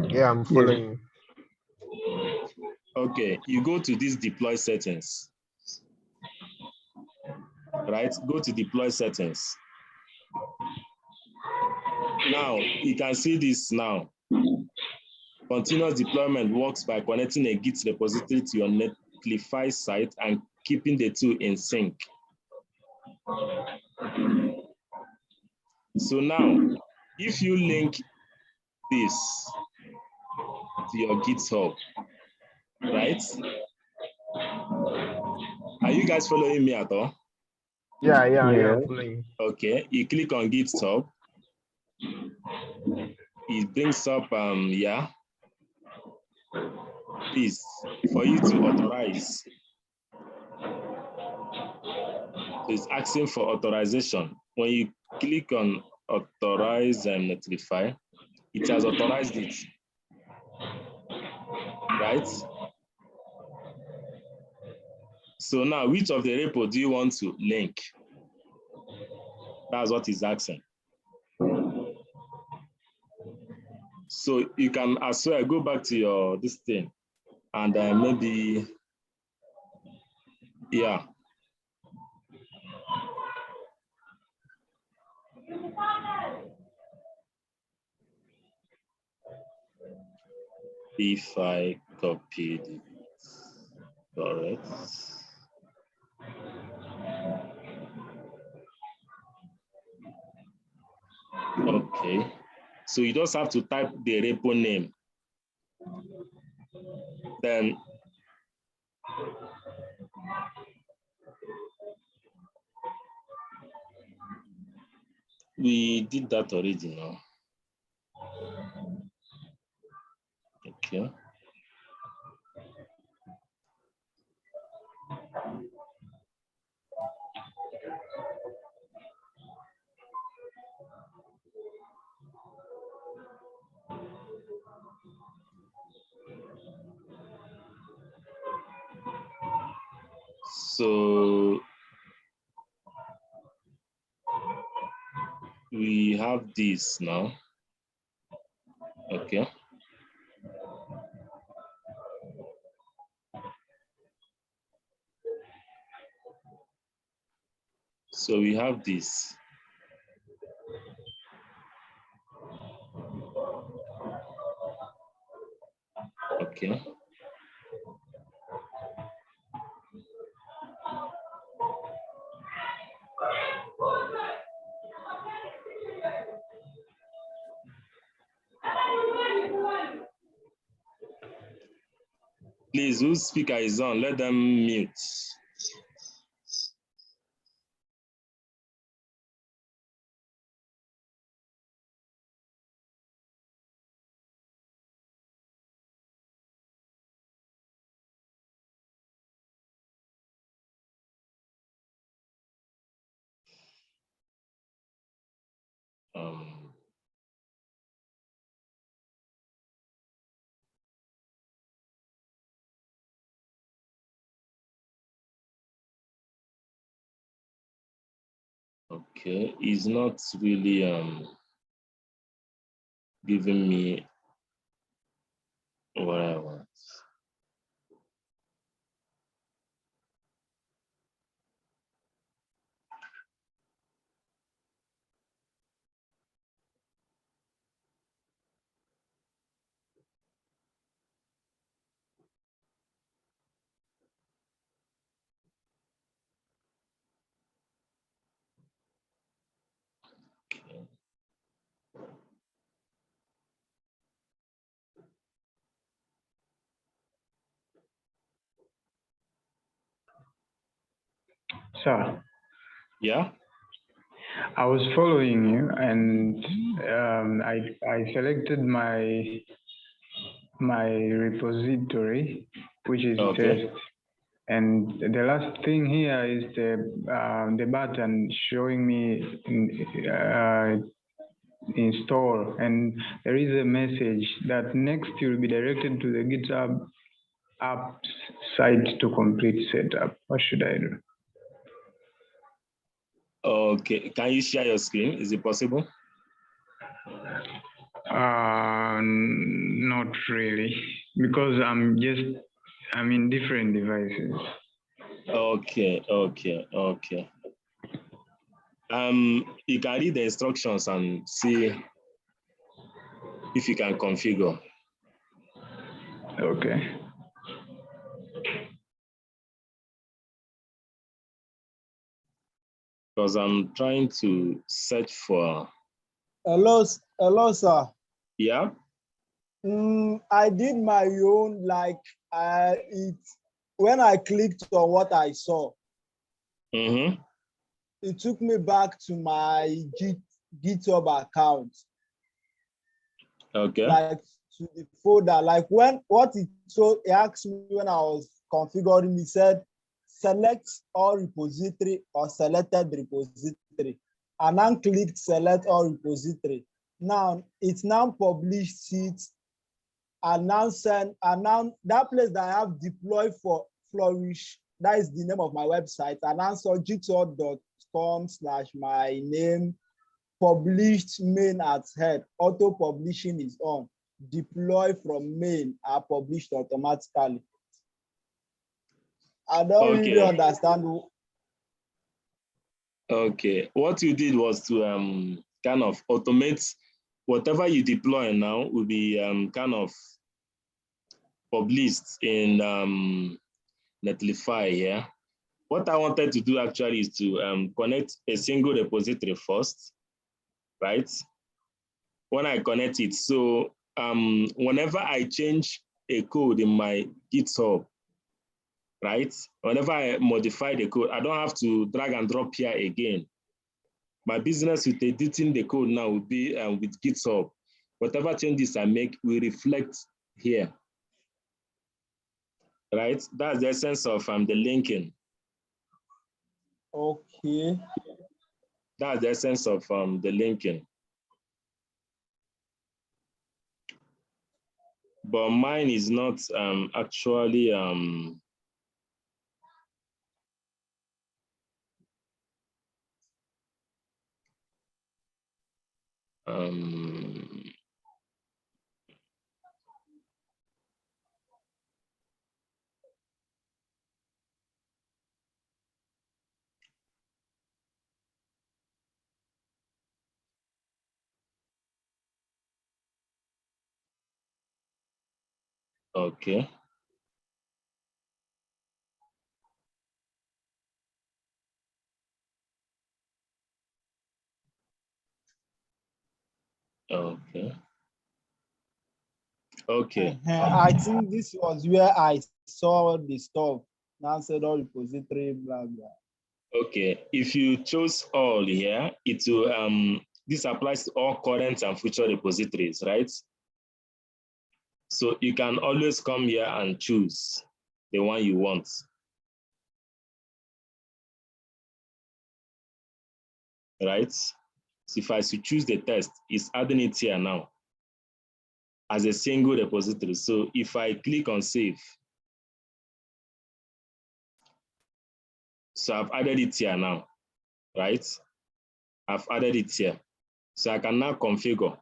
Yeah, I'm following. Okay, you go to this deploy settings. Right, go to deploy settings. Now, you can see this now. Continuous deployment works by connecting a Git repository to your Netlify site and keeping the two in sync. So now, if you link this to your GitHub, right? Are you guys following me at all? Yeah, I'm following. Okay, you click on GitHub. It brings up, this for you to authorize. So it's asking for authorization. When you click on authorize and Netlify, it has authorized it, right? So now, which of the repo do you want to link? That's what it's asking. So you can as well go back to your this thing and maybe, yeah. If I copy it, correct. Okay, so you just have to type the repo name. Then we did that already now. Okay. So we have this now. Okay. So we have this. Okay. Please, whose speaker is on? Let them mute. Okay, it's not really giving me what I want. Sir, Yeah. I was following you, and I selected my repository, which is Okay. test. And the last thing here is the button showing me install, and there is a message that next you'll be directed to the GitHub apps site to complete setup. What should I do? Okay, can you share your screen? Is it possible? Not really, because I'm in different devices. Okay. You can read the instructions and see if you can configure. Okay. Because I'm trying to search for. Hello, sir. Yeah. I did my own, like when I clicked on what I saw, it took me back to my GitHub account. Okay. Like to the folder. Like it asked me when I was configuring, it said select all repository or selected repository. And then clicked select all repository. Now it's now published it. And now that place that I have deployed for Flourish, that is the name of my website. And answer github.com/my name, published main at head, auto publishing is on. Deploy from main are published automatically. I don't really understand. Okay, what you did was to kind of automate whatever you deploy now will be kind of published in Netlify here. What I wanted to do actually is to connect a single repository first, right? When I connect it, so whenever I change a code in my GitHub, right? Whenever I modify the code, I don't have to drag and drop here again. My business with editing the code now will be with GitHub. Whatever changes I make will reflect here, right? That's the essence of the linking. Okay. That's the essence of the linking. But mine is not actually Okay. Okay. Okay. I think this was where I saw the stuff. Now said all repository, blah blah. Okay. If you chose all here, it will this applies to all current and future repositories, right? So you can always come here and choose the one you want. Right? So if I should choose the test, it's adding it here now as a single repository. So if I click on save, so I've added it here now, right? I've added it here. So I can now configure.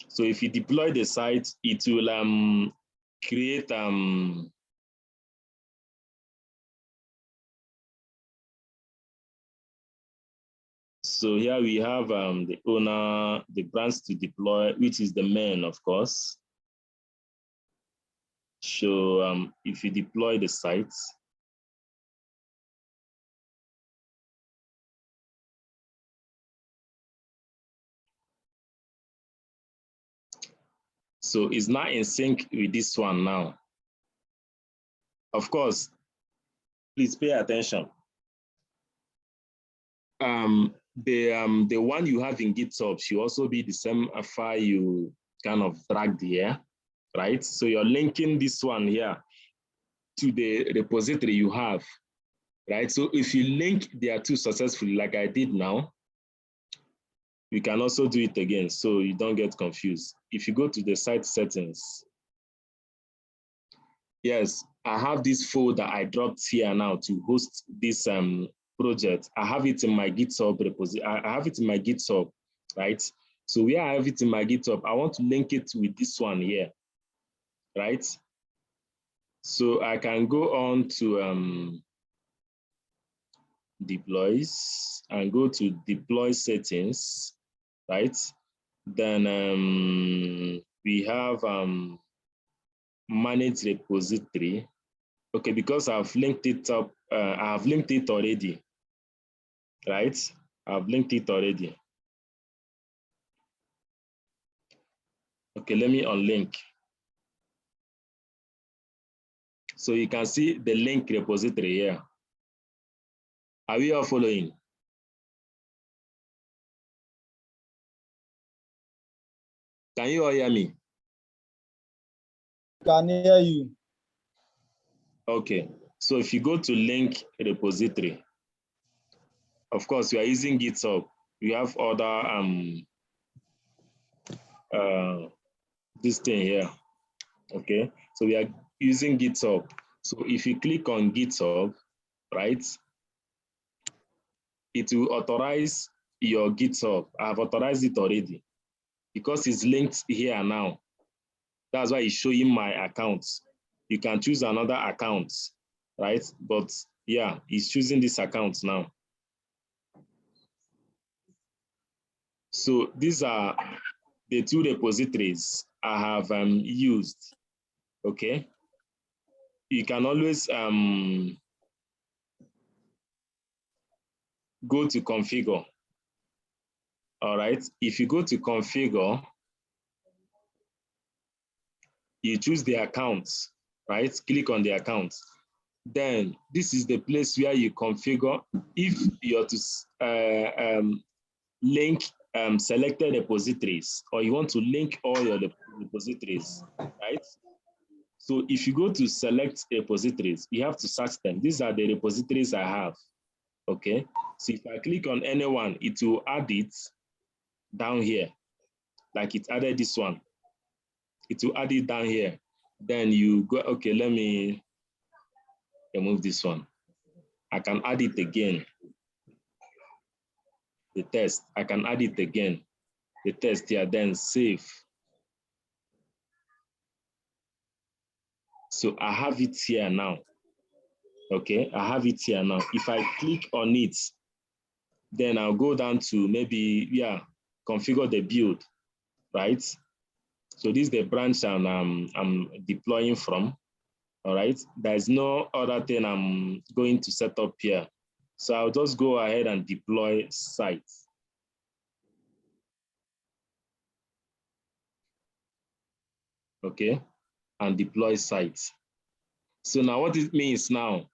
So if you deploy the site, it will create so here we have the owner, the branch to deploy, which is the main, of course. So if you deploy the site, so it's not in sync with this one now. Of course, please pay attention. The one you have in GitHub should also be the same file you kind of dragged here, right? So you're linking this one here to the repository you have, right? So if you link their two successfully, like I did now, you can also do it again so you don't get confused. If you go to the site settings, yes, I have this folder I dropped here now to host this project. I have it in my GitHub repository. I have it in my GitHub, right? So where I have it in my GitHub, I want to link it with this one here, right? So I can go on to deploys and go to deploy settings, right? Then we have manage repository. Okay, because I've linked it up, I've linked it already, right? I've linked it already. Okay, let me unlink. So you can see the link repository here. Are we all following? Can you all hear me? Can hear you. Okay, so if you go to link repository, of course, we are using GitHub. We have other this thing here. Okay, so we are using GitHub. So if you click on GitHub, right, it will authorize your GitHub. I've authorized it already because it's linked here now. That's why it's showing my account. You can choose another account, right? But yeah, it's choosing this account now. So these are the two repositories I have used, okay? You can always go to configure, all right? If you go to configure, you choose the accounts, right? Click on the account. Then this is the place where you configure if you're to link selected repositories, or you want to link all your repositories, right? So if you go to select repositories, you have to search them. These are the repositories I have, okay? So if I click on anyone, it will add it down here, like it added this one. It will add it down here. Then you go, okay, let me remove this one. I can add it again. The test, I can add it again. The test here, then save. So I have it here now. Okay, I have it here now. If I click on it, then I'll go down to maybe, yeah, configure the build, right? So this is the branch I'm deploying from, all right? There's no other thing I'm going to set up here. So I'll just go ahead and deploy site. Okay, and deploy site. So now what it means now,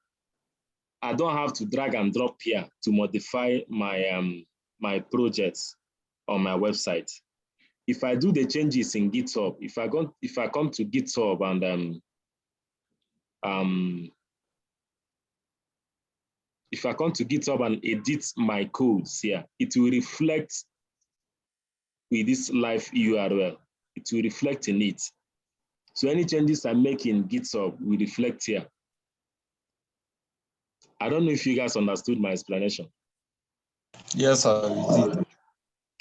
I don't have to drag and drop here to modify my my projects on my website. If I do the changes in GitHub, if I come to GitHub and if I come to GitHub and edit my codes here, it will reflect with this live URL. It will reflect in it. So any changes I make in GitHub will reflect here. I don't know if you guys understood my explanation. Yes, sir.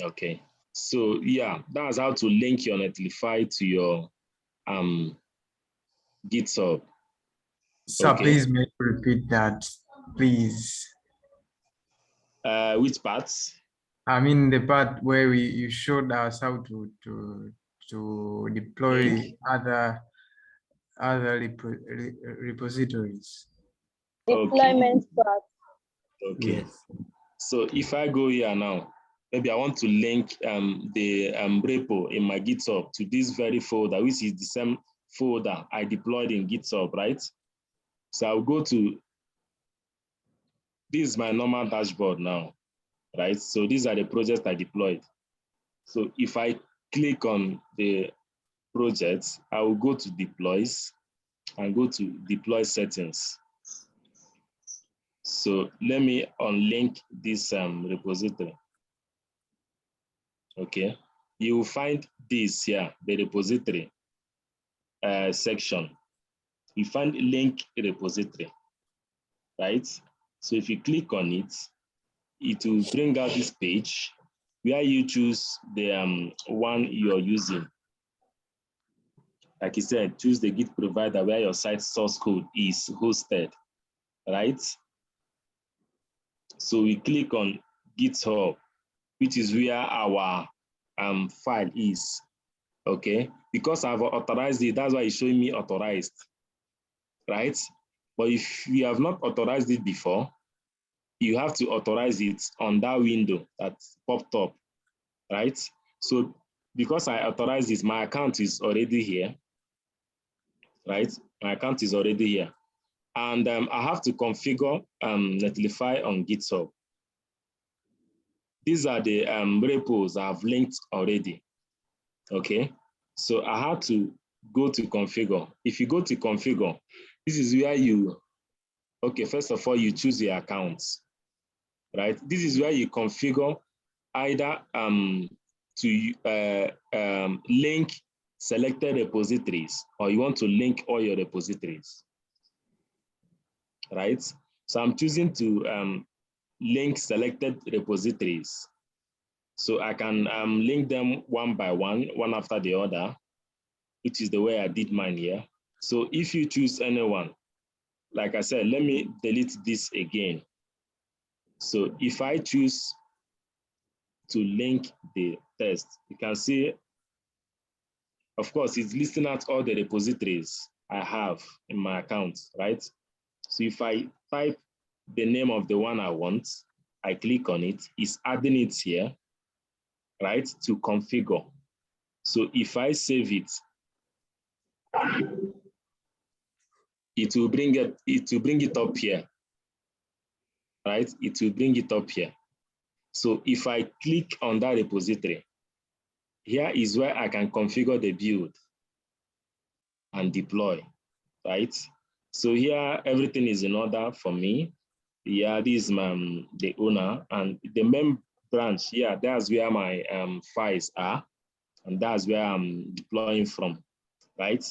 Okay. So yeah, that's how to link your Netlify to your GitHub. Sir, Okay. please make repeat that, please. Which parts? I mean the part where you showed us how to deploy other repositories. Deployment part. Okay. Yes. So if I go here now, maybe I want to link the repo in my GitHub to this very folder, which is the same folder I deployed in GitHub, right? So I'll go to, this is my normal dashboard now, right? So these are the projects I deployed. So if I click on the projects, I will go to deploys and go to deploy settings. So let me unlink this repository. Okay, you will find this here, the repository section. You find link repository, right? So if you click on it, it will bring out this page where you choose the one you're using. Like I said, choose the Git provider where your site source code is hosted, right? So we click on GitHub, which is where our file is, okay? Because I've authorized it, that's why it's showing me authorized, right? But if you have not authorized it before, you have to authorize it on that window that popped up, right? So because I authorized this, my account is already here, right? My account is already here. And I have to configure Netlify on GitHub. These are the repos I've linked already, okay? So I had to go to configure. If you go to configure, this is where you, okay, first of all, you choose your accounts, right? This is where you configure either to link selected repositories, or you want to link all your repositories, right? So I'm choosing to link selected repositories. So I can link them one by one after the other, which is the way I did mine here. So if you choose anyone, like I said, let me delete this again. So if I choose to link the test, you can see, of course, it's listing out all the repositories I have in my account, right? So if I type the name of the one I want, I click on it, it's adding it here, right, to configure. So if I save it, it will bring it up here, right? It will bring it up here. So if I click on that repository, here is where I can configure the build and deploy, right? So here, everything is in order for me. Yeah, this is the owner, and the main branch, yeah, that's where my files are, and that's where I'm deploying from, right?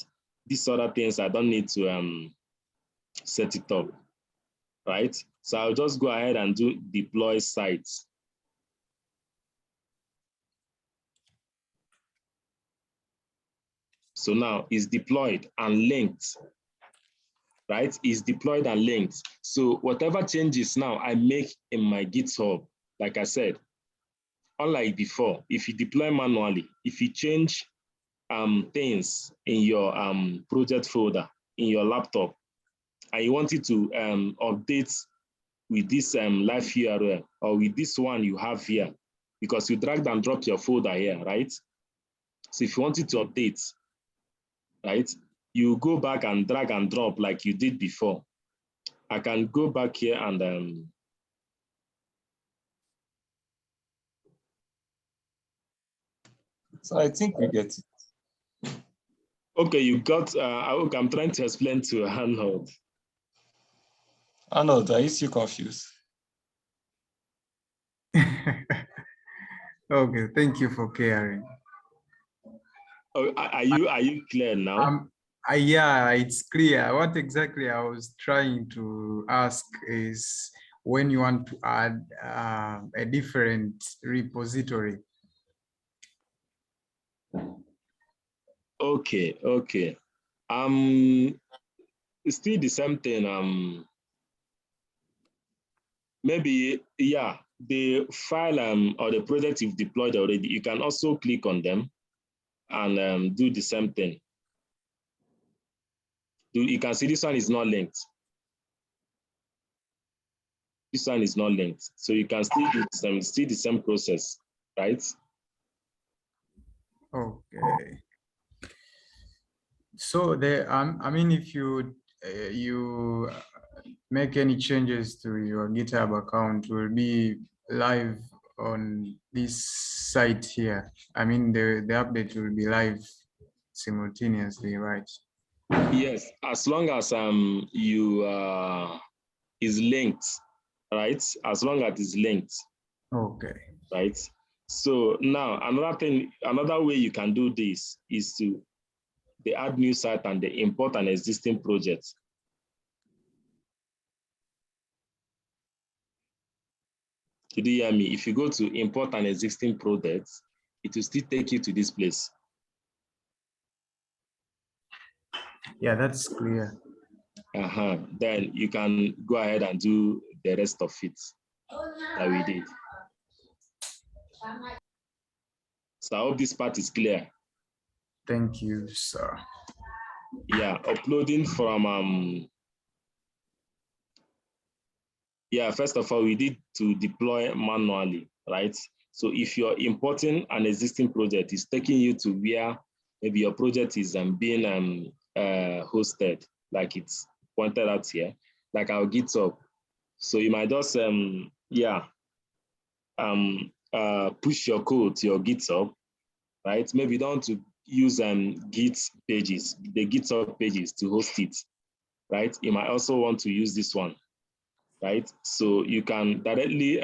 These other things, I don't need to set it up, right? So I'll just go ahead and do deploy sites. So now it's deployed and linked, right? It's deployed and linked. So whatever changes now I make in my GitHub, like I said, unlike before, if you deploy manually, if you change things in your project folder, in your laptop, and you want it to update with this live URL or with this one you have here, because you drag and drop your folder here, right? So if you want it to update, right, you go back and drag and drop like you did before. I can go back here and So I think we get it. okay, you got, I'm trying to explain to Arnold. Arnold, are you still confused? Okay, thank you for caring. Oh, are you clear now? Yeah, it's clear. What exactly I was trying to ask is when you want to add a different repository. Okay. It's still the same thing. Maybe, yeah, the file or the project you've deployed already, you can also click on them and do the same thing. You can see this one is not linked. This one is not linked. So you can still do the same process, right? Okay. So I mean, if you make any changes to your GitHub account, will be live on this site here. I mean, the update will be live simultaneously, right? Yes, as long as you is linked, right? As long as it's linked. Okay. Right. So now another way you can do this is to the add new site and the import an existing project. Did you hear me? If you go to import an existing project, it will still take you to this place. Yeah, that's clear. Then you can go ahead and do the rest of it that we did. So I hope this part is clear. Thank you, sir. Yeah, uploading from yeah, first of all, we need to deploy manually, right? So if you're importing an existing project, it's taking you to where maybe your project is being hosted, like it's pointed out here, like our GitHub. So you might just push your code to your GitHub, right? Maybe you don't want to use Git Pages, the GitHub pages to host it, right? You might also want to use this one, right? So you can directly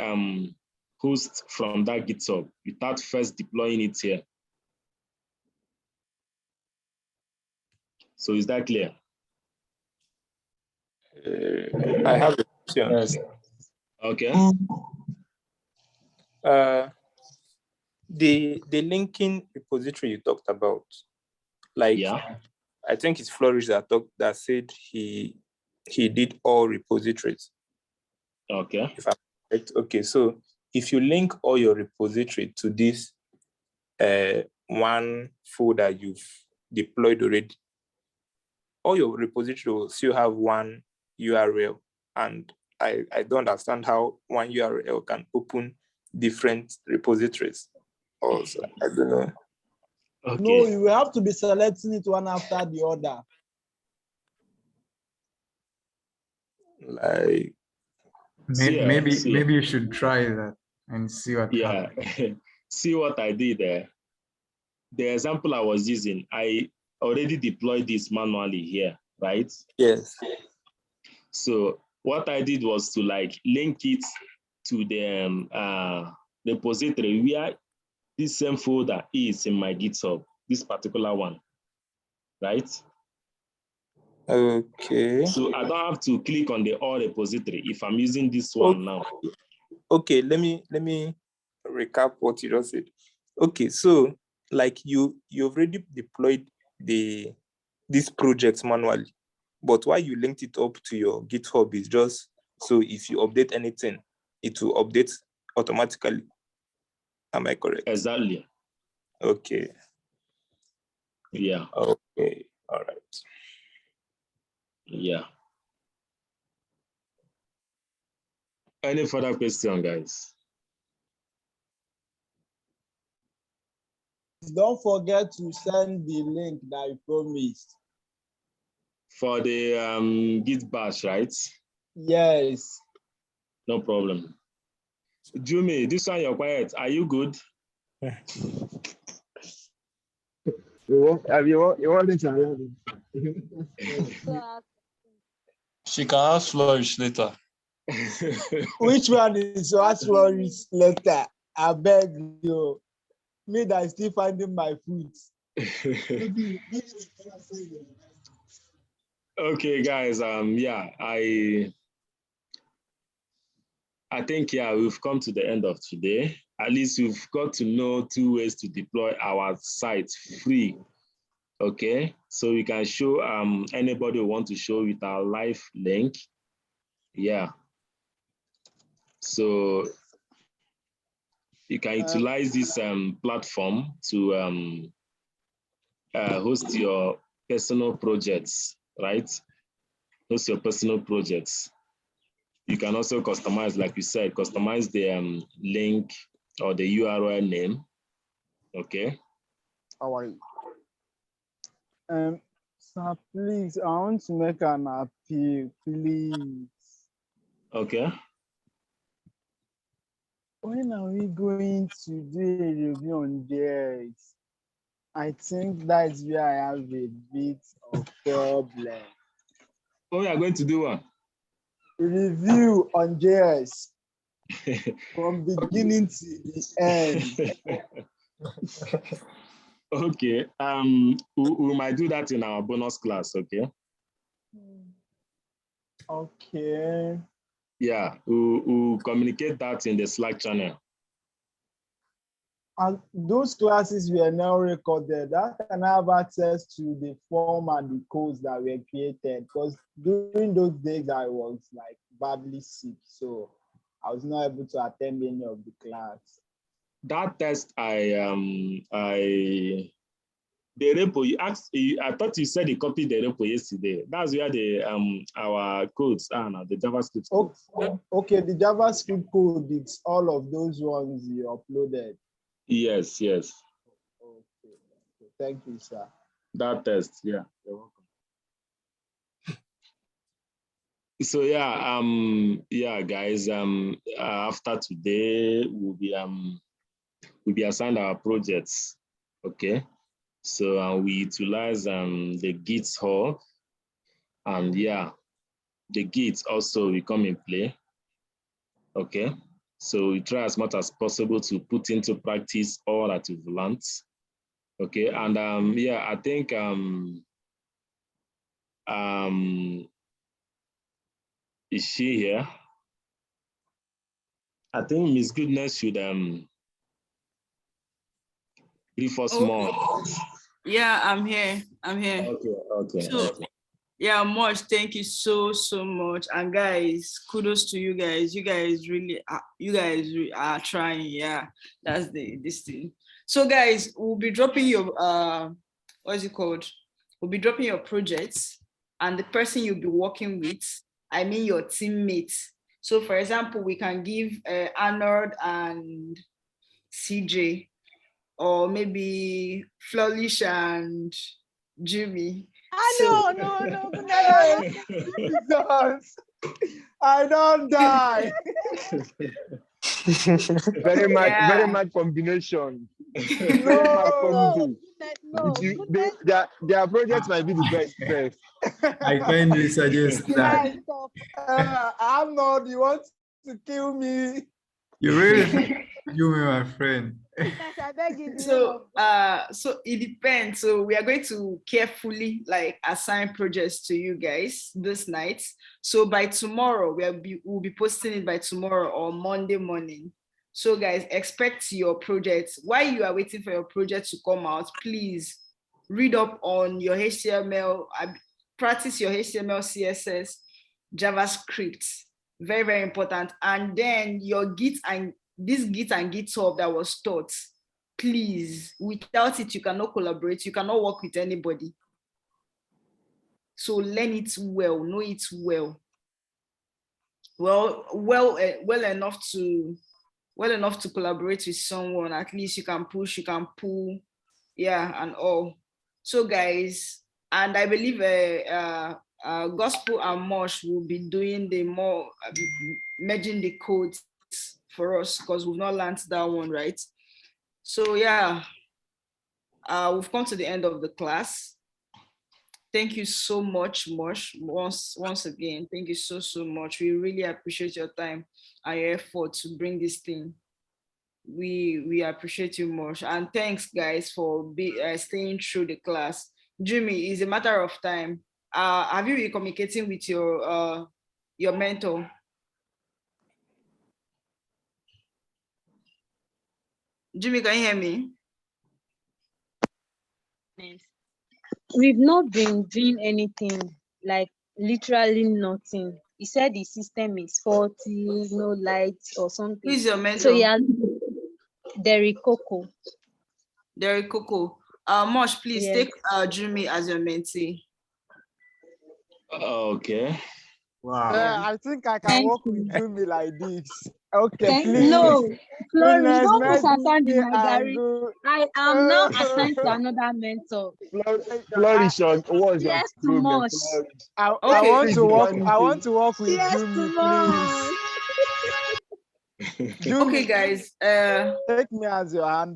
host from that GitHub without first deploying it here. So is that clear? I have a question. Yes. Okay. The linking repository you talked about, like, yeah. I think it's Flourish that said he did all repositories. Okay. If I'm correct. Okay, so if you link all your repository to this one folder you've deployed already, all your repository will still have one URL, and I don't understand how one URL can open different repositories. Also, I don't know. Okay. No, you will have to be selecting it one after the other. Like, maybe you should try that and see what happens. See what I did there. The example I was using, I already deployed this manually here, right? Yes. So what I did was to like link it to the repository where this same folder is in my GitHub, this particular one, right? Okay. So I don't have to click on the all repository if I'm using this one now. Okay, let me recap what you just said. Okay, so like you already deployed this project manually, but why you linked it up to your GitHub is just so if you update anything, it will update automatically. Am I correct? Exactly. Okay. Yeah. Okay. All right. Yeah. Any further question, guys? Don't forget to send the link that you promised. For the Git bash, right? Yes. No problem. Jumi, this one you're quiet. Are you good? You want it to She can ask Flourish later. Which one is ask Flourish later? I beg you. Me that is still finding my food. Okay, guys. Yeah, I think we've come to the end of today. At least you've got to know 2 ways to deploy our site free. Okay, so we can show anybody who want to show with our live link. Yeah. So you can utilize this platform to host your personal projects, right? Host your personal projects. You can also customize, like you said, customize the link or the URL name. Okay. How are you? Sir, please, I want to make an appeal, please. Okay. When are we going to do a review on this? I think that's where I have a bit of problem. Oh, we are going to do one. Review on JS from beginning to the end. Okay. We might do that in our bonus class. Okay. Okay. Yeah, we'll communicate that in the Slack channel. And those classes were now recorded. That can have access to the form and the codes that were created. Because during those days, I was like badly sick, so I was not able to attend any of the class. That test, the repo you asked, I thought you said you copied the repo yesterday. That's where the our codes are now, the JavaScript codes. Okay, the JavaScript code, it's all of those ones you uploaded. Yes, yes. Okay. Thank you, sir. That test, yeah. You're welcome. So yeah, guys. After today, we'll be assigned our projects. Okay. So we utilize the GitHub, and yeah, the Git also will come in play. Okay. So we try as much as possible to put into practice all that we've learned. Okay, and yeah, I think is she here? I think Miss Goodness should brief us more. Yeah, I'm here. Okay. So, yeah, Mosh, thank you so much. And guys, kudos to you guys. You guys really are trying. Yeah, that's this thing. So guys, we'll be dropping your what's it called? We'll be dropping your projects, and the person you'll be working with, I mean your teammates. So for example, we can give Arnold and CJ, or maybe Flourish and Jimmy. No. Jesus. I don't die. Very much combination. No. Their projects might be the best. I kindly suggest that. I'm not. You want to kill me? You will, you, my friend. So so it depends. So we are going to carefully like assign projects to you guys this night. So by tomorrow, we'll be posting it by tomorrow or Monday morning. So guys, expect your projects. While you are waiting for your project to come out, please read up on your HTML, practice your HTML, CSS, JavaScript. Very, very important. And then your Git and GitHub that was taught, please, without it, you cannot collaborate, you cannot work with anybody. So learn it well, know it well. Well enough to collaborate with someone. At least you can push, you can pull, yeah, and all. So guys, and I believe Gospel and Mosh will be doing the more merging the codes for us because we've not learned that one, right? So yeah, we've come to the end of the class. Thank you so much, Mosh. Once again, thank you so much. We really appreciate your time and your effort to bring this thing. We appreciate you, Mosh, and thanks, guys, for staying through the class. Jimmy, it's a matter of time. Have you been communicating with your mentor? Jimmy, can you hear me? Yes. We've not been doing anything, like literally nothing. He said the system is faulty, no lights or something. Who is your mentor? So yeah, Derek Coco. Derek Coco. Mosh, please Yes. take Jimmy as your mentee. Okay. Wow. I think I can work with Jimmy like this. Okay, please. No, Flourish, don't put let Satan in me my diary. I am now assigned to another mentor. Flourish, what's your Yes, too problem? much. I Okay. want to work with Yes, Jimmy, too please. much. Jimmy, Okay, guys. take me as your hand.